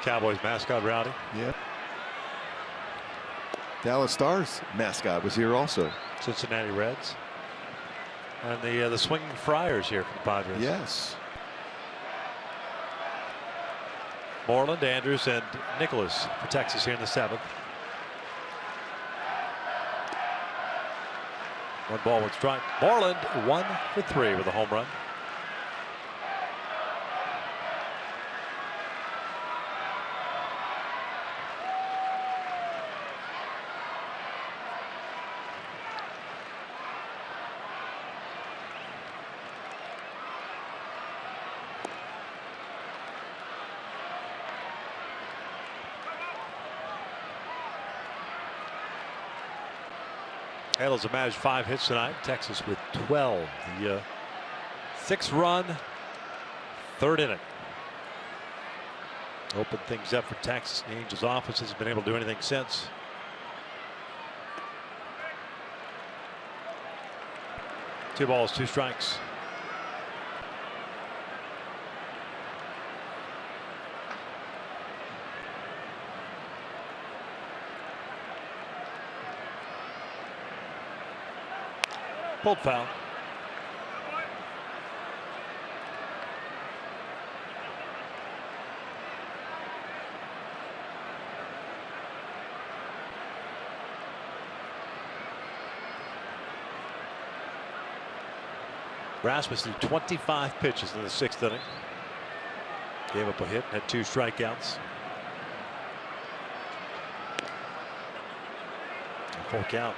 Cowboys mascot Rowdy. Yep. Dallas Stars mascot was here also. Cincinnati Reds. And the swinging Friars here from the Padres. Yes. Moreland, Andrus, and Nicholas for Texas here in the 7th. 1 ball, 1 strike. Moreland 1 for 3 with a home run. Halos have managed 5 hits tonight. Texas with 12. The 6-run 3rd inning. Open things up for Texas. The Angels offense hasn't been able to do anything since. Two balls, 2 strikes. Pulled foul. Rasmus threw 25 pitches in the 6th inning. Gave up a hit, had 2 strikeouts. Full count.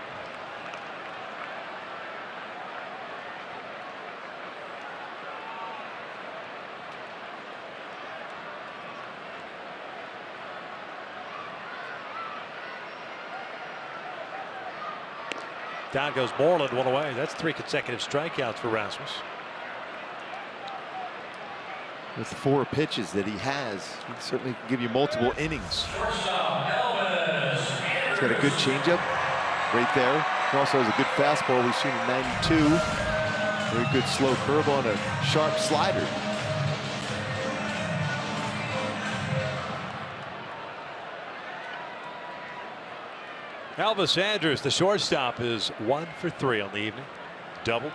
Down goes Moreland, 1 away. That's 3 consecutive strikeouts for Rasmus. With the 4 pitches that he has, he certainly can give you multiple innings. He's got a good changeup right there. He also has a good fastball. We've seen at 92. Very good slow curve on a sharp slider. Elvis Andrus, the shortstop, is 1 for 3 on the evening. Double.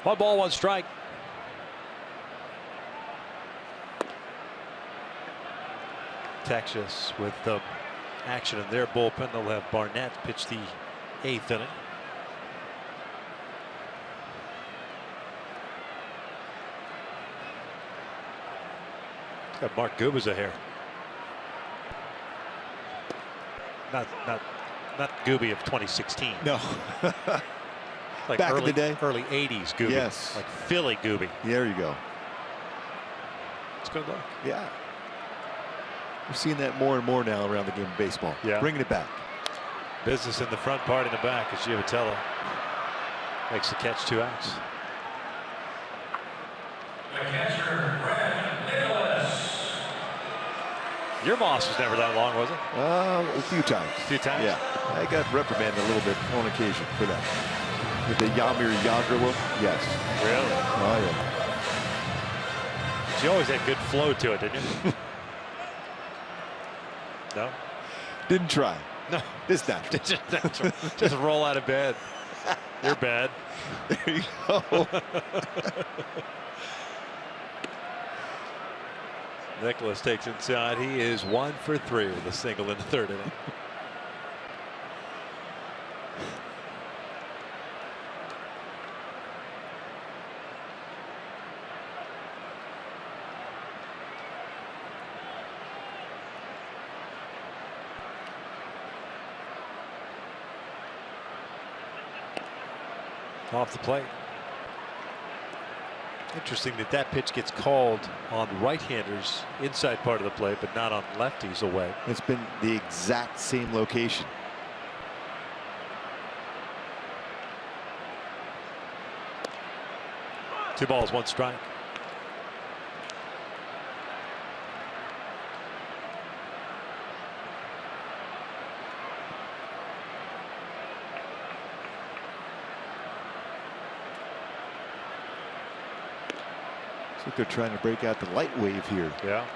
One ball, 1 strike. Texas with the action in their bullpen. They'll have Barnett pitch the 8th inning. Got Mark Gubicza here. Not Gooby of 2016. No. Like back early, in the day, early 80s Gooby. Yes, like Philly Gooby. There you go. It's good luck. Yeah, we're seeing that more and more now around the game of baseball. Yeah, bringing it back. Business in the front, part in the back as Giovatello makes the catch, 2 outs. Your Moss was never that long, was it? A few times. A few times? Yeah. I got reprimanded a little bit on occasion for that. With the Yamir Yager look? Yes. Really? Oh, yeah. She always had good flow to it, didn't you? No? Didn't try. No. It's natural. Just roll out of bed. You're bad. There you go. Nicholas takes inside. He is 1 for 3 with a single in the 3rd inning. Off the plate. Interesting that that pitch gets called on right-handers inside part of the plate, but not on lefties away. It's been the exact same location. Two balls, 1 strike. Looks like they're trying to break out the light wave here. Yeah.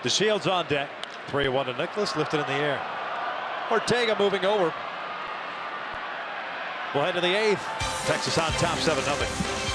DeShields on deck. 3-1 to Nicholas, lifted in the air. Ortega moving over. We'll head to the 8th. Texas on top, 7-0.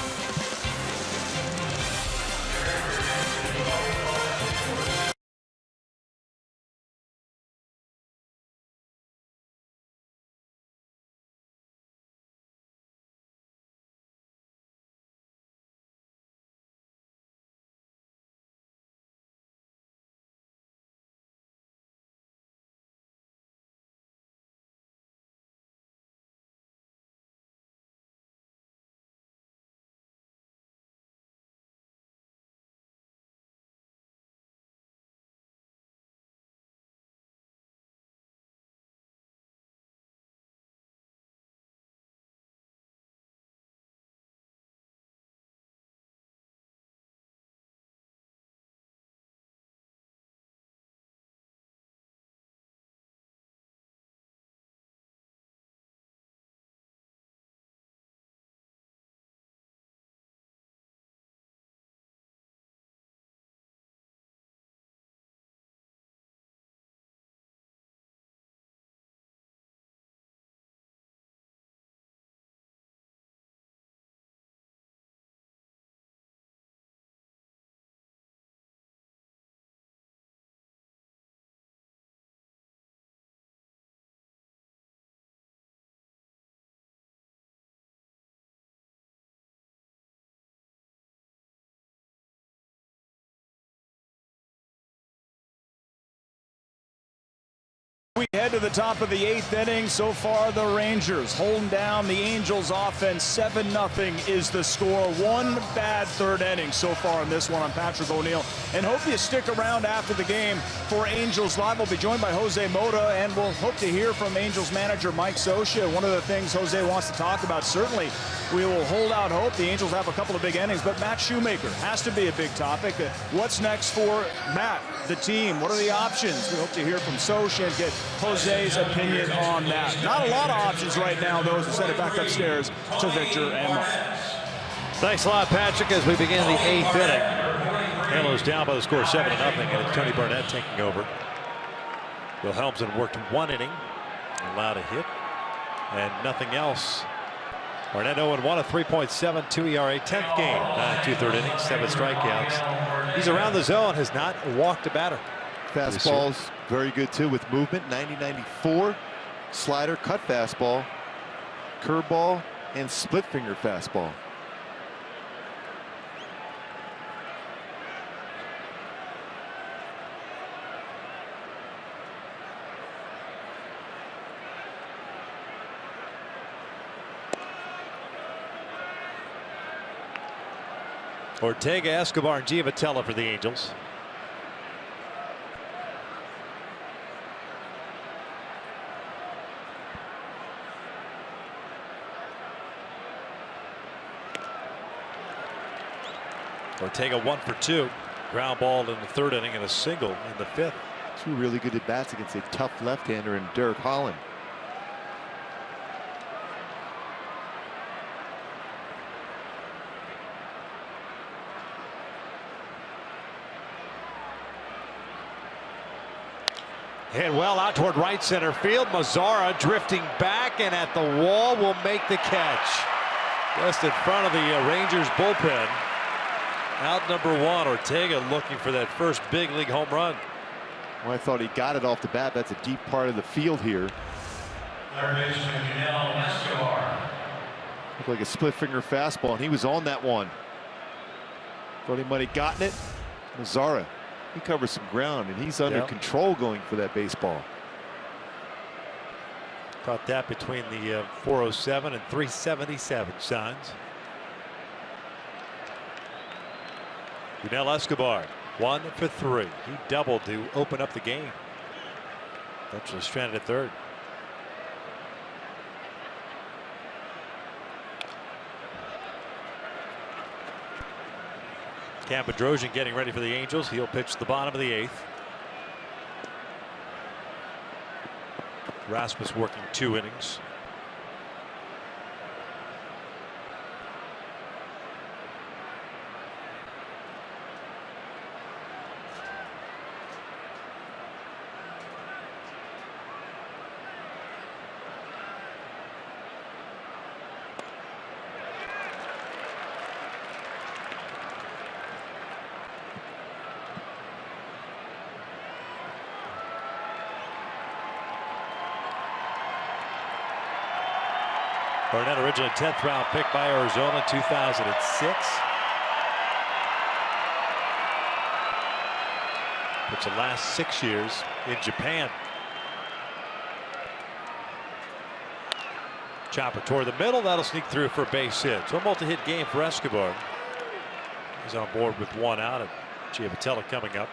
We head to the top of the 8th inning. So far, the Rangers holding down the Angels offense. 7-0 is the score. One bad 3rd inning so far in this one. I'm Patrick O'Neill, and hope you stick around after the game for Angels Live. We'll be joined by Jose Mota, and we'll hope to hear from Angels manager Mike Scioscia. One of the things Jose wants to talk about, certainly we will hold out hope. The Angels have a couple of big innings, but Matt Shoemaker has to be a big topic. What's next for Matt, the team? What are the options? We hope to hear from Scioscia and get Jose's opinion on that. Not a lot of options right now, though, as we send it back upstairs to Victor and Mark. Thanks a lot, Patrick, as we begin the 8th inning. Halos down by the score 7-0, and it's Tony Barnett taking over. Will Helmsman worked 1 inning, allowed a hit, and nothing else. Barnett 0-1, a 3.72 ERA, 10th game, 9 2/3 innings, 7 strikeouts. He's around the zone, has not walked a batter. Fastball's very good too with movement. 90-94. Slider, cut fastball, curveball, and split finger fastball. Ortega, Escobar, and Giavotella for the Angels. Ortega 1 for 2. Ground ball in the third inning and a single in the fifth. Two really good at bats against a tough left-hander in Derek Holland. Hit well out toward right center field. MAZARA drifting back and at the wall will make the catch. Just in front of the Rangers bullpen. Out number 1, Ortega looking for that first big league home run. Well, I thought he got it off the bat. That's a deep part of the field here. Third baseman YUNEL ESCOBAR. Looked like a split finger fastball, and he was on that one. Thought he might have gotten it. MAZARA, he covers some ground, and he's under control going for that baseball. Caught that between the 407 and 377 signs. YUNEL Escobar 1 for 3. He doubled to open up the game. Eventually stranded at third. Andrus getting ready for the Angels. He'll pitch the bottom of the 8th. Rasmus working 2 innings. Barnett, originally 10th round pick by Arizona in 2006. It's the last 6 years in Japan. Chopper toward the middle. That'll sneak through for a base hit. So a multi-hit game for Escobar. He's on board with 1 out, and Giavotella coming up.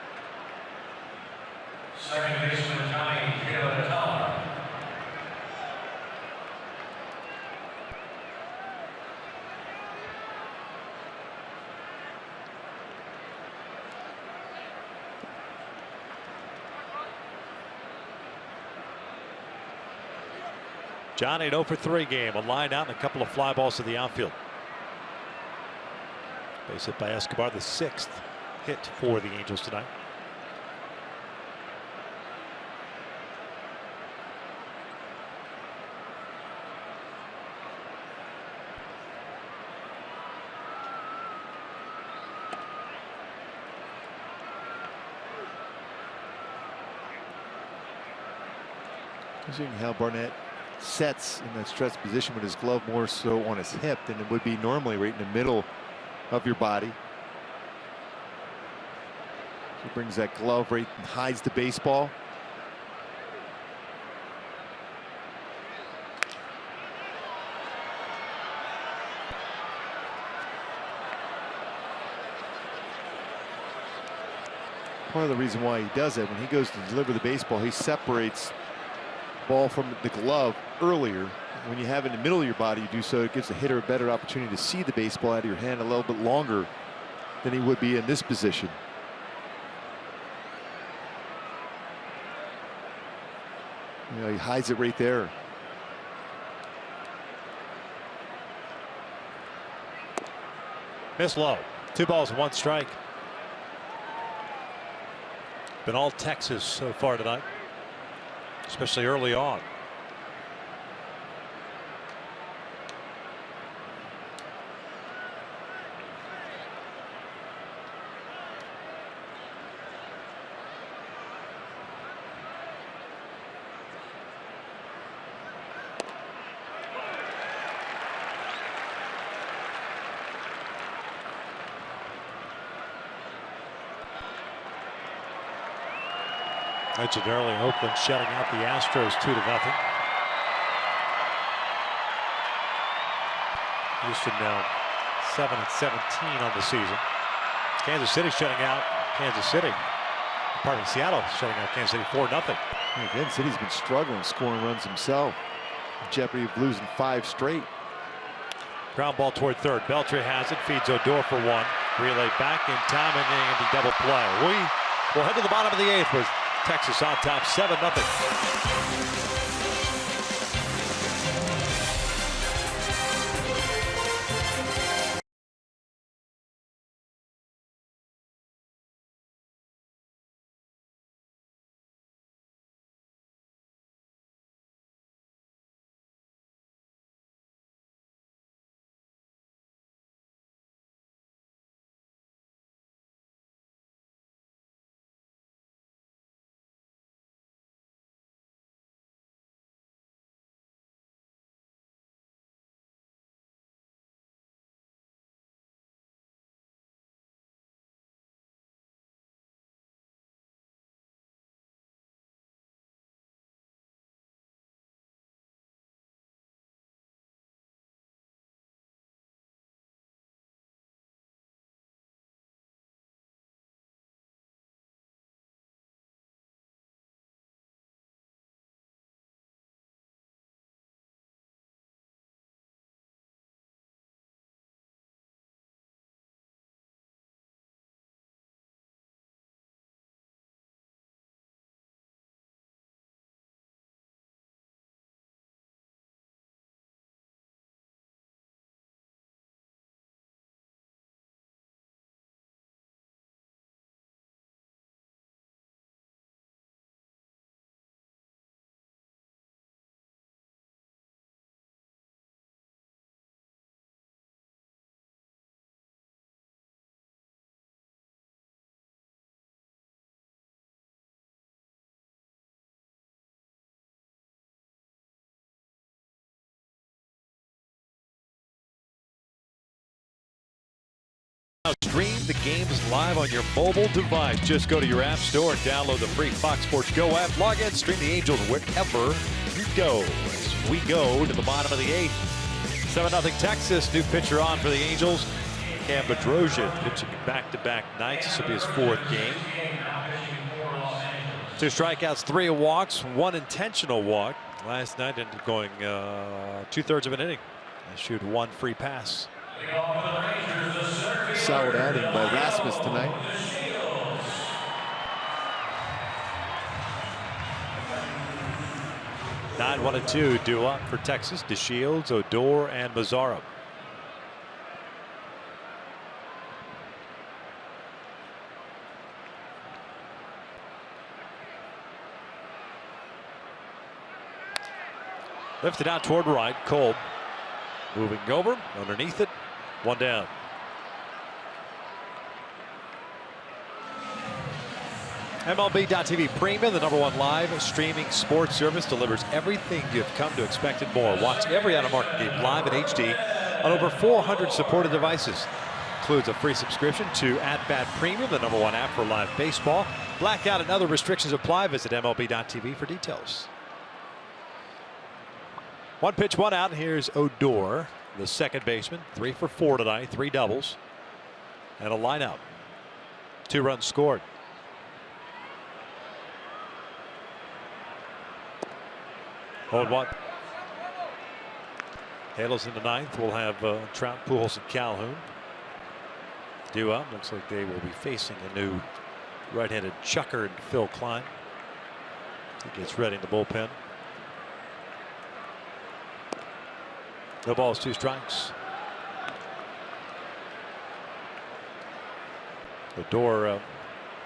Second baseman Giavotella. John, a 0 for 3 game. A line out and a couple of fly balls to the outfield. Base hit by Escobar, the 6th hit for the Angels tonight. Seeing how Barnett sets in that stretch position with his glove more so on his hip than it would be normally right in the middle of your body. He brings that glove right and hides the baseball. Part of the reason why he does it, when he goes to deliver the baseball, he separates ball from the glove earlier. When you have it in the middle of your body, you do so, it gives the hitter a better opportunity to see the baseball out of your hand a little bit longer than he would be in this position. You know, he hides it right there. Miss low. 2 balls and 1 strike. Been all Texas so far tonight, especially early on. Mentioned earlier, Oakland shutting out the Astros 2-0. Houston now 7-17 on the season. Kansas City shutting out Seattle shutting out Kansas City 4-0. Again, City's been struggling scoring runs himself. In jeopardy of losing 5 straight. Ground ball toward third. Beltre has it, feeds Odor for 1. Relay back in time and the double play. We will head to the bottom of the 8th with Texas on top 7-0. Now stream the games live on your mobile device. Just go to your app store and download the free Fox Sports Go app. Log in, stream the Angels wherever you go. As we go to the bottom of the 8th. 7-0 Texas. New pitcher on for the Angels. Cam Bedrosian pitching back-to-back nights. This will be his 4th game. 2 strikeouts, 3 walks, 1 intentional walk. Last night ended up going 2/3 of an inning. I shoot 1 free pass. Solid outing by Rasmus tonight. Nine 1-2 due up for Texas. DeShields, Odor, and MAZARA. Lifted out toward right. Kolb moving over underneath it. 1 down. MLB.TV Premium, the #1 live streaming sports service, delivers everything you've come to expect and more. Watch every out-of-market game live in HD on over 400 supported devices. Includes a free subscription to @Bat Premium, the #1 app for live baseball. Blackout and other restrictions apply. Visit MLB.TV for details. 1 pitch, 1 out. Here's Odor, the second baseman. 3 for 4 tonight, 3 doubles, and a line out. 2 runs scored. Hold 1. Halos in the 9th. We'll have Trout, Pujols, and Calhoun due up. Looks like they will be facing a new right-handed chucker in Phil Klein. He gets ready in the bullpen. No balls, 2 strikes. Odor,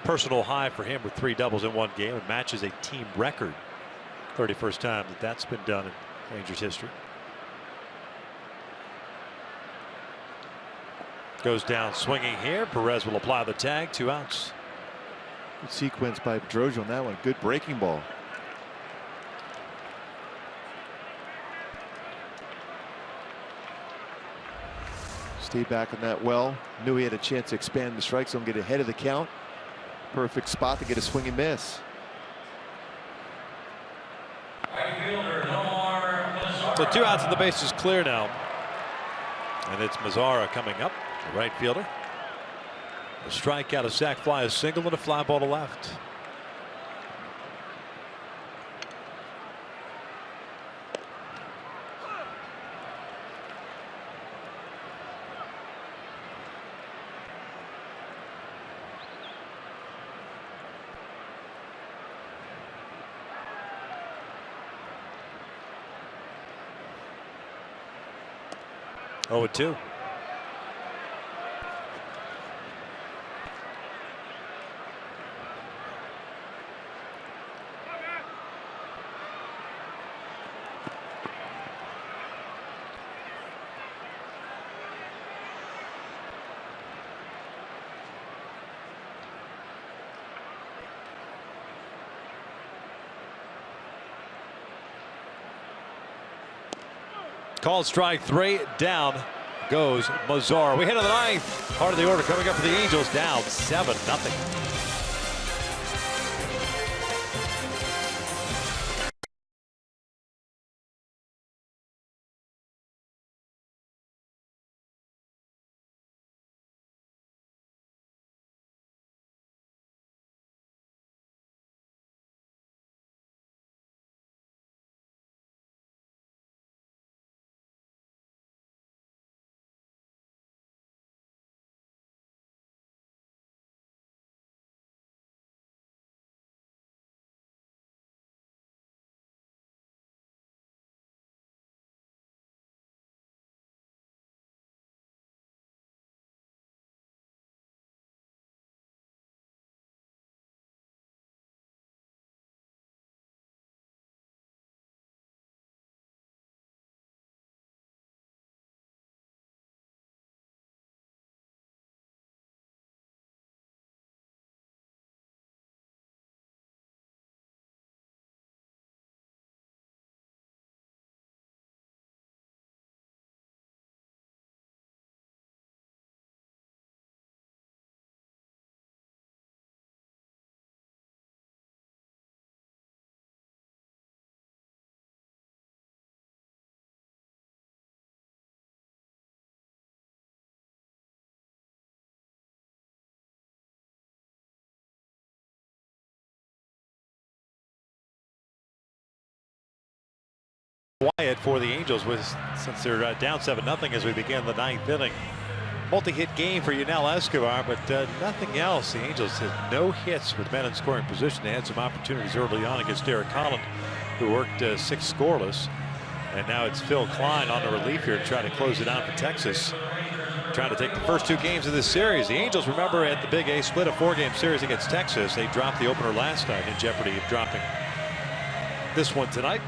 personal high for him with 3 doubles in 1 game. It matches a team record. 31st time that that's been done in Rangers history. Goes down swinging here. Perez will apply the tag. 2 outs. Good sequence by Bedrosian on that one. Good breaking ball. Stayed back on that well. Knew he had a chance to expand the strike zone, get ahead of the count. Perfect spot to get a swing and miss. Right fielder, NOMAR. So 2 outs and the base is clear now. And it's MAZARA coming up, the right fielder. A strikeout, a sac fly, a single, and a fly ball to left. Oh, 2. Called strike 3. Down goes MAZARA. We head to the 9th. Part of the order coming up for the Angels, down 7-0. Quiet for the Angels since they're down 7-0 as we begin the 9th inning. Multi-hit game for YUNEL ESCOBAR, but nothing else. The Angels had no hits with men in scoring position. They had some opportunities early on against Derek Holland, who worked 6 scoreless. And now it's Phil Klein on the relief here to try to close it out for Texas. Trying to take the first 2 games of this series. The Angels, remember, at the Big A split a 4-game series against Texas. They dropped the opener last night in jeopardy of dropping this one tonight.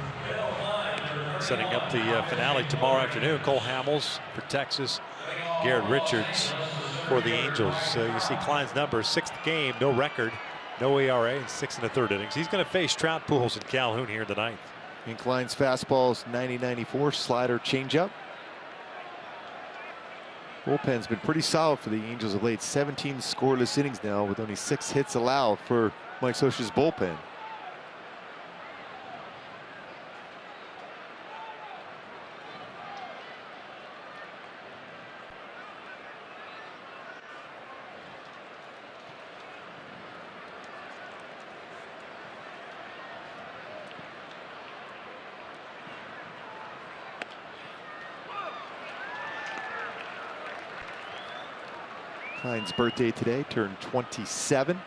Setting up the finale tomorrow afternoon. Cole Hamels for Texas, Garrett Richards for the Angels. You see Klein's number, 6th game, no record, no ERA, and 6 1/3 innings. He's going to face Trout, Pujols, and Calhoun here in the 9th. And Klein's fastball's 90-94, slider, changeup. Bullpen's been pretty solid for the Angels of late. 17 scoreless innings now, with only 6 hits allowed for Mike Scioscia's bullpen. Klein's birthday today, turned 27.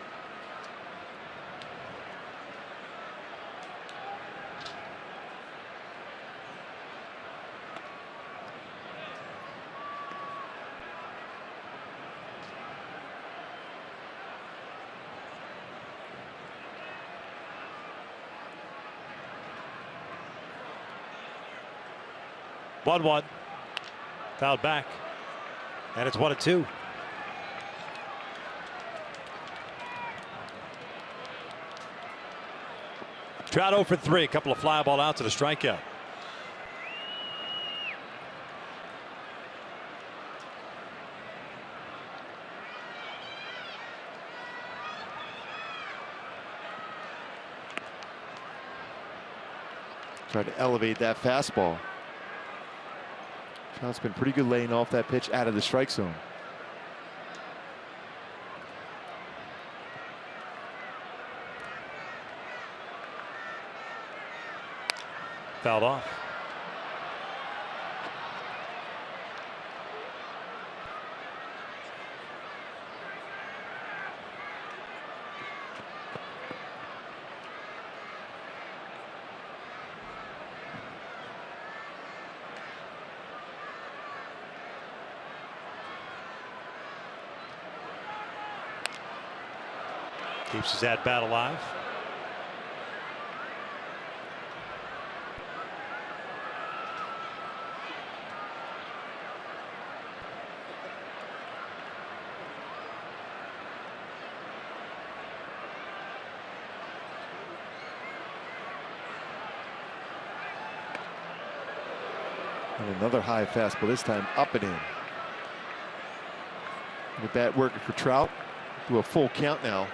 One. Fouled back. And it's 1-2. Trout 0 for 3, a couple of fly ball outs and a strikeout. Try to elevate that fastball. Trout's been pretty good laying off that pitch out of the strike zone. Fouled off. Keeps his at-bat alive. And another high fastball, this time up and in. The bat working for Trout. Do a full count now.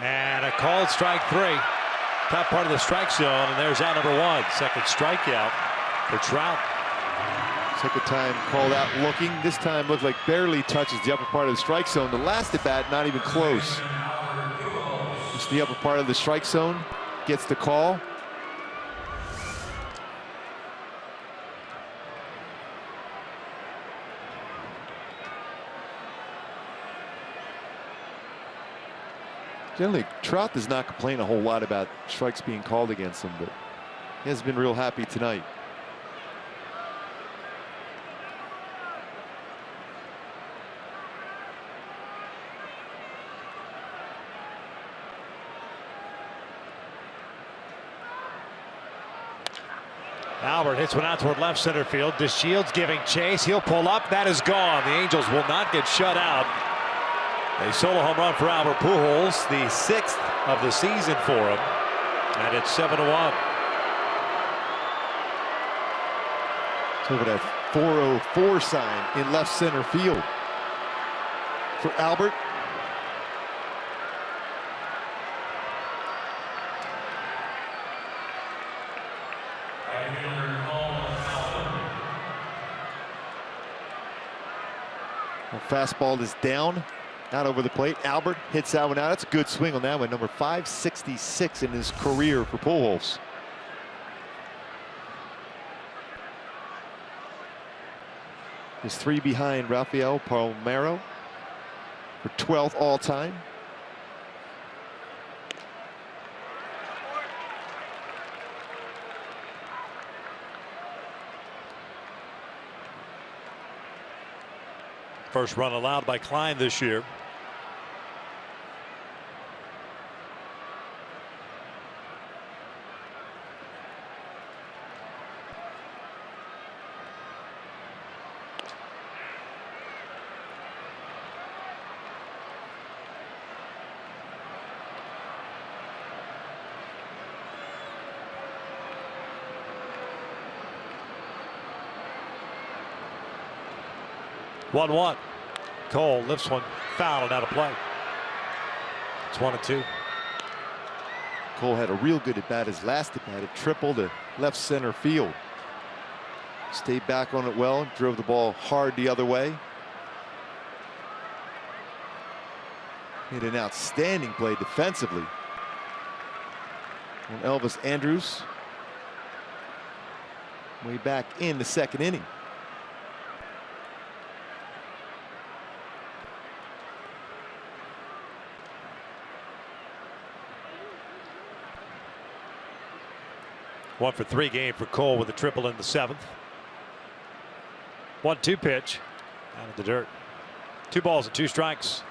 And a called strike 3. Top part of the strike zone, and there's out number 1. Second strikeout for Trout. Second time called out looking. This time looked like barely touches the upper part of the strike zone. The last at bat, not even close. Just the upper part of the strike zone. Gets the call. Generally, Trout does not complain a whole lot about strikes being called against him, but he has been real happy tonight. Albert hits one out toward left center field. DeShields giving chase. He'll pull up. That is gone. The Angels will not get shut out. A solo home run for Albert Pujols, the 6th of the season for him, and it's 7-1. So over that 404 sign in left center field for Albert. Well, fastball is down. Not over the plate. Albert hits that one out. That's a good swing on that one. Number 566 in his career for Pujols. He's 3 behind Rafael Palmeiro for 12th all time. First run allowed by Klein this year. One. Cole lifts one foul and out of play. It's 1-2. Cole had a real good at bat his last at bat. It tripled to left center field. Stayed back on it well, drove the ball hard the other way. Made an outstanding play defensively on Elvis Andrus. Way back in the second inning. One for 3 game for Cole with a triple in the 7th. 1-2 pitch out of the dirt. 2 balls and 2 strikes.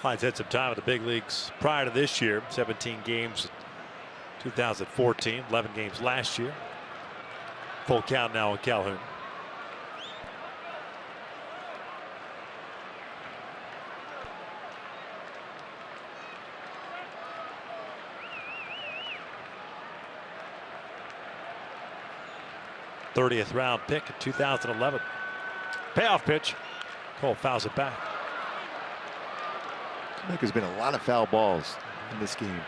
Clyde's had some time in the big leagues prior to this year. 17 games 2014, 11 games last year. Full count now on Calhoun. '30th round pick in 2011. Payoff pitch. Cole fouls it back. I think there's been a lot of foul balls in this game.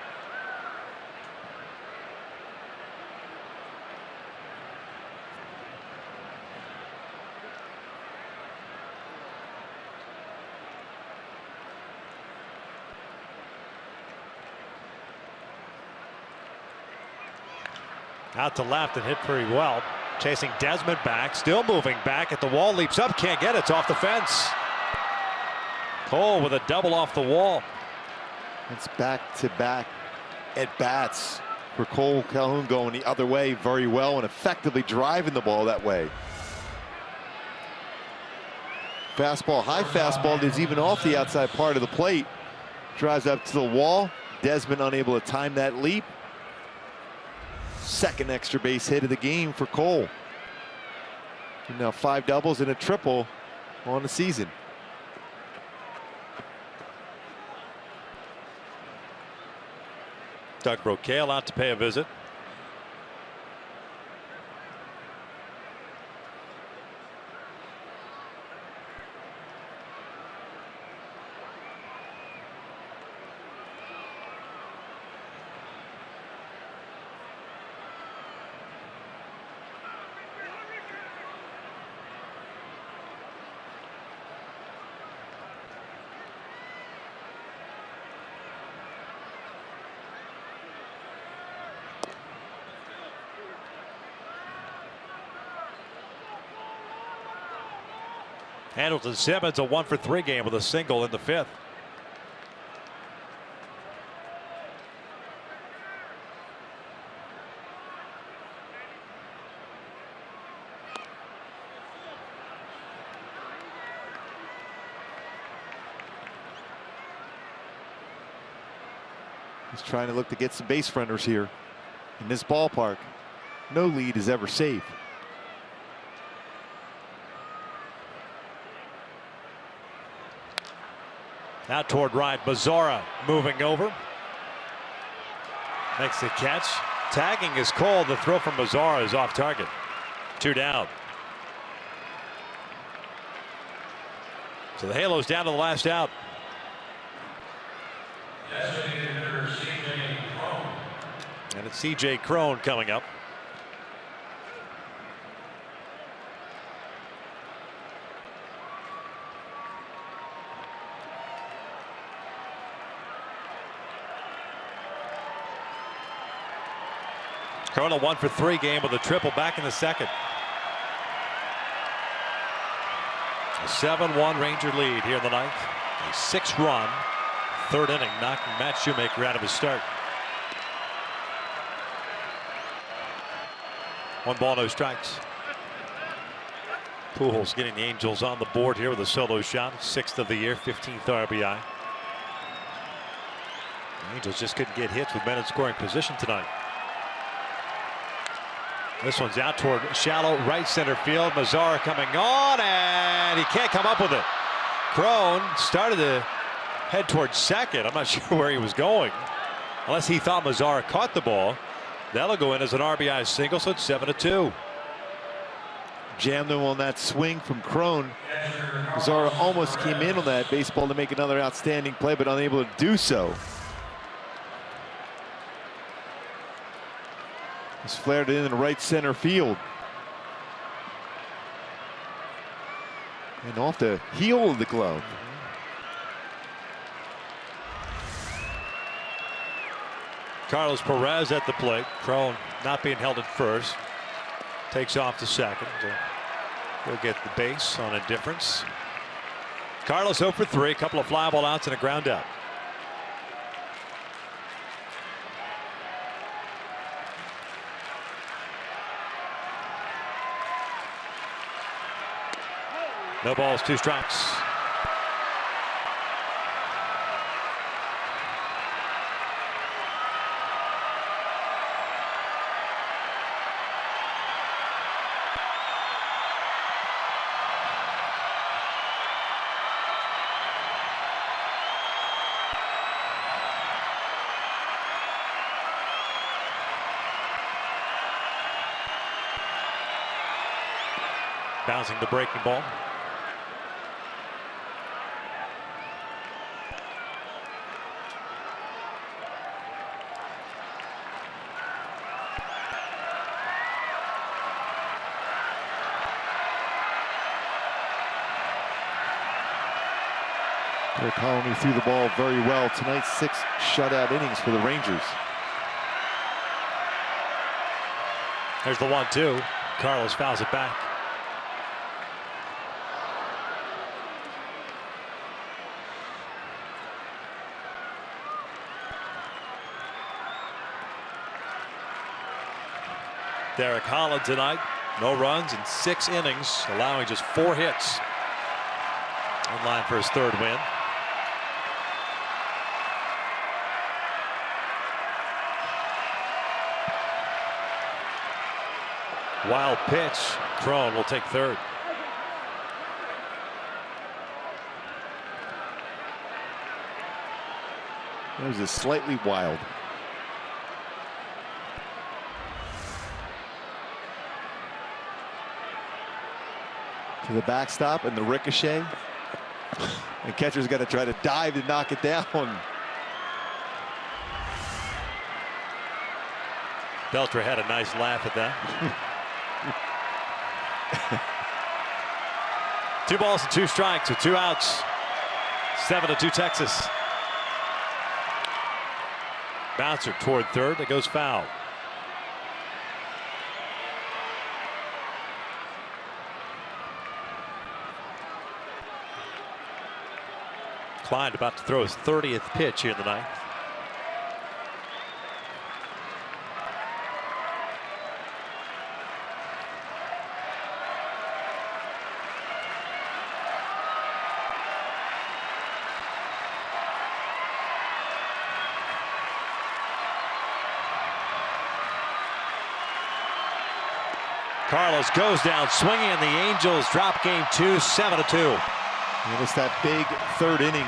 Out to left and hit pretty well. Chasing Desmond back, still moving back at the wall, leaps up, can't get it, it's off the fence. Cole with a double off the wall. It's back-to-back at bats for Cole Calhoun, going the other way very well and effectively driving the ball that way. Fastball, high fastball is even off the outside part of the plate. Drives up to the wall. Desmond unable to time that leap. Second extra base hit of the game for Cole. And now 5 doubles and a triple on the season. Doug Brocail out to pay a visit. Andrelton Simmons, a 1-for-3 game with a single in the 5th. He's trying to look to get some base runners here in this ballpark. No lead is ever safe. Now toward right, MAZARA moving over. Makes the catch. Tagging is called. The throw from MAZARA is off target. 2 down. So the Halos down to the last out. And it's C.J. Cron coming up. Cron a 1-for-3 game with a triple back in the 2nd. A 7-1 Ranger lead here in the 9th. A 6-run 3rd inning, knocking Matt Shoemaker out of his start. 1 ball, no strikes. Pujols getting the Angels on the board here with a solo shot. 6th of the year, 15th RBI. The Angels just couldn't get hits with men in scoring position tonight. This one's out toward shallow right center field. MAZARA coming on, and he can't come up with it. Cron started to head towards second. I'm not sure where he was going, unless he thought MAZARA caught the ball. That'll go in as an RBI single, so it's 7-2. Jammed him on that swing from Cron. MAZARA almost came in on that baseball to make another outstanding play, but unable to do so. He's flared it in the right center field. And off the heel of the glove. Carlos Perez at the plate. Cron not being held at first. Takes off to second. He'll get the base on a difference. Carlos 0 for 3. A couple of fly ball outs and a ground out. No balls, 2 strikes. Bouncing the breaking ball. Derek Holland threw the ball very well tonight. 6 shutout innings for the Rangers. There's the 1-2. Carlos fouls it back. Derek Holland tonight, no runs in 6 innings, allowing just 4 hits. On line for his 3rd win. Wild pitch. Crone will take 3rd. That was a slightly wild. To the backstop and the ricochet. And catcher's got to try to dive to knock it down. Beltre had a nice laugh at that. 2 balls and 2 strikes with 2 outs. 7-2 Texas. Bouncer toward 3rd. It goes foul. Klein about to throw his 30th pitch here in the 9th. Carlos goes down swinging, and the Angels drop game 2, 7-2. And it's that big 3rd inning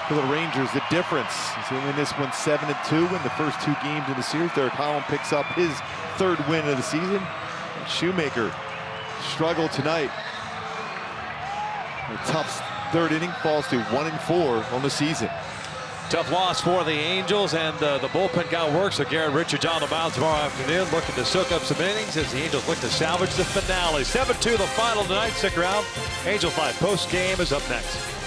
for the Rangers. The difference is they win this one 7-2 in the first 2 games in the series. Derek Holland picks up his 3rd win of the season. And Shoemaker struggled tonight. A tough 3rd inning, falls to 1-4 on the season. Tough loss for the Angels, and the bullpen got work. So Garrett Richards on the mound tomorrow afternoon, looking to soak up some innings as the Angels look to salvage the finale. 7-2 the final tonight. Stick around. Angels Live post game is up next.